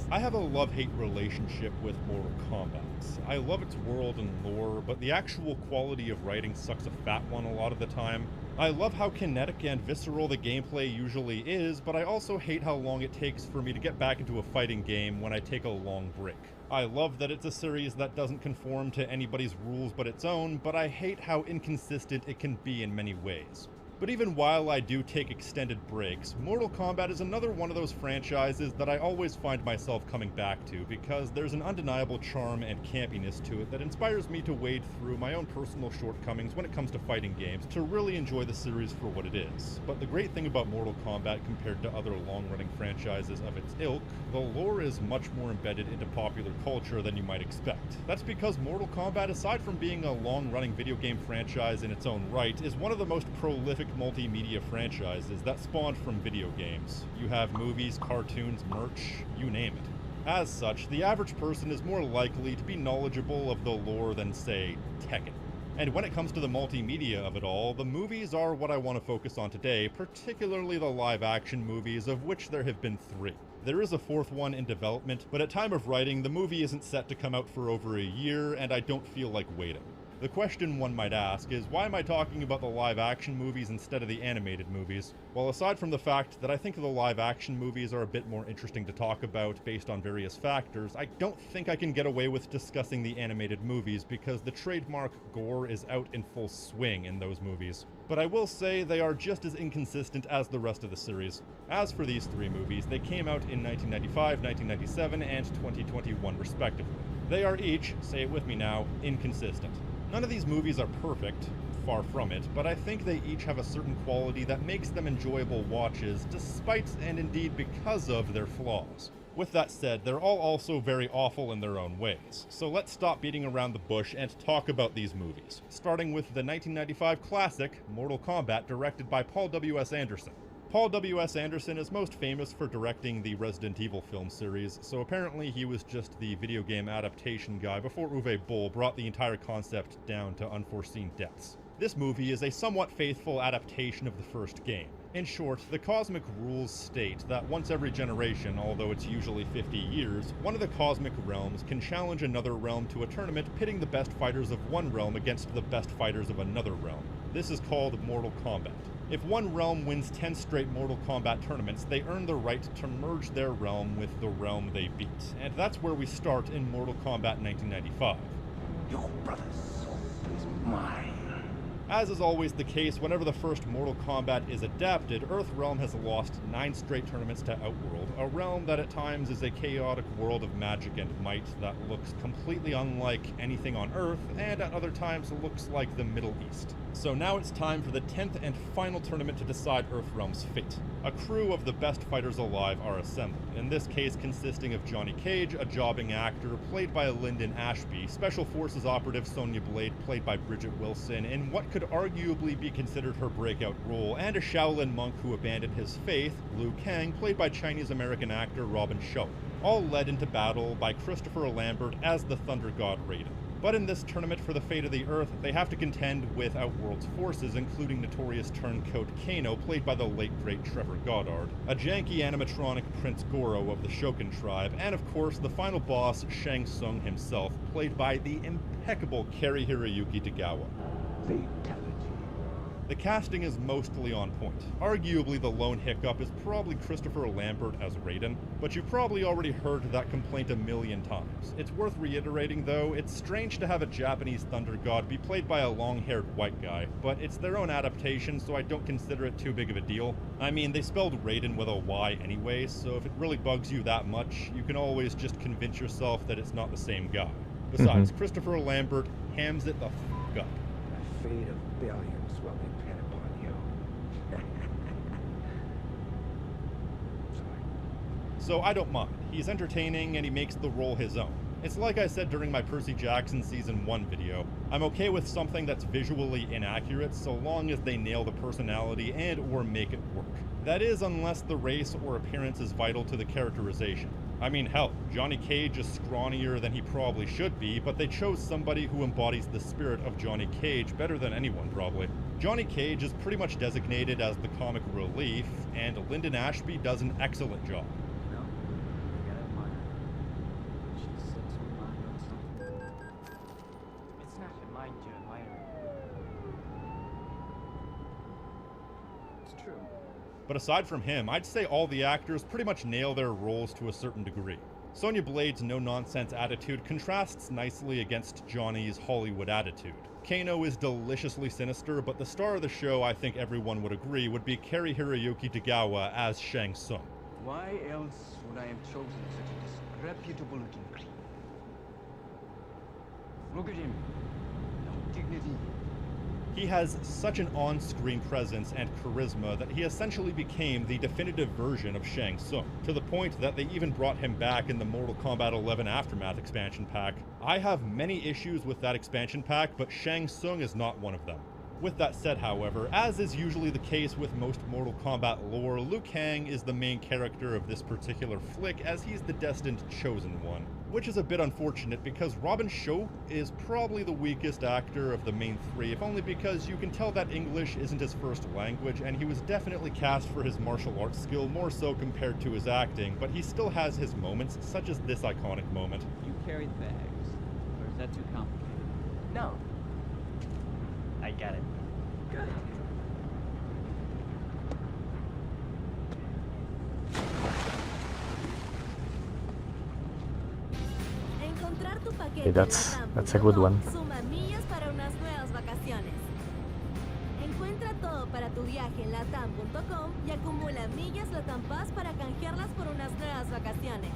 I have a love-hate relationship with Mortal Kombat. I love its world and lore, but the actual quality of writing sucks a fat one a lot of the time. I love how kinetic and visceral the gameplay usually is, but I also hate how long it takes for me to get back into a fighting game when I take a long break. I love that it's a series that doesn't conform to anybody's rules but its own, but I hate how inconsistent it can be in many ways. But even while I do take extended breaks, Mortal Kombat is another one of those franchises that I always find myself coming back to because there's an undeniable charm and campiness to it that inspires me to wade through my own personal shortcomings when it comes to fighting games to really enjoy the series for what it is. But the great thing about Mortal Kombat compared to other long-running franchises of its ilk, the lore is much more embedded into popular culture than you might expect. That's because Mortal Kombat, aside from being a long-running video game franchise in its own right, is one of the most prolific multimedia franchises that spawned from video games. You have movies, cartoons, merch, you name it. As such, the average person is more likely to be knowledgeable of the lore than, say, Tekken. And when it comes to the multimedia of it all, the movies are what I want to focus on today, particularly the live-action movies, of which there have been 3. There is a 4th one in development, but at time of writing, the movie isn't set to come out for over a year, and I don't feel like waiting. The question one might ask is, why am I talking about the live-action movies instead of the animated movies? Well, aside from the fact that I think the live-action movies are a bit more interesting to talk about based on various factors, I don't think I can get away with discussing the animated movies because the trademark gore is out in full swing in those movies. But I will say they are just as inconsistent as the rest of the series. As for these 3 movies, they came out in 1995, 1997, and 2021 respectively. They are each, say it with me now, inconsistent. None of these movies are perfect, far from it, but I think they each have a certain quality that makes them enjoyable watches, despite and indeed because of their flaws. With that said, they're all also very awful in their own ways, so let's stop beating around the bush and talk about these movies, starting with the 1995 classic, Mortal Kombat, directed by Paul W.S. Anderson. Paul W.S. Anderson is most famous for directing the Resident Evil film series, so apparently he was just the video game adaptation guy before Uwe Boll brought the entire concept down to unforeseen depths. This movie is a somewhat faithful adaptation of the first game. In short, the cosmic rules state that once every generation, although it's usually 50 years, one of the cosmic realms can challenge another realm to a tournament pitting the best fighters of one realm against the best fighters of another realm. This is called Mortal Kombat. If one realm wins 10 straight Mortal Kombat tournaments, they earn the right to merge their realm with the realm they beat. And that's where we start in Mortal Kombat 1995.
Your brother's soul is mine.
As is always the case, whenever the first Mortal Kombat is adapted, Earthrealm has lost 9 straight tournaments to Outworld, a realm that at times is a chaotic world of magic and might that looks completely unlike anything on Earth, and at other times looks like the Middle East. So now it's time for the 10th and final tournament to decide Earthrealm's fate. A crew of the best fighters alive are assembled, in this case consisting of Johnny Cage, a jobbing actor played by Lyndon Ashby, Special Forces operative Sonya Blade played by Bridget Wilson in what could arguably be considered her breakout role, and a Shaolin monk who abandoned his faith, Liu Kang, played by Chinese-American actor Robin Shou, all led into battle by Christopher Lambert as the Thunder God Raiden. But in this tournament for the fate of the Earth, they have to contend with Outworld's forces, including notorious turncoat Kano, played by the late great Trevor Goddard, a janky animatronic Prince Goro of the Shokan tribe, and of course the final boss, Shang Tsung himself, played by the impeccable Cary-Hiroyuki Tagawa.
Fatality.
The casting is mostly on point. Arguably the lone hiccup is probably Christopher Lambert as Raiden, but you've probably already heard that complaint a million times. It's worth reiterating though, it's strange to have a Japanese thunder god be played by a long-haired white guy, but it's their own adaptation so I don't consider it too big of a deal. I mean, they spelled Raiden with a Y anyway, so if it really bugs you that much, you can always just convince yourself that it's not the same guy. Besides, Christopher Lambert hams it the f*** up.
The fate of billions will depend upon you.
So I don't mind. He's entertaining and he makes the role his own. It's like I said during my Percy Jackson Season 1 video, I'm okay with something that's visually inaccurate so long as they nail the personality and or make it work. That is, unless the race or appearance is vital to the characterization. I mean, hell, Johnny Cage is scrawnier than he probably should be, but they chose somebody who embodies the spirit of Johnny Cage better than anyone, probably. Johnny Cage is pretty much designated as the comic relief, and Lyndon Ashby does an excellent job. But aside from him, I'd say all the actors pretty much nail their roles to a certain degree. Sonya Blade's no-nonsense attitude contrasts nicely against Johnny's Hollywood attitude. Kano is deliciously sinister, but the star of the show, I think everyone would agree, would be Cary Hiroyuki Tagawa as Shang Tsung.
Why else would I have chosen such a disreputable-looking creep? Look at him. No dignity.
He has such an on-screen presence and charisma that he essentially became the definitive version of Shang Tsung, to the point that they even brought him back in the Mortal Kombat 11 Aftermath expansion pack. I have many issues with that expansion pack, but Shang Tsung is not one of them. With that said, however, as is usually the case with most Mortal Kombat lore, Liu Kang is the main character of this particular flick, as he's the destined chosen one. Which is a bit unfortunate because Robin Shou is probably the weakest actor of the main three, if only because you can tell that English isn't his first language, and he was definitely cast for his martial arts skill more so compared to his acting, but he still has his moments, such as this iconic moment.
You carry the bags, or is that too complicated?
No. I get it. Good.
Encontrar tu paquete
Okay, that's a good one.
Suma millas para unas nuevas vacaciones. Encuentra todo para tu viaje en latam.com y acumula millas Latam Pass para canjearlas por unas nuevas vacaciones.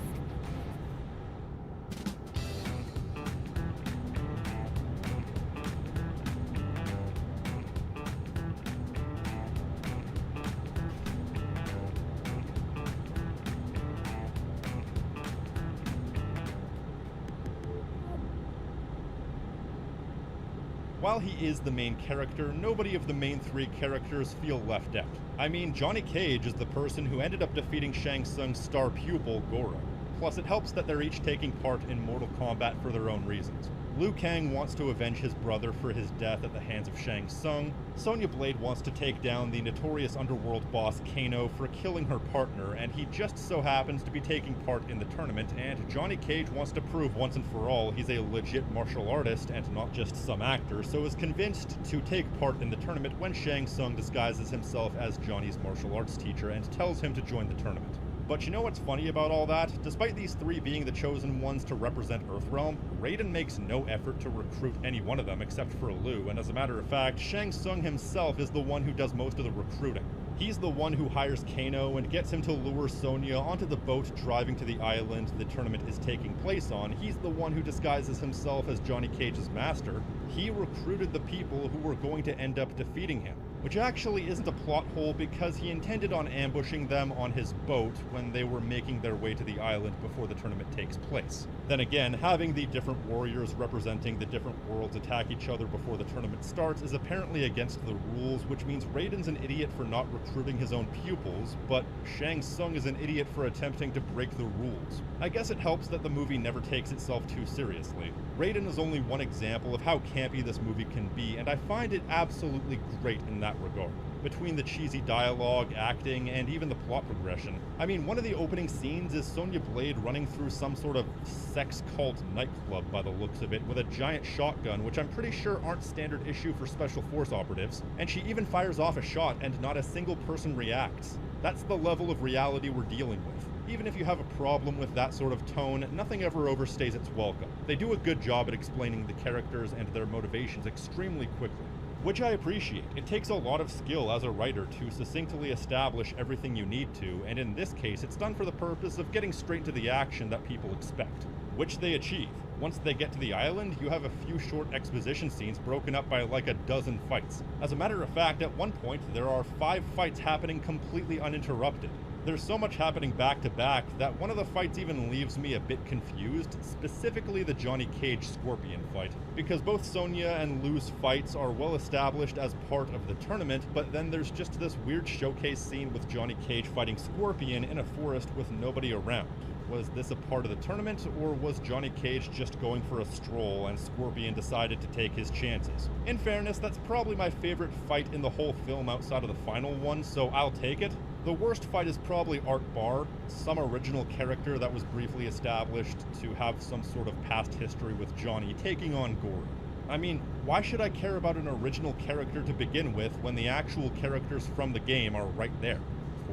While he is the main character, nobody of the main three characters feel left out. I mean, Johnny Cage is the person who ended up defeating Shang Tsung's star pupil, Goro. Plus, it helps that they're each taking part in Mortal Kombat for their own reasons. Liu Kang wants to avenge his brother for his death at the hands of Shang Tsung. Sonya Blade wants to take down the notorious underworld boss Kano for killing her partner, and he just so happens to be taking part in the tournament, and Johnny Cage wants to prove once and for all he's a legit martial artist and not just some actor, so is convinced to take part in the tournament when Shang Tsung disguises himself as Johnny's martial arts teacher and tells him to join the tournament. But you know what's funny about all that? Despite these three being the chosen ones to represent Earthrealm, Raiden makes no effort to recruit any one of them except for Liu, and as a matter of fact, Shang Tsung himself is the one who does most of the recruiting. He's the one who hires Kano and gets him to lure Sonya onto the boat driving to the island the tournament is taking place on. He's the one who disguises himself as Johnny Cage's master. He recruited the people who were going to end up defeating him, which actually isn't a plot hole because he intended on ambushing them on his boat when they were making their way to the island before the tournament takes place. Then again, having the different warriors representing the different worlds attack each other before the tournament starts is apparently against the rules, which means Raiden's an idiot for not recruiting his own pupils, but Shang Tsung is an idiot for attempting to break the rules. I guess it helps that the movie never takes itself too seriously. Raiden is only one example of how campy this movie can be, and I find it absolutely great in that regard. Between the cheesy dialogue, acting, and even the plot progression. I mean, one of the opening scenes is Sonya Blade running through some sort of sex cult nightclub by the looks of it with a giant shotgun, which I'm pretty sure aren't standard issue for special force operatives, and she even fires off a shot and not a single person reacts. That's the level of reality we're dealing with. Even if you have a problem with that sort of tone, nothing ever overstays its welcome. They do a good job at explaining the characters and their motivations extremely quickly, which I appreciate. It takes a lot of skill as a writer to succinctly establish everything you need to, and in this case, it's done for the purpose of getting straight to the action that people expect, which they achieve. Once they get to the island, you have a few short exposition scenes broken up by like a dozen fights. As a matter of fact, at one point, there are 5 fights happening completely uninterrupted. There's so much happening back to back that one of the fights even leaves me a bit confused, specifically the Johnny Cage Scorpion fight, because both Sonya and Liu's fights are well established as part of the tournament, but then there's just this weird showcase scene with Johnny Cage fighting Scorpion in a forest with nobody around. Was this a part of the tournament, or was Johnny Cage just going for a stroll and Scorpion decided to take his chances? In fairness, that's probably my favorite fight in the whole film outside of the final one, so I'll take it. The worst fight is probably Art Barr, some original character that was briefly established to have some sort of past history with Johnny, taking on Goro. I mean, why should I care about an original character to begin with when the actual characters from the game are right there?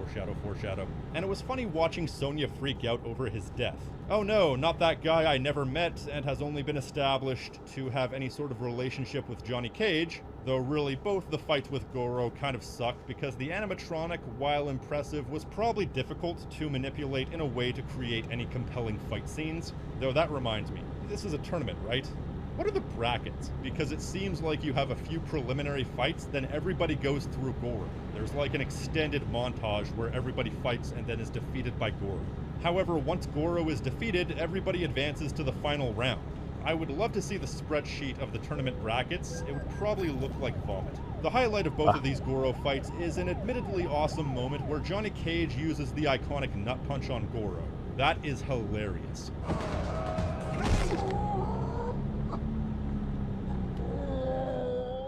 foreshadow. And it was funny watching Sonya freak out over his death. Oh no, not that guy I never met and has only been established to have any sort of relationship with Johnny Cage, though really both the fights with Goro kind of suck because the animatronic, while impressive, was probably difficult to manipulate in a way to create any compelling fight scenes. Though that reminds me, this is a tournament, right? What are the brackets? Because it seems like you have a few preliminary fights, then everybody goes through Goro. There's like an extended montage where everybody fights and then is defeated by Goro. However, once Goro is defeated, everybody advances to the final round. I would love to see the spreadsheet of the tournament brackets. It would probably look like vomit. The highlight of both of these Goro fights is an admittedly awesome moment where Johnny Cage uses the iconic nut punch on Goro. That is hilarious.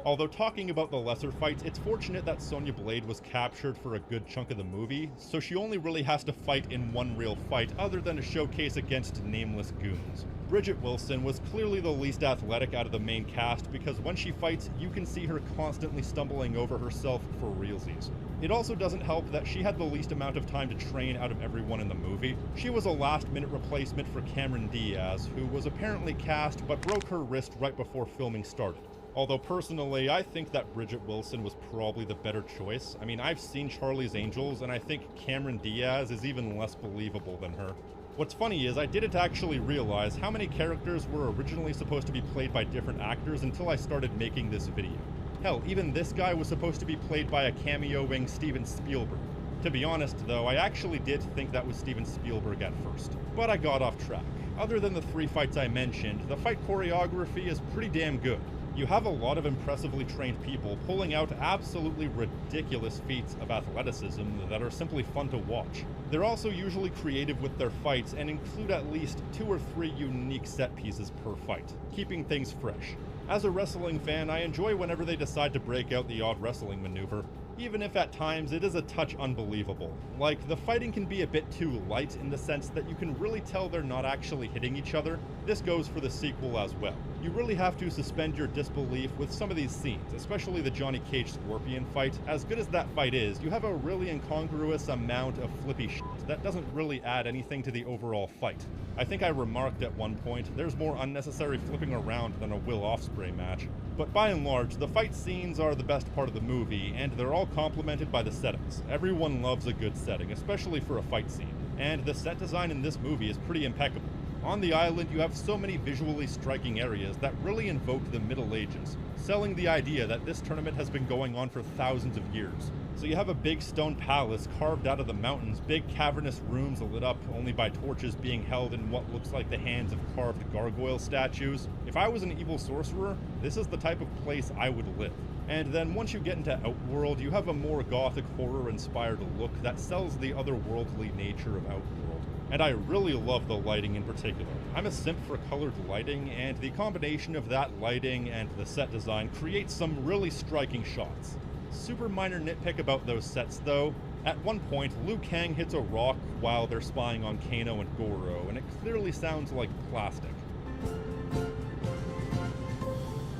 Although talking about the lesser fights, it's fortunate that Sonya Blade was captured for a good chunk of the movie, so she only really has to fight in one real fight other than a showcase against nameless goons. Bridget Wilson was clearly the least athletic out of the main cast because when she fights, you can see her constantly stumbling over herself for realsies. It also doesn't help that she had the least amount of time to train out of everyone in the movie. She was a last-minute replacement for Cameron Diaz, who was apparently cast but broke her wrist right before filming started. Although personally, I think that Bridget Wilson was probably the better choice. I mean, I've seen Charlie's Angels, and I think Cameron Diaz is even less believable than her. What's funny is I didn't actually realize how many characters were originally supposed to be played by different actors until I started making this video. Hell, even this guy was supposed to be played by a cameoing Steven Spielberg. To be honest though, I actually did think that was Steven Spielberg at first, but I got off track. Other than the 3 fights I mentioned, the fight choreography is pretty damn good. You have a lot of impressively trained people pulling out absolutely ridiculous feats of athleticism that are simply fun to watch. They're also usually creative with their fights and include at least 2 or 3 unique set pieces per fight, keeping things fresh. As a wrestling fan, I enjoy whenever they decide to break out the odd wrestling maneuver, even if at times it is a touch unbelievable. Like, the fighting can be a bit too light in the sense that you can really tell they're not actually hitting each other. This goes for the sequel as well. You really have to suspend your disbelief with some of these scenes, especially the Johnny Cage Scorpion fight. As good as that fight is, you have a really incongruous amount of flippy shit that doesn't really add anything to the overall fight. I think I remarked at one point, there's more unnecessary flipping around than a Will Ospreay match. But by and large, the fight scenes are the best part of the movie, and they're all complemented by the settings. Everyone loves a good setting, especially for a fight scene. And the set design in this movie is pretty impeccable. On the island, you have so many visually striking areas that really invoke the Middle Ages, selling the idea that this tournament has been going on for thousands of years. So you have a big stone palace carved out of the mountains, big cavernous rooms lit up only by torches being held in what looks like the hands of carved gargoyle statues. If I was an evil sorcerer, this is the type of place I would live. And then once you get into Outworld, you have a more gothic horror-inspired look that sells the otherworldly nature of Outworld. And I really love the lighting in particular. I'm a simp for colored lighting, and the combination of that lighting and the set design creates some really striking shots. Super minor nitpick about those sets though. At one point, Liu Kang hits a rock while they're spying on Kano and Goro, and it clearly sounds like plastic.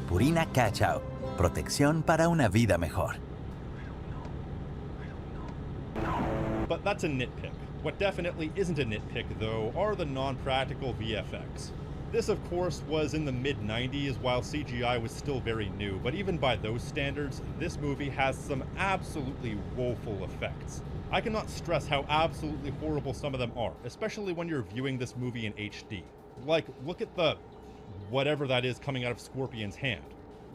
Purina Cachao. Protección para una vida mejor.
But that's a nitpick. What definitely isn't a nitpick, though, are the non-practical VFX. This, of course, was in the mid-90s while CGI was still very new, but even by those standards, this movie has some absolutely woeful effects. I cannot stress how absolutely horrible some of them are, especially when you're viewing this movie in HD. Like, look at the whatever that is coming out of Scorpion's hand.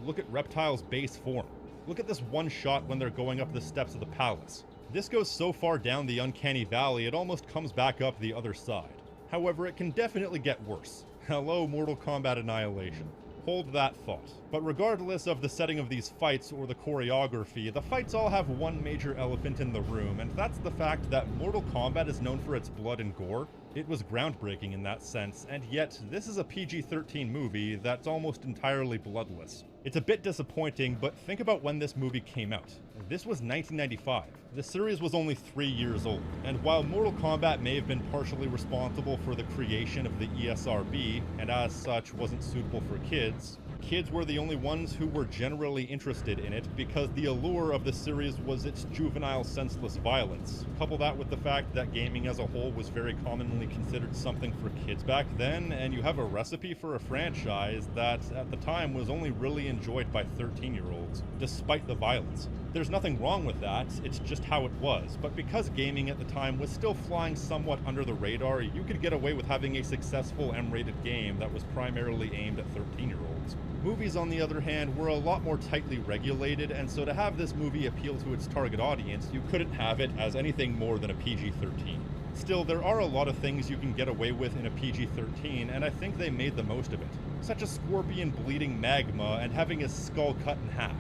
Look at Reptile's base form. Look at this one shot when they're going up the steps of the palace. This goes so far down the uncanny valley, it almost comes back up the other side. However, it can definitely get worse. Hello, Mortal Kombat Annihilation. Hold that thought. But regardless of the setting of these fights or the choreography, the fights all have one major elephant in the room, and that's the fact that Mortal Kombat is known for its blood and gore. It was groundbreaking in that sense, and yet this is a PG-13 movie that's almost entirely bloodless. It's a bit disappointing, but think about when this movie came out. This was 1995. The series was only 3 years old, and while Mortal Kombat may have been partially responsible for the creation of the ESRB, and as such wasn't suitable for kids, Kids were the only ones who were generally interested in it because the allure of the series was its juvenile, senseless violence. Couple that with the fact that gaming as a whole was very commonly considered something for kids back then, and you have a recipe for a franchise that, at the time, was only really enjoyed by 13-year-olds, despite the violence. There's nothing wrong with that, it's just how it was, but because gaming at the time was still flying somewhat under the radar, you could get away with having a successful M-rated game that was primarily aimed at 13-year-olds. Movies, on the other hand, were a lot more tightly regulated, and so to have this movie appeal to its target audience, you couldn't have it as anything more than a PG-13. Still, there are a lot of things you can get away with in a PG-13, and I think they made the most of it. Such as Scorpion bleeding magma and having his skull cut in half.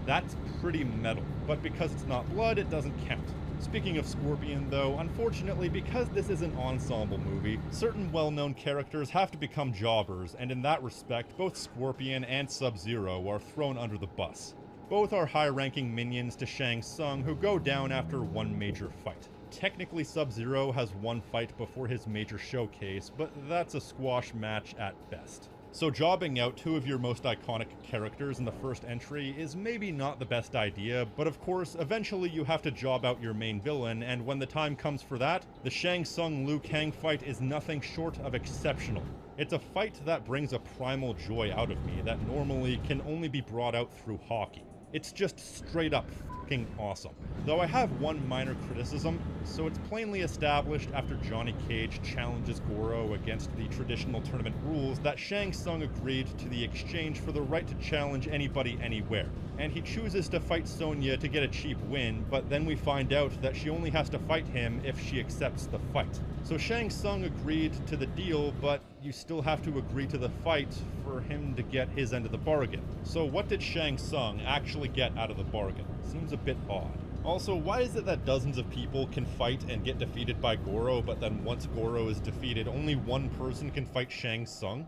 That's pretty metal, but because it's not blood, it doesn't count. Speaking of Scorpion, though, unfortunately, because this is an ensemble movie, certain well-known characters have to become jobbers, and in that respect, both Scorpion and Sub-Zero are thrown under the bus. Both are high-ranking minions to Shang Tsung who go down after one major fight. Technically, Sub-Zero has one fight before his major showcase, but that's a squash match at best. So jobbing out two of your most iconic characters in the first entry is maybe not the best idea, but of course, eventually you have to job out your main villain, and when the time comes for that, the Shang Tsung Liu Kang fight is nothing short of exceptional. It's a fight that brings a primal joy out of me that normally can only be brought out through hockey. It's just straight up fucking awesome. Though I have one minor criticism, so it's plainly established after Johnny Cage challenges Goro against the traditional tournament rules that Shang Tsung agreed to the exchange for the right to challenge anybody anywhere. And he chooses to fight Sonya to get a cheap win, but then we find out that she only has to fight him if she accepts the fight. So Shang Tsung agreed to the deal, but you still have to agree to the fight for him to get his end of the bargain. So what did Shang Tsung actually get out of the bargain? Seems a bit odd. Also, why is it that dozens of people can fight and get defeated by Goro, but then once Goro is defeated, only one person can fight Shang Tsung?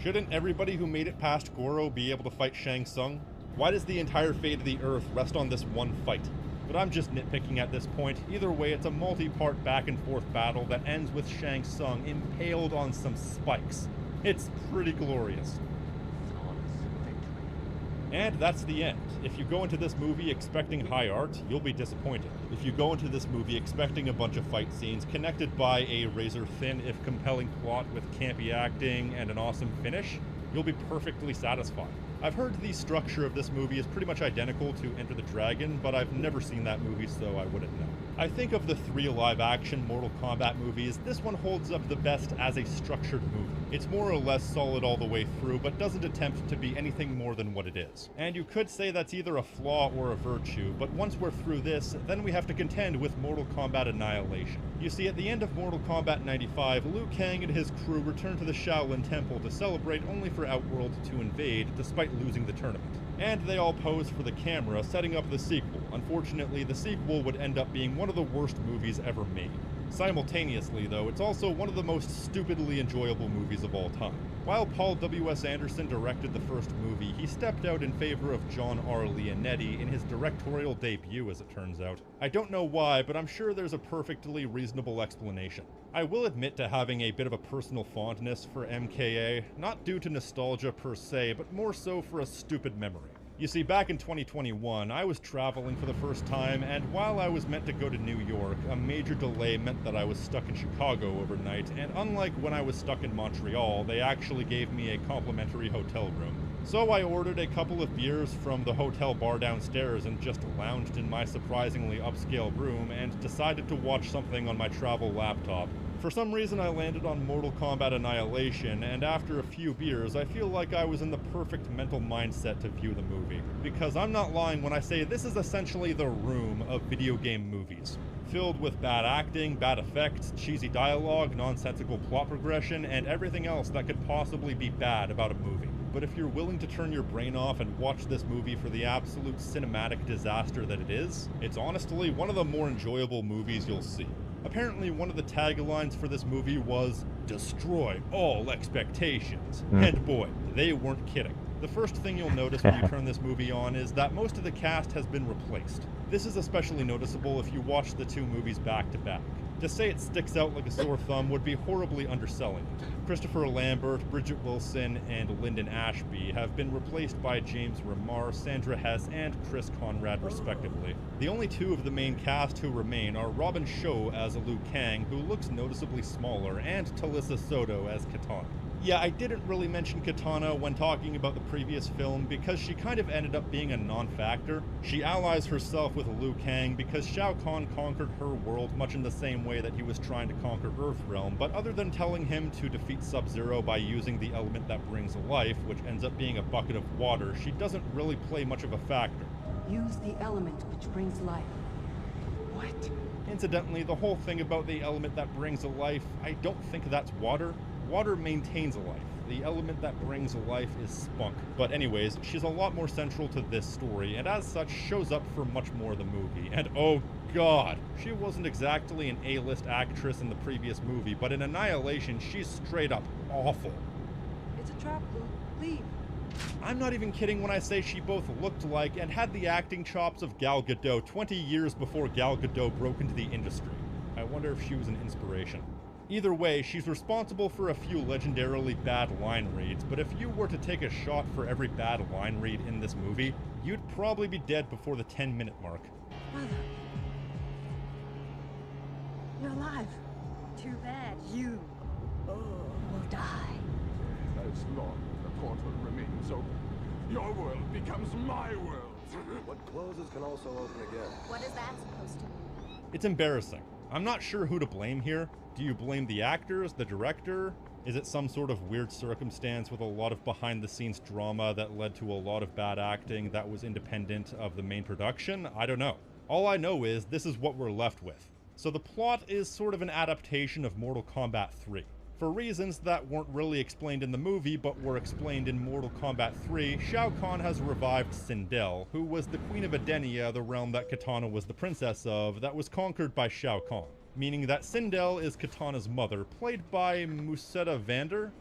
Shouldn't everybody who made it past Goro be able to fight Shang Tsung? Why does the entire fate of the Earth rest on this one fight? But I'm just nitpicking at this point. Either way, it's a multi-part back-and-forth battle that ends with Shang Tsung impaled on some spikes. It's pretty glorious. And that's the end. If you go into this movie expecting high art, you'll be disappointed. If you go into this movie expecting a bunch of fight scenes connected by a razor-thin if compelling plot with campy acting and an awesome finish, you'll be perfectly satisfied. I've heard the structure of this movie is pretty much identical to Enter the Dragon, but I've never seen that movie, so I wouldn't know. I think of the 3 live-action Mortal Kombat movies, this one holds up the best as a structured movie. It's more or less solid all the way through, but doesn't attempt to be anything more than what it is. And you could say that's either a flaw or a virtue, but once we're through this, then we have to contend with Mortal Kombat Annihilation. You see, at the end of Mortal Kombat 95, Liu Kang and his crew return to the Shaolin Temple to celebrate only for Outworld to invade, despite losing the tournament. And they all pose for the camera, setting up the sequel. Unfortunately, the sequel would end up being one of the worst movies ever made. Simultaneously, though, it's also one of the most stupidly enjoyable movies of all time. While Paul W.S. Anderson directed the first movie, he stepped out in favor of John R. Leonetti in his directorial debut, as it turns out. I don't know why, but I'm sure there's a perfectly reasonable explanation. I will admit to having a bit of a personal fondness for MKA, not due to nostalgia per se, but more so for a stupid memory. You see, back in 2021, I was traveling for the first time, and while I was meant to go to New York, a major delay meant that I was stuck in Chicago overnight, and unlike when I was stuck in Montreal, they actually gave me a complimentary hotel room. So I ordered a couple of beers from the hotel bar downstairs and just lounged in my surprisingly upscale room and decided to watch something on my travel laptop. For some reason I landed on Mortal Kombat Annihilation, and after a few beers I feel like I was in the perfect mental mindset to view the movie. Because I'm not lying when I say this is essentially the Room of video game movies. Filled with bad acting, bad effects, cheesy dialogue, nonsensical plot progression, and everything else that could possibly be bad about a movie. But if you're willing to turn your brain off and watch this movie for the absolute cinematic disaster that it is, it's honestly one of the more enjoyable movies you'll see. Apparently, one of the taglines for this movie was, "Destroy all expectations." And boy, they weren't kidding. The first thing you'll notice when you turn this movie on is that most of the cast has been replaced. This is especially noticeable if you watch the two movies back to back. To say it sticks out like a sore thumb would be horribly underselling it. Christopher Lambert, Bridget Wilson, and Lyndon Ashby have been replaced by James Remar, Sandra Hess, and Chris Conrad, respectively. The only two of the main cast who remain are Robin Shou as Liu Kang, who looks noticeably smaller, and Talissa Soto as Kitana. Yeah, I didn't really mention Kitana when talking about the previous film because she kind of ended up being a non-factor. She allies herself with Liu Kang because Shao Kahn conquered her world much in the same way that he was trying to conquer Earthrealm, but other than telling him to defeat Sub-Zero by using the element that brings life, which ends up being a bucket of water, she doesn't really play much of a factor.
Use the element which brings life. What?
Incidentally, the whole thing about the element that brings a life, I don't think that's water. Water maintains a life. The element that brings life is spunk. But anyways, she's a lot more central to this story, and as such shows up for much more of the movie. And oh god, she wasn't exactly an A-list actress in the previous movie, but in Annihilation, she's straight up awful.
It's a trap, Luke. Leave.
I'm not even kidding when I say she both looked like and had the acting chops of Gal Gadot 20 years before Gal Gadot broke into the industry. I wonder if she was an inspiration. Either way, she's responsible for a few legendarily bad line reads, but if you were to take a shot for every bad line read in this movie, you'd probably be dead before the 10-minute mark.
Mother. You're alive.
Too bad you will die.
As long as the portal remains open, your world becomes my world.
What closes can also open again.
What is that supposed to mean?
It's embarrassing. I'm not sure who to blame here. Do you blame the actors, the director? Is it some sort of weird circumstance with a lot of behind-the-scenes drama that led to a lot of bad acting that was independent of the main production? I don't know. All I know is this is what we're left with. So the plot is sort of an adaptation of Mortal Kombat 3. For reasons that weren't really explained in the movie but were explained in Mortal Kombat 3, Shao Kahn has revived Sindel, who was the Queen of Edenia, the realm that Kitana was the princess of, that was conquered by Shao Kahn. Meaning that Sindel is Kitana's mother, played by Musetta Vander?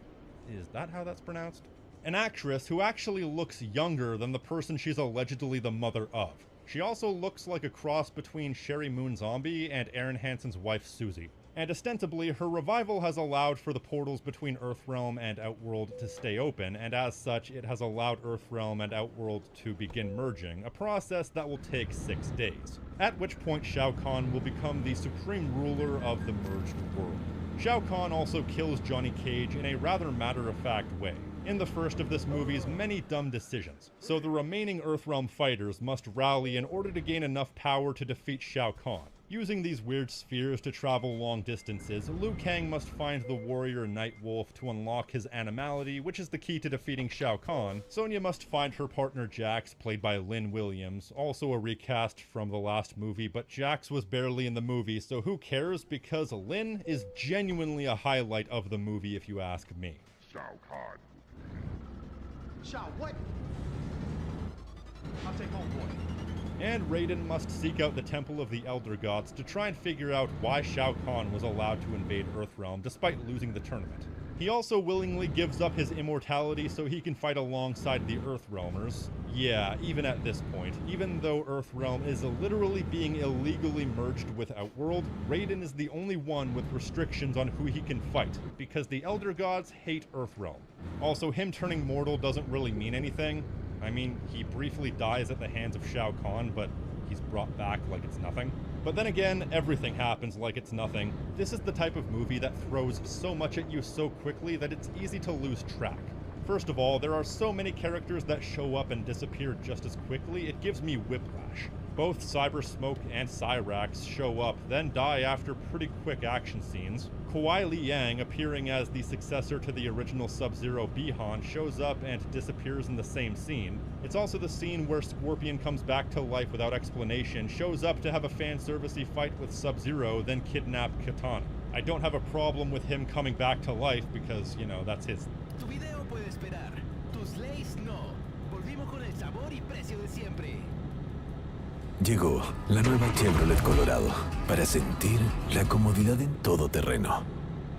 Is that how that's pronounced? An actress who actually looks younger than the person she's allegedly the mother of. She also looks like a cross between Sherry Moon Zombie and Aaron Hansen's wife Susie. And ostensibly, her revival has allowed for the portals between Earthrealm and Outworld to stay open, and as such, it has allowed Earthrealm and Outworld to begin merging, a process that will take 6 days. At which point Shao Kahn will become the supreme ruler of the merged world. Shao Kahn also kills Johnny Cage in a rather matter-of-fact way. In the first of this movie's many dumb decisions, so the remaining Earthrealm fighters must rally in order to gain enough power to defeat Shao Kahn. Using these weird spheres to travel long distances, Liu Kang must find the warrior Nightwolf to unlock his animality, which is the key to defeating Shao Kahn. Sonya must find her partner Jax, played by Lynn Williams, also a recast from the last movie, but Jax was barely in the movie, so who cares, because Lynn is genuinely a highlight of the movie if you ask me.
Shao Kahn.
Shao, what? I'll take homeboy.
And Raiden must seek out the Temple of the Elder Gods to try and figure out why Shao Kahn was allowed to invade Earthrealm despite losing the tournament. He also willingly gives up his immortality so he can fight alongside the Earthrealmers. Yeah, even at this point, even though Earthrealm is literally being illegally merged with Outworld, Raiden is the only one with restrictions on who he can fight, because the Elder Gods hate Earthrealm. Also, him turning mortal doesn't really mean anything. I mean, he briefly dies at the hands of Shao Kahn, but he's brought back like it's nothing. But then again, everything happens like it's nothing. This is the type of movie that throws so much at you so quickly that it's easy to lose track. First of all, there are so many characters that show up and disappear just as quickly, it gives me whiplash. Both Cyber Smoke and Cyrax show up, then die after pretty quick action scenes. Kuai Liang, appearing as the successor to the original Sub-Zero Bi-Han, shows up and disappears in the same scene. It's also the scene where Scorpion comes back to life without explanation, shows up to have a fan-servicey fight with Sub-Zero, then kidnap Kitana. I don't have a problem with him coming back to life because, you know, that's his.
Tu video puede esperar. Tus leyes no. Volvimos con el sabor y precio de siempre.
Llegó la nueva Chevrolet Colorado para sentir la comodidad en todo terreno.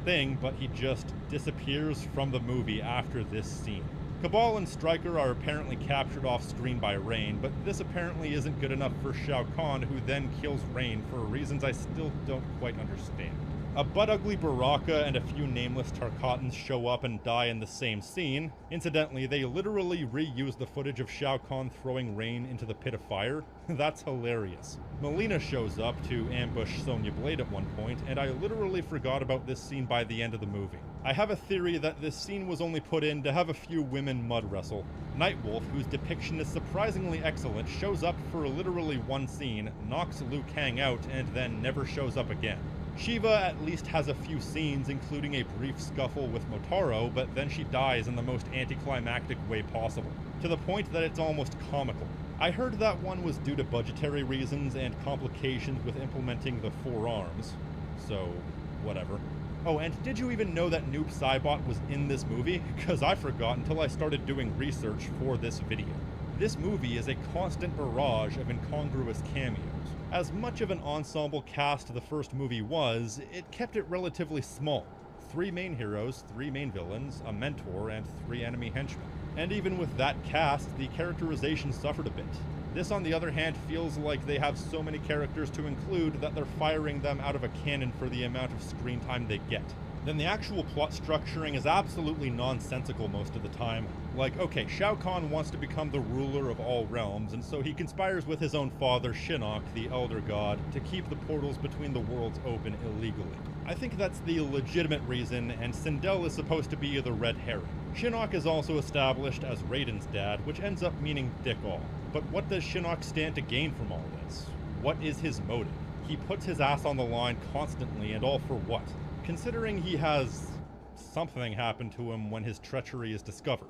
Thing, but he just disappears from the movie after this scene. Cabal and Stryker are apparently captured off screen by Rain, but this apparently isn't good enough for Shao Kahn, who then kills Rain for reasons I still don't quite understand. A butt-ugly Baraka and a few nameless Tarkatans show up and die in the same scene. Incidentally, they literally reuse the footage of Shao Kahn throwing Rain into the pit of fire. That's hilarious. Melina shows up to ambush Sonya Blade at one point, and I literally forgot about this scene by the end of the movie. I have a theory that this scene was only put in to have a few women mud wrestle. Nightwolf, whose depiction is surprisingly excellent, shows up for literally one scene, knocks Liu Kang out, and then never shows up again. Shiva at least has a few scenes, including a brief scuffle with Motaro, but then she dies in the most anticlimactic way possible, to the point that it's almost comical. I heard that one was due to budgetary reasons and complications with implementing the 4 arms, so whatever. Oh, and did you even know that Noob Saibot was in this movie? Because I forgot until I started doing research for this video. This movie is a constant barrage of incongruous cameos. As much of an ensemble cast the first movie was, it kept it relatively small. 3 main heroes, 3 main villains, a mentor, and 3 enemy henchmen. And even with that cast, the characterization suffered a bit. This, on the other hand, feels like they have so many characters to include that they're firing them out of a cannon for the amount of screen time they get. Then the actual plot structuring is absolutely nonsensical most of the time. Like, okay, Shao Kahn wants to become the ruler of all realms, and so he conspires with his own father, Shinnok, the Elder God, to keep the portals between the worlds open illegally. I think that's the legitimate reason, and Sindel is supposed to be the red herring. Shinnok is also established as Raiden's dad, which ends up meaning dick all. But what does Shinnok stand to gain from all this? What is his motive? He puts his ass on the line constantly, and all for what? Considering he has something happen to him when his treachery is discovered.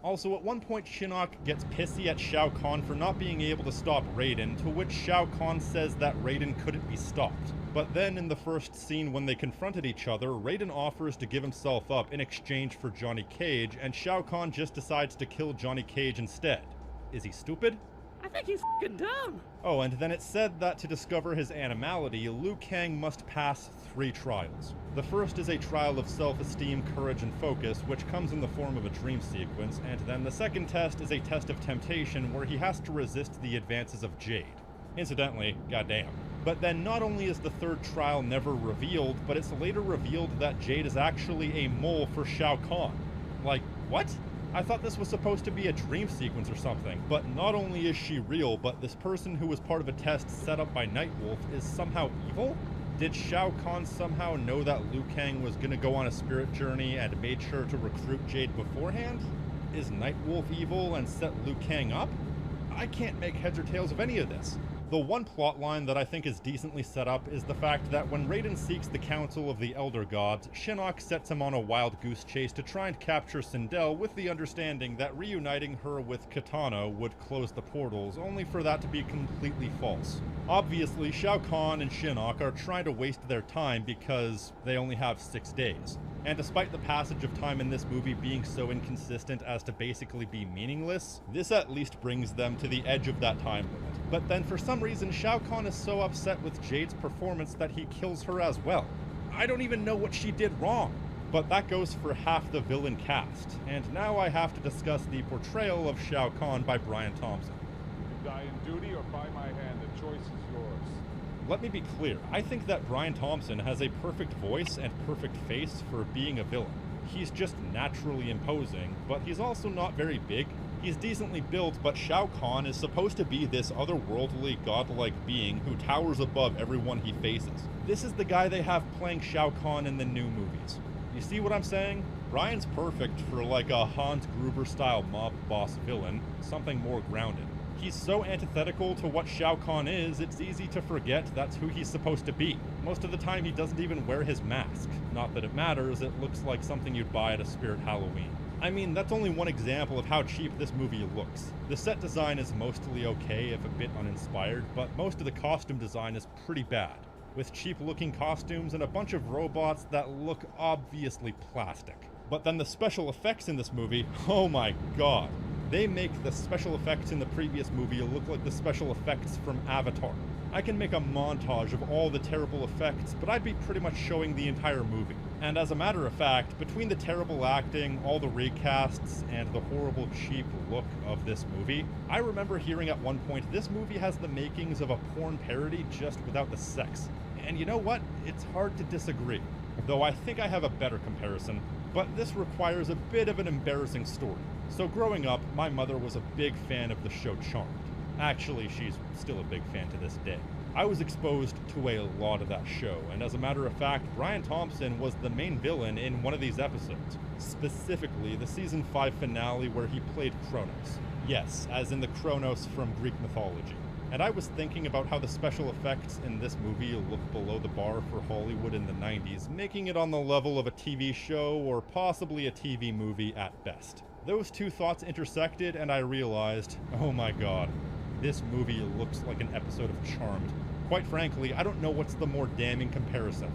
Also, at one point Shinnok gets pissy at Shao Kahn for not being able to stop Raiden, to which Shao Kahn says that Raiden couldn't be stopped. But then in the first scene when they confronted each other, Raiden offers to give himself up in exchange for Johnny Cage, and Shao Kahn just decides to kill Johnny Cage instead. Is he stupid?
I think he's f***ing dumb.
Oh, and then it said that to discover his animality, Liu Kang must pass 3 trials. The first is a trial of self-esteem, courage, and focus, which comes in the form of a dream sequence, and then the second test is a test of temptation where he has to resist the advances of Jade. Incidentally, goddamn. But then not only is the third trial never revealed, but it's later revealed that Jade is actually a mole for Shao Kahn. Like, what? I thought this was supposed to be a dream sequence or something, but not only is she real, but this person who was part of a test set up by Nightwolf is somehow evil? Did Shao Kahn somehow know that Liu Kang was gonna go on a spirit journey and made sure to recruit Jade beforehand? Is Nightwolf evil and set Liu Kang up? I can't make heads or tails of any of this. The one plotline that I think is decently set up is the fact that when Raiden seeks the counsel of the Elder Gods, Shinnok sets him on a wild goose chase to try and capture Sindel with the understanding that reuniting her with Kitana would close the portals, only for that to be completely false. Obviously, Shao Kahn and Shinnok are trying to waste their time because they only have 6 days. And despite the passage of time in this movie being so inconsistent as to basically be meaningless, this at least brings them to the edge of that time limit. But then for some reason, Shao Kahn is so upset with Jade's performance that he kills her as well. I don't even know what she did wrong. But that goes for half the villain cast. And now I have to discuss the portrayal of Shao Kahn by Brian Thompson.
You die in duty or by my hand, the choice is yours.
Let me be clear, I think that Brian Thompson has a perfect voice and perfect face for being a villain. He's just naturally imposing, but he's also not very big. He's decently built, but Shao Kahn is supposed to be this otherworldly, godlike being who towers above everyone he faces. This is the guy they have playing Shao Kahn in the new movies. You see what I'm saying? Brian's perfect for like a Hans Gruber-style mob boss villain, something more grounded. He's so antithetical to what Shao Kahn is, it's easy to forget that's who he's supposed to be. Most of the time he doesn't even wear his mask. Not that it matters, it looks like something you'd buy at a Spirit Halloween. I mean, that's only one example of how cheap this movie looks. The set design is mostly okay, if a bit uninspired, but most of the costume design is pretty bad, with cheap-looking costumes and a bunch of robots that look obviously plastic. But then the special effects in this movie, oh my god. They make the special effects in the previous movie look like the special effects from Avatar. I can make a montage of all the terrible effects, but I'd be pretty much showing the entire movie. And as a matter of fact, between the terrible acting, all the recasts, and the horrible cheap look of this movie, I remember hearing at one point this movie has the makings of a porn parody just without the sex. And you know what? It's hard to disagree. Though I think I have a better comparison, but this requires a bit of an embarrassing story. So growing up, my mother was a big fan of the show Charmed. Actually, she's still a big fan to this day. I was exposed to a lot of that show, and as a matter of fact, Brian Thompson was the main villain in one of these episodes, specifically the season 5 finale where he played Kronos. Yes, as in the Kronos from Greek mythology. And I was thinking about how the special effects in this movie look below the bar for Hollywood in the 90s, making it on the level of a TV show or possibly a TV movie at best. Those two thoughts intersected and I realized, oh my god, this movie looks like an episode of Charmed. Quite frankly, I don't know what's the more damning comparison.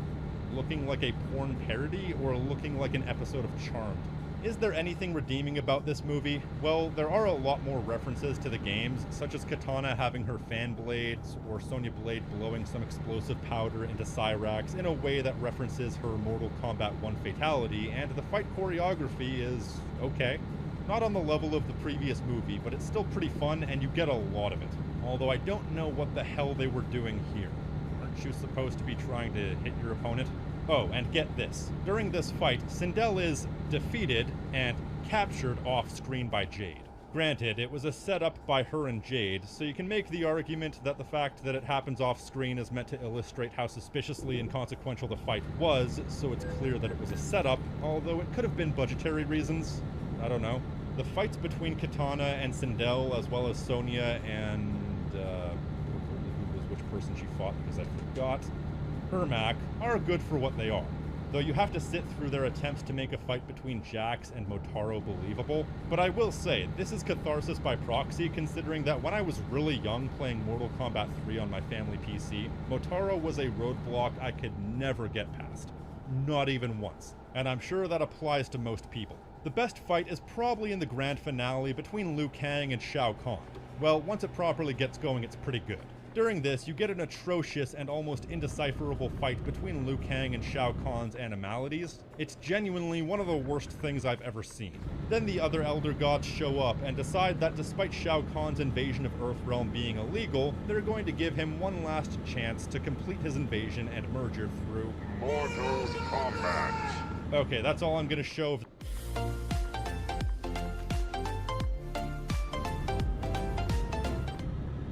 Looking like a porn parody or looking like an episode of Charmed? Is there anything redeeming about this movie? Well, there are a lot more references to the games, such as Katana having her fan blades, or Sonya Blade blowing some explosive powder into Cyrax in a way that references her Mortal Kombat 1 fatality, and the fight choreography is okay. Not on the level of the previous movie, but it's still pretty fun and you get a lot of it. Although I don't know what the hell they were doing here. Aren't you supposed to be trying to hit your opponent? Oh, and get this. During this fight, Sindel is defeated and captured off-screen by Jade. Granted, it was a setup by her and Jade, so you can make the argument that the fact that it happens off-screen is meant to illustrate how suspiciously inconsequential the fight was, so it's clear that it was a setup, although it could have been budgetary reasons. I don't know. The fights between Katana and Sindel, as well as Sonya and, who was which person she fought because I forgot, Ermac, are good for what they are. Though you have to sit through their attempts to make a fight between Jax and Motaro believable. But I will say, this is catharsis by proxy, considering that when I was really young playing Mortal Kombat 3 on my family PC, Motaro was a roadblock I could never get past. Not even once. And I'm sure that applies to most people. The best fight is probably in the grand finale between Liu Kang and Shao Kahn. Well, once it properly gets going, it's pretty good. During this, you get an atrocious and almost indecipherable fight between Liu Kang and Shao Kahn's animalities. It's genuinely one of the worst things I've ever seen. Then the other Elder Gods show up and decide that despite Shao Kahn's invasion of Earthrealm being illegal, they're going to give him one last chance to complete his invasion and merger through
Mortal Kombat.
Okay, that's all I'm gonna show.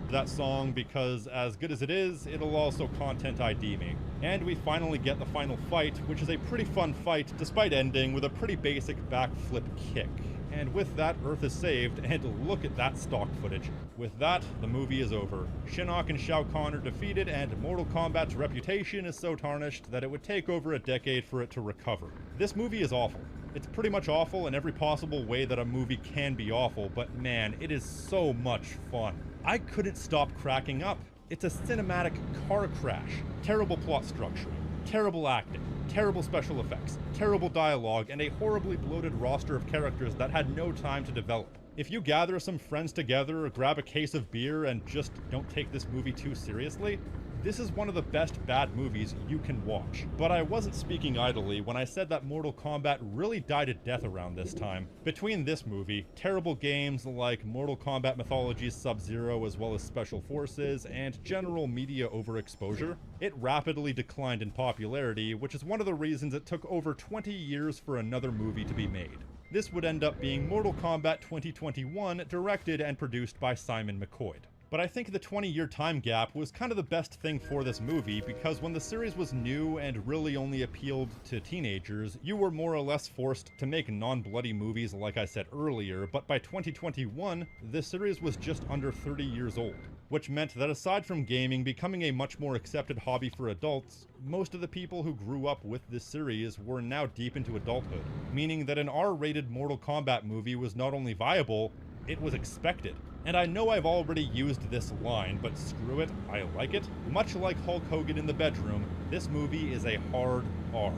That song, because as good as it is, it'll also content ID me. And we finally get the final fight, which is a pretty fun fight despite ending with a pretty basic backflip kick. And with that, Earth is saved, and look at that stock footage. With that, the movie is over. Shinnok and Shao Kahn are defeated, and Mortal Kombat's reputation is so tarnished that it would take over a decade for it to recover. This movie is awful. It's pretty much awful in every possible way that a movie can be awful, but man, it is so much fun. I couldn't stop cracking up. It's a cinematic car crash. Terrible plot structure, terrible acting, terrible special effects, terrible dialogue, and a horribly bloated roster of characters that had no time to develop. If you gather some friends together, grab a case of beer, and just don't take this movie too seriously, this is one of the best bad movies you can watch. But I wasn't speaking idly when I said that Mortal Kombat really died a death around this time. Between this movie, terrible games like Mortal Kombat Mythologies Sub-Zero as well as Special Forces, and general media overexposure, it rapidly declined in popularity, which is one of the reasons it took over 20 years for another movie to be made. This would end up being Mortal Kombat 2021, directed and produced by Simon McCoy. But I think the 20-year time gap was kind of the best thing for this movie, because when the series was new and really only appealed to teenagers, you were more or less forced to make non-bloody movies like I said earlier, but by 2021, the series was just under 30 years old. Which meant that aside from gaming becoming a much more accepted hobby for adults, most of the people who grew up with this series were now deep into adulthood, meaning that an R-rated Mortal Kombat movie was not only viable, it was expected. And I know I've already used this line, but screw it, I like it. Much like Hulk Hogan in the bedroom, this movie is a hard R.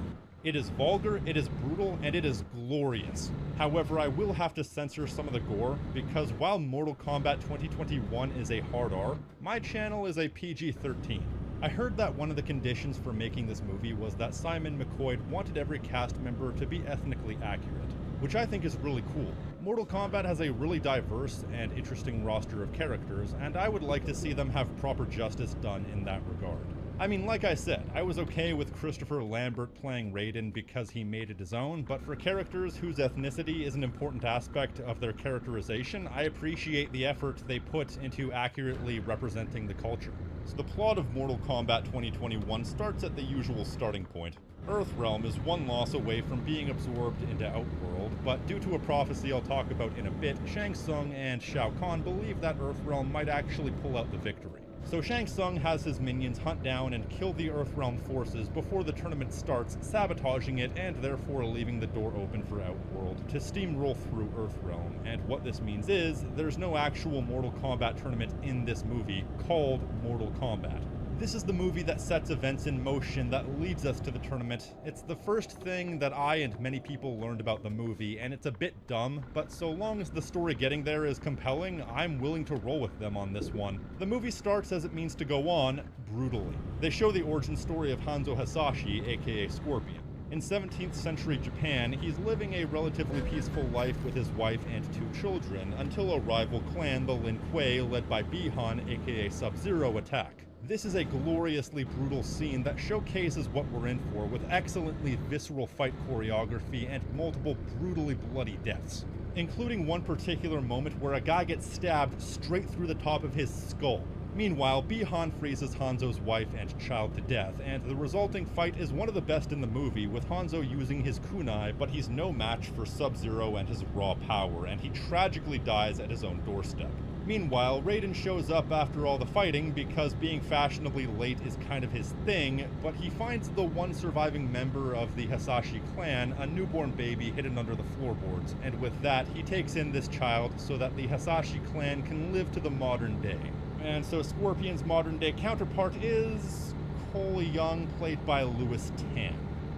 It is vulgar, it is brutal, and it is glorious. However, I will have to censor some of the gore, because while Mortal Kombat 2021 is a hard R, my channel is a PG-13. I heard that one of the conditions for making this movie was that Simon McCoy wanted every cast member to be ethnically accurate, which I think is really cool. Mortal Kombat has a really diverse and interesting roster of characters, and I would like to see them have proper justice done in that regard. I mean, like I said, I was okay with Christopher Lambert playing Raiden because he made it his own, but for characters whose ethnicity is an important aspect of their characterization, I appreciate the effort they put into accurately representing the culture. So the plot of Mortal Kombat 2021 starts at the usual starting point. Earthrealm is one loss away from being absorbed into Outworld, but due to a prophecy I'll talk about in a bit, Shang Tsung and Shao Kahn believe that Earthrealm might actually pull out the victory. So Shang Tsung has his minions hunt down and kill the Earthrealm forces before the tournament starts, sabotaging it and therefore leaving the door open for Outworld to steamroll through Earthrealm. And what this means is, there's no actual Mortal Kombat tournament in this movie called Mortal Kombat. This is the movie that sets events in motion that leads us to the tournament. It's the first thing that I and many people learned about the movie, and it's a bit dumb, but so long as the story getting there is compelling, I'm willing to roll with them on this one. The movie starts as it means to go on, brutally. They show the origin story of Hanzo Hasashi, aka Scorpion. In 17th century Japan, he's living a relatively peaceful life with his wife and 2 children until a rival clan, the Lin Kuei, led by Bi-Han, aka Sub-Zero, attack. This is a gloriously brutal scene that showcases what we're in for, with excellently visceral fight choreography and multiple brutally bloody deaths, including one particular moment where a guy gets stabbed straight through the top of his skull. Meanwhile, Bi-Han freezes Hanzo's wife and child to death, and the resulting fight is one of the best in the movie, with Hanzo using his kunai, but he's no match for Sub-Zero and his raw power, and he tragically dies at his own doorstep. Meanwhile, Raiden shows up after all the fighting because being fashionably late is kind of his thing, but he finds the one surviving member of the Hasashi clan, a newborn baby hidden under the floorboards, and with that, he takes in this child so that the Hasashi clan can live to the modern day. And so Scorpion's modern day counterpart is Cole Young, played by Lewis Tan.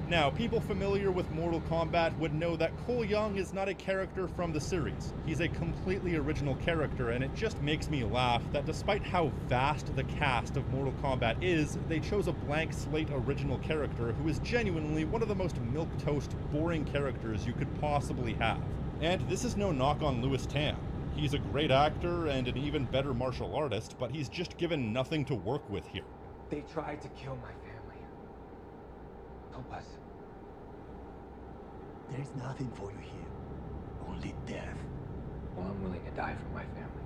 Now, people familiar with Mortal Kombat would know that Cole Young is not a character from the series. He's a completely original character, and it just makes me laugh that despite how vast the cast of Mortal Kombat is, they chose a blank slate original character who is genuinely one of the most milquetoast, boring characters you could possibly have. And this is no knock on Lewis Tan. He's a great actor and an even better martial artist, but he's just given nothing to work with here.
They tried to kill my family. Help us.
There's nothing for you here. Only death.
Well, I'm willing to die for my family.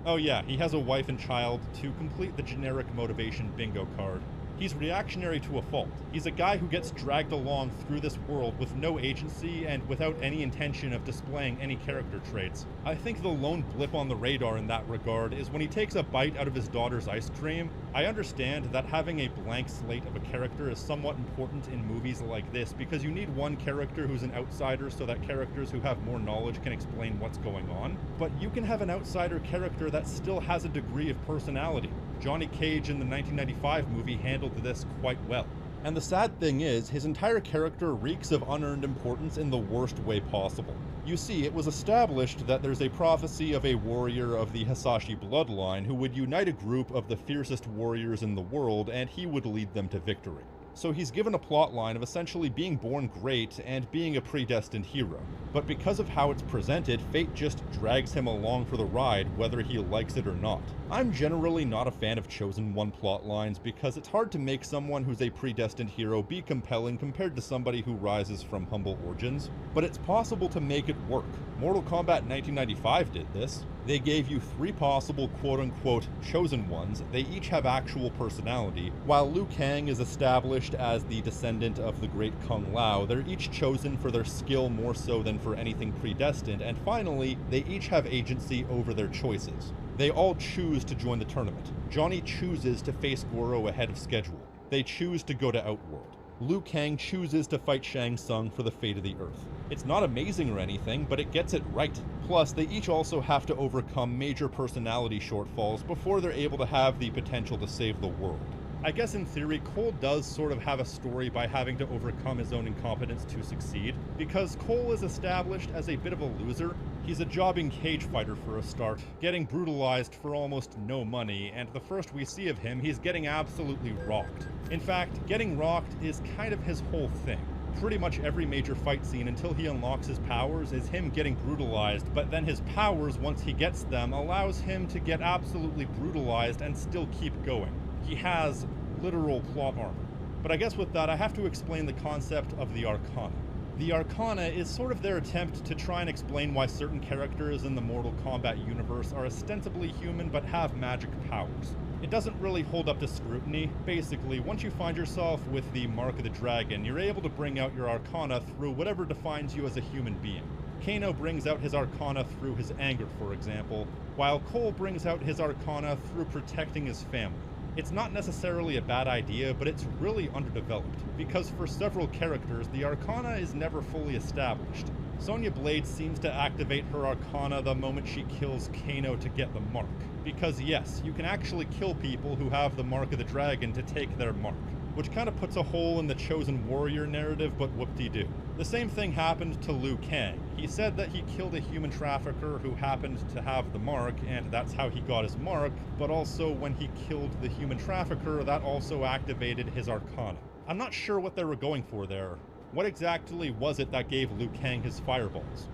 Oh yeah, he has a wife and child to complete the generic motivation bingo card. He's reactionary to a fault. He's a guy who gets dragged along through this world with no agency and without any intention of displaying any character traits. I think the lone blip on the radar in that regard is when he takes a bite out of his daughter's ice cream. I understand that having a blank slate of a character is somewhat important in movies like this because you need one character who's an outsider so that characters who have more knowledge can explain what's going on. But you can have an outsider character that still has a degree of personality. Johnny Cage in the 1995 movie handled this quite well. And the sad thing is, his entire character reeks of unearned importance in the worst way possible. You see, it was established that there's a prophecy of a warrior of the Hasashi bloodline who would unite a group of the fiercest warriors in the world, and he would lead them to victory. So he's given a plotline of essentially being born great and being a predestined hero. But because of how it's presented, fate just drags him along for the ride, whether he likes it or not. I'm generally not a fan of chosen one plotlines because it's hard to make someone who's a predestined hero be compelling compared to somebody who rises from humble origins, but it's possible to make it work. Mortal Kombat 1995 did this. They gave you 3 possible quote-unquote chosen ones. They each have actual personality. While Liu Kang is established as the descendant of the great Kung Lao, they're each chosen for their skill more so than for anything predestined, and finally, they each have agency over their choices. They all choose to join the tournament. Johnny chooses to face Goro ahead of schedule. They choose to go to Outworld. Liu Kang chooses to fight Shang Tsung for the fate of the Earth. It's not amazing or anything, but it gets it right. Plus, they each also have to overcome major personality shortfalls before they're able to have the potential to save the world. I guess in theory, Cole does sort of have a story by having to overcome his own incompetence to succeed, because Cole is established as a bit of a loser. He's a jobbing cage fighter for a start, getting brutalized for almost no money, and the first we see of him, he's getting absolutely rocked. In fact, getting rocked is kind of his whole thing. Pretty much every major fight scene until he unlocks his powers is him getting brutalized, but then his powers, once he gets them, allows him to get absolutely brutalized and still keep going. He has literal plot armor. But I guess with that, I have to explain the concept of the Arcana. The Arcana is sort of their attempt to try and explain why certain characters in the Mortal Kombat universe are ostensibly human but have magic powers. It doesn't really hold up to scrutiny. Basically, once you find yourself with the Mark of the Dragon, you're able to bring out your Arcana through whatever defines you as a human being. Kano brings out his Arcana through his anger, for example, while Cole brings out his Arcana through protecting his family. It's not necessarily a bad idea, but it's really underdeveloped, because for several characters, the Arcana is never fully established. Sonya Blade seems to activate her Arcana the moment she kills Kano to get the mark. Because yes, you can actually kill people who have the Mark of the Dragon to take their mark, which kind of puts a hole in the Chosen Warrior narrative, but whoop-de-doo. The same thing happened to Liu Kang. He said that he killed a human trafficker who happened to have the mark, and that's how he got his mark, but also when he killed the human trafficker, that also activated his Arcana. I'm not sure what they were going for there. What exactly was it that gave Liu Kang his fireballs?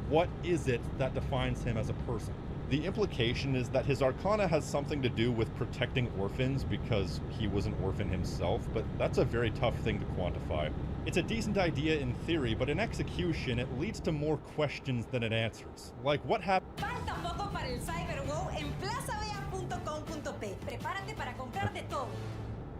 What is it that defines him as a person? The implication is that his Arcana has something to do with protecting orphans because he was an orphan himself, but that's a very tough thing to quantify. It's a decent idea in theory, but in execution it leads to more questions than it answers. Like what happened?
Falta poco para el CyberWow en plazavea.com.p. Prepárate para comprar de todo.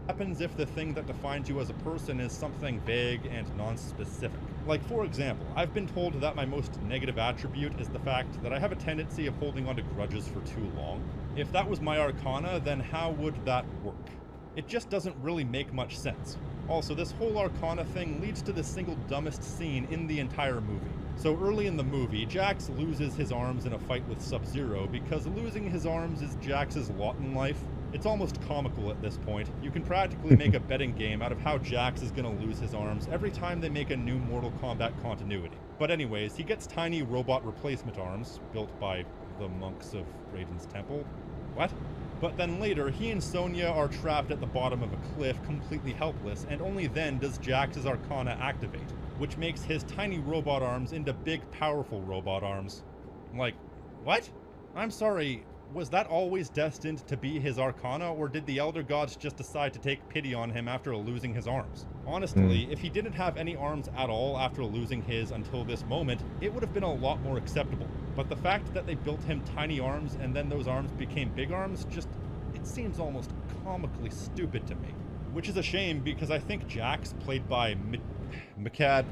Happens if the thing that defines you as a person is something vague and non-specific. Like, for example, I've been told that my most negative attribute is the fact that I have a tendency of holding onto grudges for too long. If that was my Arcana, then how would that work? It just doesn't really make much sense. Also, this whole Arcana thing leads to the single dumbest scene in the entire movie. So early in the movie, Jax loses his arms in a fight with Sub-Zero because losing his arms is Jax's lot in life. It's almost comical at this point. You can practically make a betting game out of how Jax is gonna lose his arms every time they make a new Mortal Kombat continuity. But anyways, he gets tiny robot replacement arms, built by the monks of Raiden's Temple. What? But then later, he and Sonya are trapped at the bottom of a cliff, completely helpless, and only then does Jax's Arcana activate, which makes his tiny robot arms into big, powerful robot arms. Like, what? I'm sorry, was that always destined to be his Arcana, or did the Elder Gods just decide to take pity on him after losing his arms? Honestly, if he didn't have any arms at all after losing his until this moment, it would have been a lot more acceptable. But the fact that they built him tiny arms and then those arms became big arms, just, it seems almost comically stupid to me. Which is a shame, because I think Jax, played by Mechad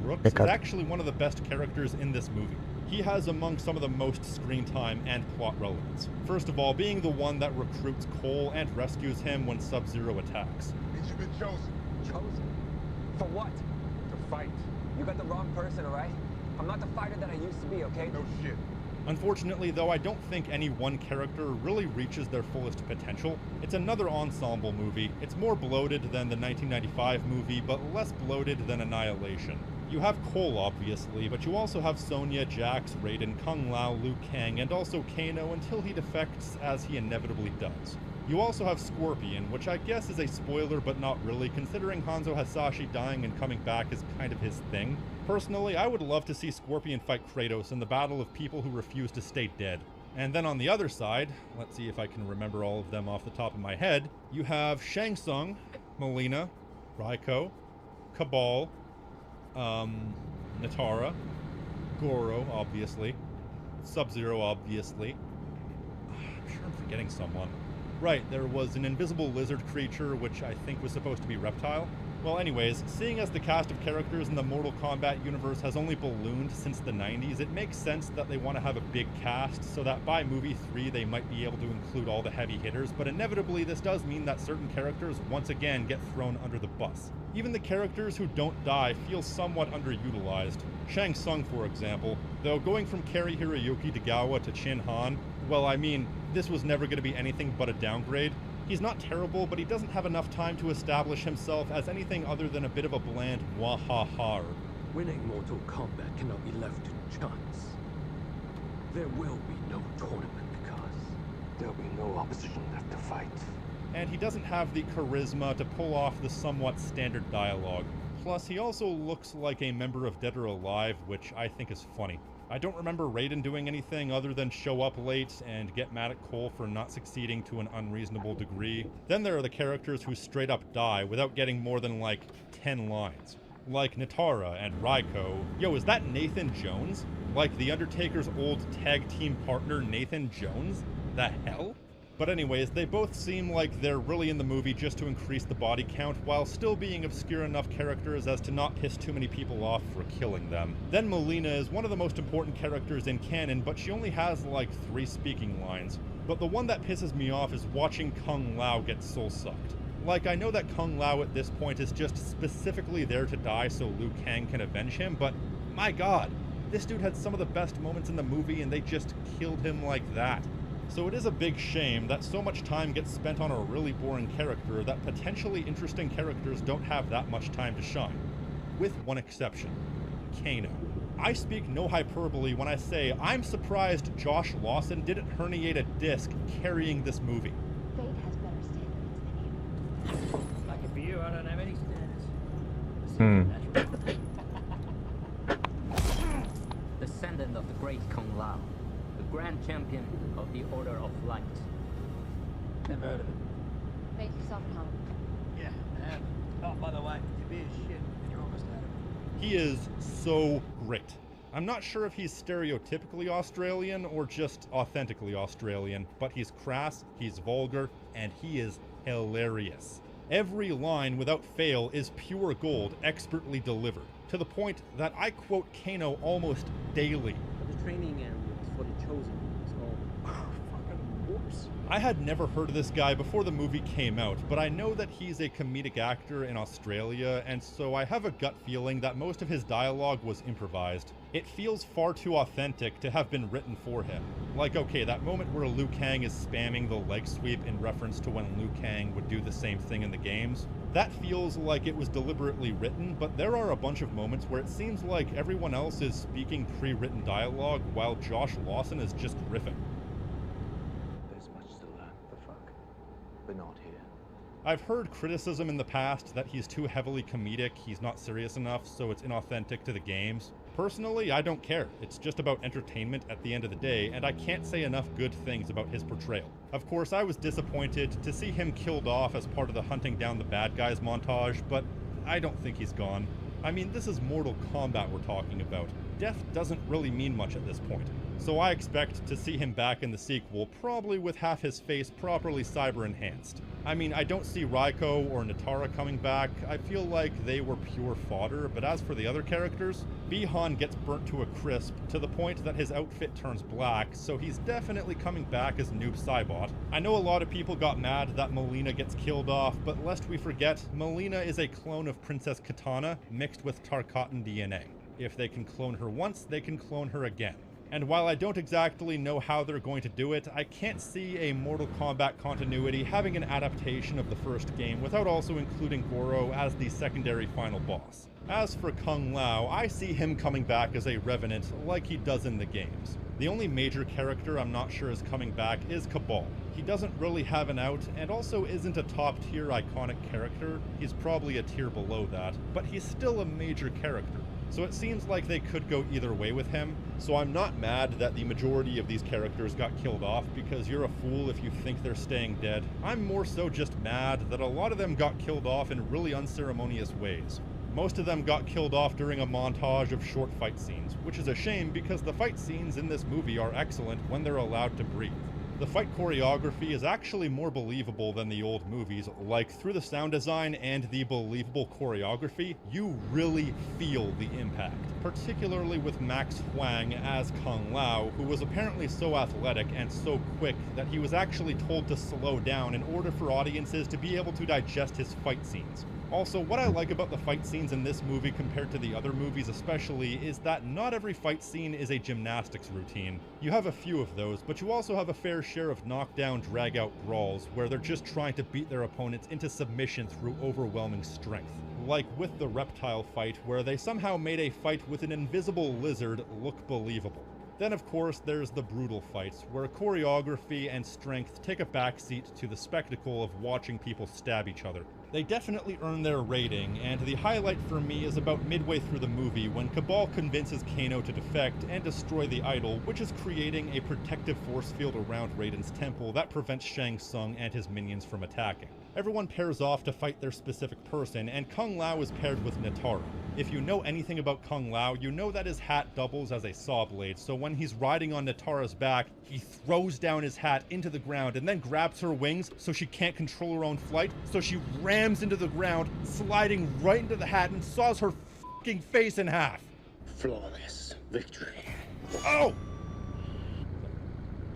Brooks, is actually one of the best characters in this movie. He has among some of the most screen time and plot relevance. First of all, being the one that recruits Cole and rescues him when Sub-Zero attacks.
Means you've been chosen.
Chosen? For what?
To fight.
You got the wrong person, alright? I'm not the fighter that I used to be, okay?
No shit.
Unfortunately, though, I don't think any one character really reaches their fullest potential. It's another ensemble movie. It's more bloated than the 1995 movie, but less bloated than Annihilation. You have Cole, obviously, but you also have Sonya, Jax, Raiden, Kung Lao, Liu Kang, and also Kano until he defects, as he inevitably does. You also have Scorpion, which I guess is a spoiler, but not really, considering Hanzo Hasashi dying and coming back is kind of his thing. Personally, I would love to see Scorpion fight Kratos in the battle of people who refuse to stay dead. And then on the other side, let's see if I can remember all of them off the top of my head, you have Shang Tsung, Mileena, Raiko, Kabal, Natara, Goro, obviously, Sub-Zero, obviously. I'm sure I'm forgetting someone. Right, there was an invisible lizard creature, which I think was supposed to be Reptile. Well, anyways, seeing as the cast of characters in the Mortal Kombat universe has only ballooned since the 90s, it makes sense that they want to have a big cast, so that by movie 3 they might be able to include all the heavy hitters, but inevitably this does mean that certain characters once again get thrown under the bus. Even the characters who don't die feel somewhat underutilized. Shang Tsung, for example, though going from Cary Hiroyuki Tagawa to Chin Han, well, I mean, this was never going to be anything but a downgrade. He's not terrible, but he doesn't have enough time to establish himself as anything other than a bit of a bland wahaha.
Winning Mortal Kombat cannot be left to chance. There will be no tournament because there'll be no opposition left to fight.
And he doesn't have the charisma to pull off the somewhat standard dialogue. Plus, he also looks like a member of Dead or Alive, which I think is funny. I don't remember Raiden doing anything other than show up late and get mad at Cole for not succeeding to an unreasonable degree. Then there are the characters who straight up die without getting more than like 10 lines. Like Nitara and Raiko. Yo, is that Nathan Jones? Like The Undertaker's old tag team partner Nathan Jones? The hell? But anyways, they both seem like they're really in the movie just to increase the body count while still being obscure enough characters as to not piss too many people off for killing them. Then Mileena is one of the most important characters in canon, but she only has like 3 speaking lines. But the one that pisses me off is watching Kung Lao get soul sucked. Like, I know that Kung Lao at this point is just specifically there to die so Liu Kang can avenge him, but my god, this dude had some of the best moments in the movie and they just killed him like that. So it is a big shame that so much time gets spent on a really boring character that potentially interesting characters don't have that much time to shine. With one exception, Kano. I speak no hyperbole when I say I'm surprised Josh Lawson didn't herniate a disc carrying this movie.
Fate has better standards than you.
Lucky for you, I don't have any standards.
Descendant of the great Kung Lao. Grand Champion of the Order of Light.
Never heard of it.
Make yourself at home.
Yeah, I have. Oh, by the way, your beer's shit, and you're almost out of it.
He is so great. I'm not sure if he's stereotypically Australian or just authentically Australian, but he's crass, he's vulgar, and he is hilarious. Every line without fail is pure gold, expertly delivered, to the point that I quote Kano almost daily.
The training areas for the Chosen is all fucking whoops.
I had never heard of this guy before the movie came out, but I know that he's a comedic actor in Australia, and so I have a gut feeling that most of his dialogue was improvised. It feels far too authentic to have been written for him. Like, okay, that moment where Liu Kang is spamming the leg sweep in reference to when Liu Kang would do the same thing in the games, that feels like it was deliberately written, but there are a bunch of moments where it seems like everyone else is speaking pre-written dialogue while Josh Lawson is just riffing.
There's much to learn, the fuck. But not here.
I've heard criticism in the past that he's too heavily comedic, he's not serious enough, so it's inauthentic to the games. Personally, I don't care. It's just about entertainment at the end of the day, and I can't say enough good things about his portrayal. Of course, I was disappointed to see him killed off as part of the hunting down the bad guys montage, but I don't think he's gone. I mean, this is Mortal Kombat we're talking about. Death doesn't really mean much at this point. So I expect to see him back in the sequel, probably with half his face properly cyber-enhanced. I mean, I don't see Raiko or Nitara coming back. I feel like they were pure fodder, but as for the other characters, Bi-Han gets burnt to a crisp to the point that his outfit turns black, so he's definitely coming back as Noob Saibot. I know a lot of people got mad that Mileena gets killed off, but lest we forget, Mileena is a clone of Princess Kitana mixed with Tarkatan DNA. If they can clone her once, they can clone her again. And while I don't exactly know how they're going to do it, I can't see a Mortal Kombat continuity having an adaptation of the first game without also including Goro as the secondary final boss. As for Kung Lao, I see him coming back as a Revenant like he does in the games. The only major character I'm not sure is coming back is Kabal. He doesn't really have an out, and also isn't a top-tier iconic character. He's probably a tier below that, but he's still a major character. So it seems like they could go either way with him, so I'm not mad that the majority of these characters got killed off, because you're a fool if you think they're staying dead. I'm more so just mad that a lot of them got killed off in really unceremonious ways. Most of them got killed off during a montage of short fight scenes, which is a shame because the fight scenes in this movie are excellent when they're allowed to breathe. The fight choreography is actually more believable than the old movies, like through the sound design and the believable choreography, you really feel the impact, particularly with Max Huang as Kung Lao, who was apparently so athletic and so quick that he was actually told to slow down in order for audiences to be able to digest his fight scenes. Also, what I like about the fight scenes in this movie compared to the other movies especially is that not every fight scene is a gymnastics routine. You have a few of those, but you also have a fair share of knockdown, drag-out brawls where they're just trying to beat their opponents into submission through overwhelming strength. Like with the reptile fight, where they somehow made a fight with an invisible lizard look believable. Then of course there's the brutal fights, where choreography and strength take a backseat to the spectacle of watching people stab each other. They definitely earn their rating, and the highlight for me is about midway through the movie when Kabal convinces Kano to defect and destroy the idol, which is creating a protective force field around Raiden's temple that prevents Shang Tsung and his minions from attacking. Everyone pairs off to fight their specific person, and Kung Lao is paired with Nitara. If you know anything about Kung Lao, you know that his hat doubles as a saw blade, so when he's riding on Nitara's back, he throws down his hat into the ground and then grabs her wings so she can't control her own flight, so she rams into the ground, sliding right into the hat and saws her fucking face in half.
Flawless victory.
Oh!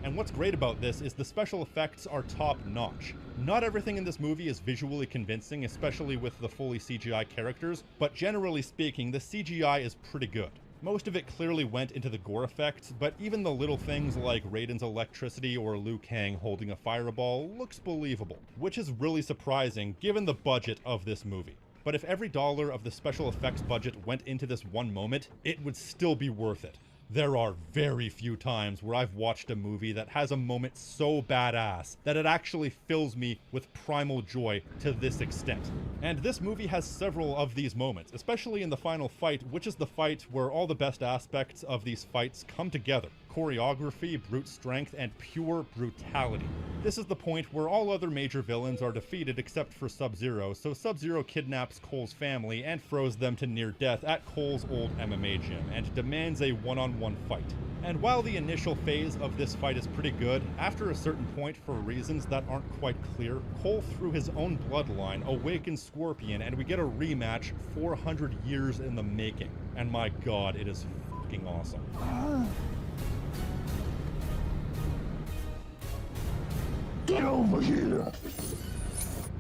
And what's great about this is the special effects are top-notch. Not everything in this movie is visually convincing, especially with the fully CGI characters, but generally speaking, the CGI is pretty good. Most of it clearly went into the gore effects, but even the little things like Raiden's electricity or Liu Kang holding a fireball looks believable, which is really surprising given the budget of this movie. But if every dollar of the special effects budget went into this one moment, it would still be worth it. There are very few times where I've watched a movie that has a moment so badass that it actually fills me with primal joy to this extent. And this movie has several of these moments, especially in the final fight, which is the fight where all the best aspects of these fights come together. Choreography, brute strength, and pure brutality. This is the point where all other major villains are defeated except for Sub-Zero, so Sub-Zero kidnaps Cole's family and throws them to near death at Cole's old MMA gym, and demands a one-on-one fight. And while the initial phase of this fight is pretty good, after a certain point, for reasons that aren't quite clear, Cole through his own bloodline awakens Scorpion, and we get a rematch 400 years in the making. And my god, it is fucking awesome.
Get over here!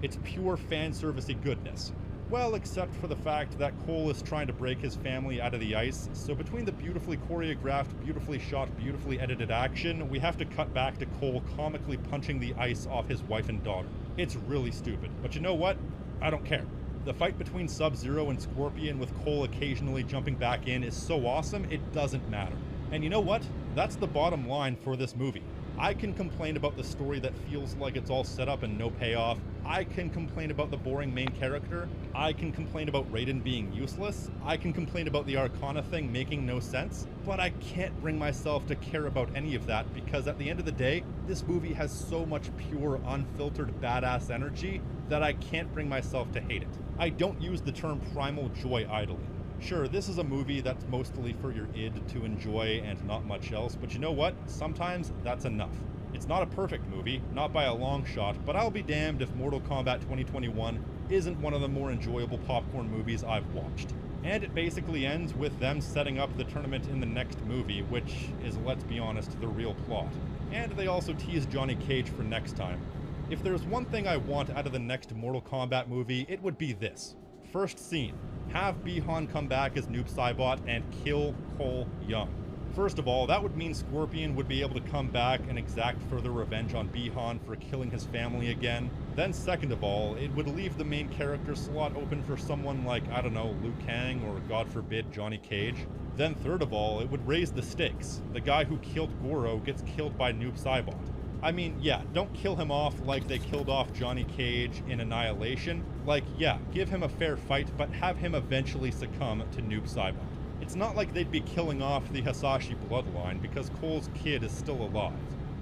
It's pure fan servicey goodness. Well, except for the fact that Cole is trying to break his family out of the ice, so between the beautifully choreographed, beautifully shot, beautifully edited action, we have to cut back to Cole comically punching the ice off his wife and daughter. It's really stupid, but you know what? I don't care. The fight between Sub-Zero and Scorpion with Cole occasionally jumping back in is so awesome, it doesn't matter. And you know what? That's the bottom line for this movie. I can complain about the story that feels like it's all set up and no payoff. I can complain about the boring main character. I can complain about Raiden being useless. I can complain about the Arcana thing making no sense. But I can't bring myself to care about any of that because at the end of the day, this movie has so much pure, unfiltered badass energy that I can't bring myself to hate it. I don't use the term primal joy idly. Sure, this is a movie that's mostly for your id to enjoy and not much else, but you know what? Sometimes that's enough. It's not a perfect movie, not by a long shot, but I'll be damned if Mortal Kombat 2021 isn't one of the more enjoyable popcorn movies I've watched. And it basically ends with them setting up the tournament in the next movie, which is, let's be honest, the real plot. And they also tease Johnny Cage for next time. If there's one thing I want out of the next Mortal Kombat movie, it would be this. First scene. Have Bi-Han come back as Noob Saibot and kill Cole Young. First of all, that would mean Scorpion would be able to come back and exact further revenge on Bi-Han for killing his family again. Then second of all, it would leave the main character slot open for someone like, I don't know, Liu Kang or God forbid Johnny Cage. Then third of all, it would raise the stakes. The guy who killed Goro gets killed by Noob Saibot. I mean, yeah, don't kill him off like they killed off Johnny Cage in Annihilation. Like, yeah, give him a fair fight, but have him eventually succumb to Noob Saibot. It's not like they'd be killing off the Hasashi bloodline because Cole's kid is still alive.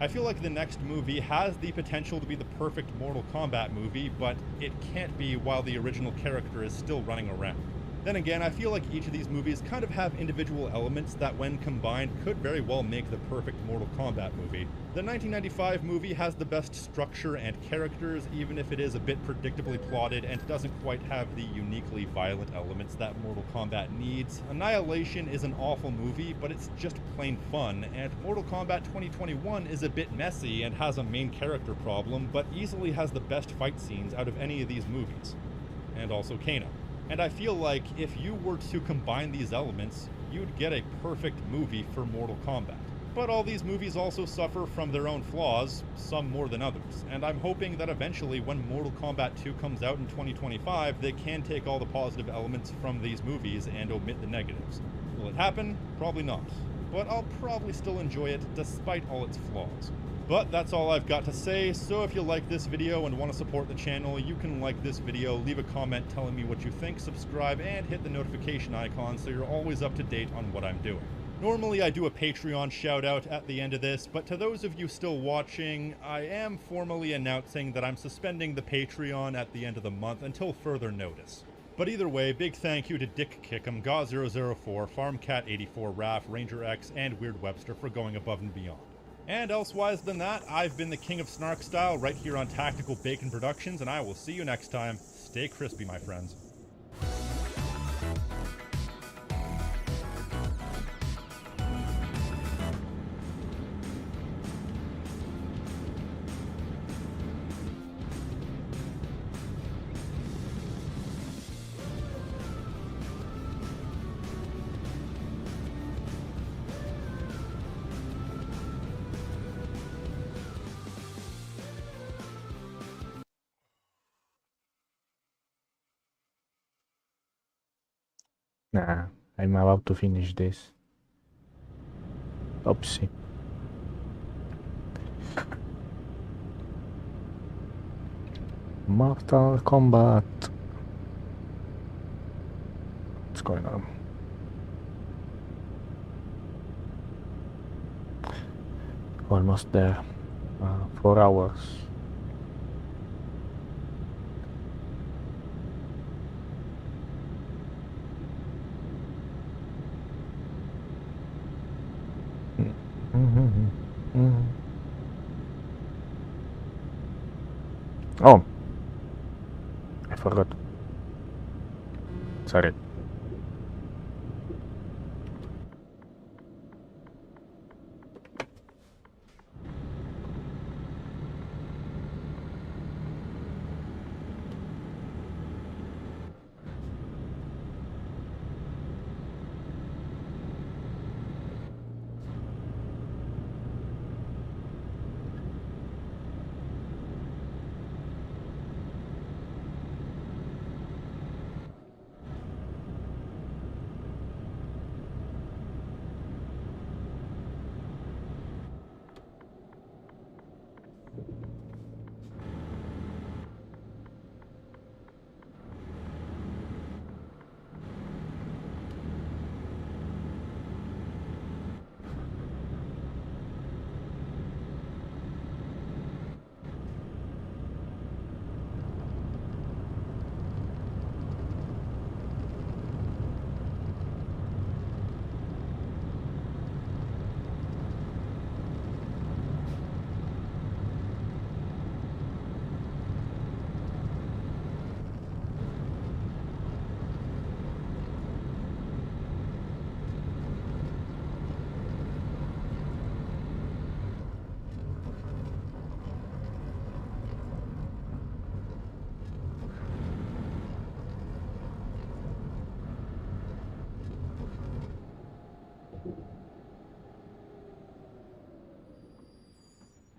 I feel like the next movie has the potential to be the perfect Mortal Kombat movie, but it can't be while the original character is still running around. Then again, I feel like each of these movies kind of have individual elements that when combined could very well make the perfect Mortal Kombat movie. The 1995 movie has the best structure and characters, even if it is a bit predictably plotted and doesn't quite have the uniquely violent elements that Mortal Kombat needs. Annihilation is an awful movie, but it's just plain fun, and Mortal Kombat 2021 is a bit messy and has a main character problem, but easily has the best fight scenes out of any of these movies. and also Kano. And I feel like if you were to combine these elements, you'd get a perfect movie for Mortal Kombat. But all these movies also suffer from their own flaws, some more than others, and I'm hoping that eventually when Mortal Kombat 2 comes out in 2025, they can take all the positive elements from these movies and omit the negatives. Will it happen? Probably not. But I'll probably still enjoy it despite all its flaws. But that's all I've got to say, so if you like this video and want to support the channel, you can like this video, leave a comment telling me what you think, subscribe, and hit the notification icon so you're always up to date on what I'm doing. Normally I do a Patreon shout out at the end of this, but to those of you still watching, I am formally announcing that I'm suspending the Patreon at the end of the month until further notice. But either way, big thank you to Dick Kickham, Gaw004, FarmCat84, Raph, Ranger X, and Weird Webster for going above and beyond. And elsewise than that, I've been the King of Snark Style right here on Tactical Bacon Productions, and I will see you next time. Stay crispy, my friends.
Nah, I'm about to finish this. Oopsie. Mortal Kombat. What's going on? Almost there. 4 hours. Oh, I forgot. Sorry.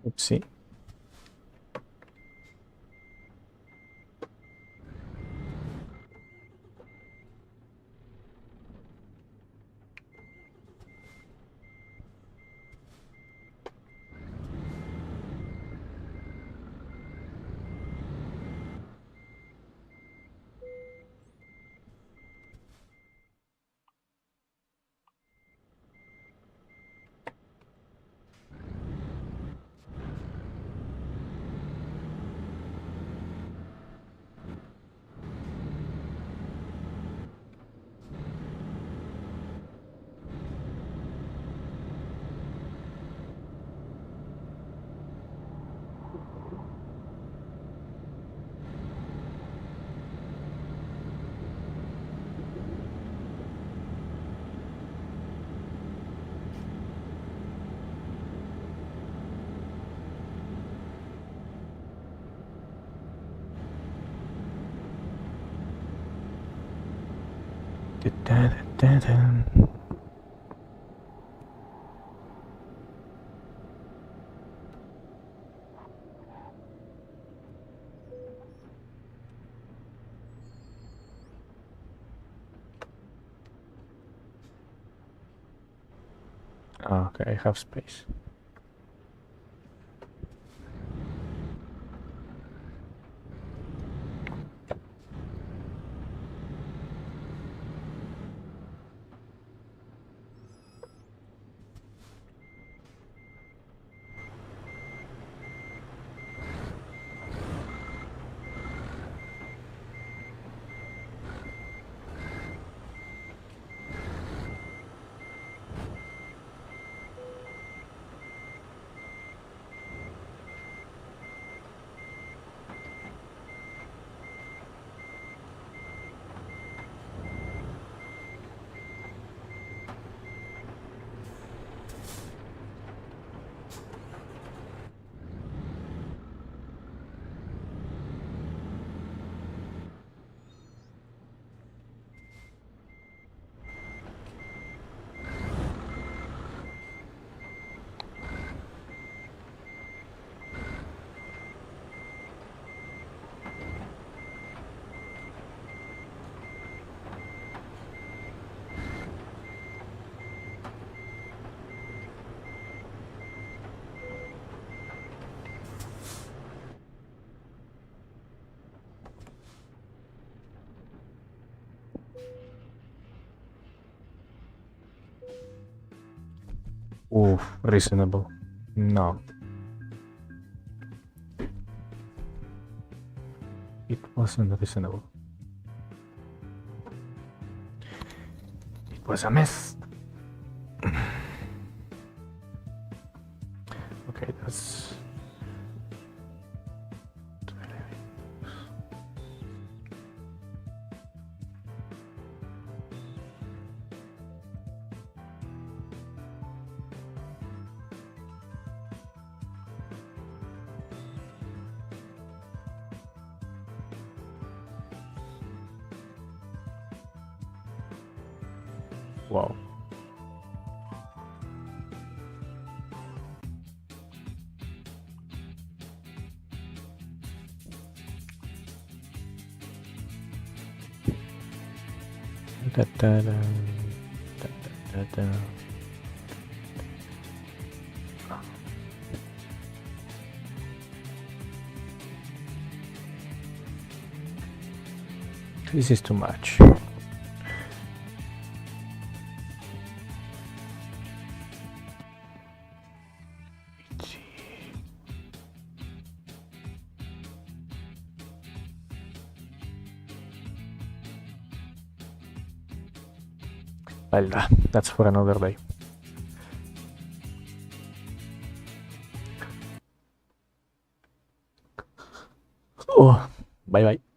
Oopsie. Okay, I have space. Oof, reasonable. No. It wasn't reasonable. It was a mess. Okay, that's... Wow. Da, da, da, da, da, da. This is too much. Well, that's for another day. Oh, bye bye.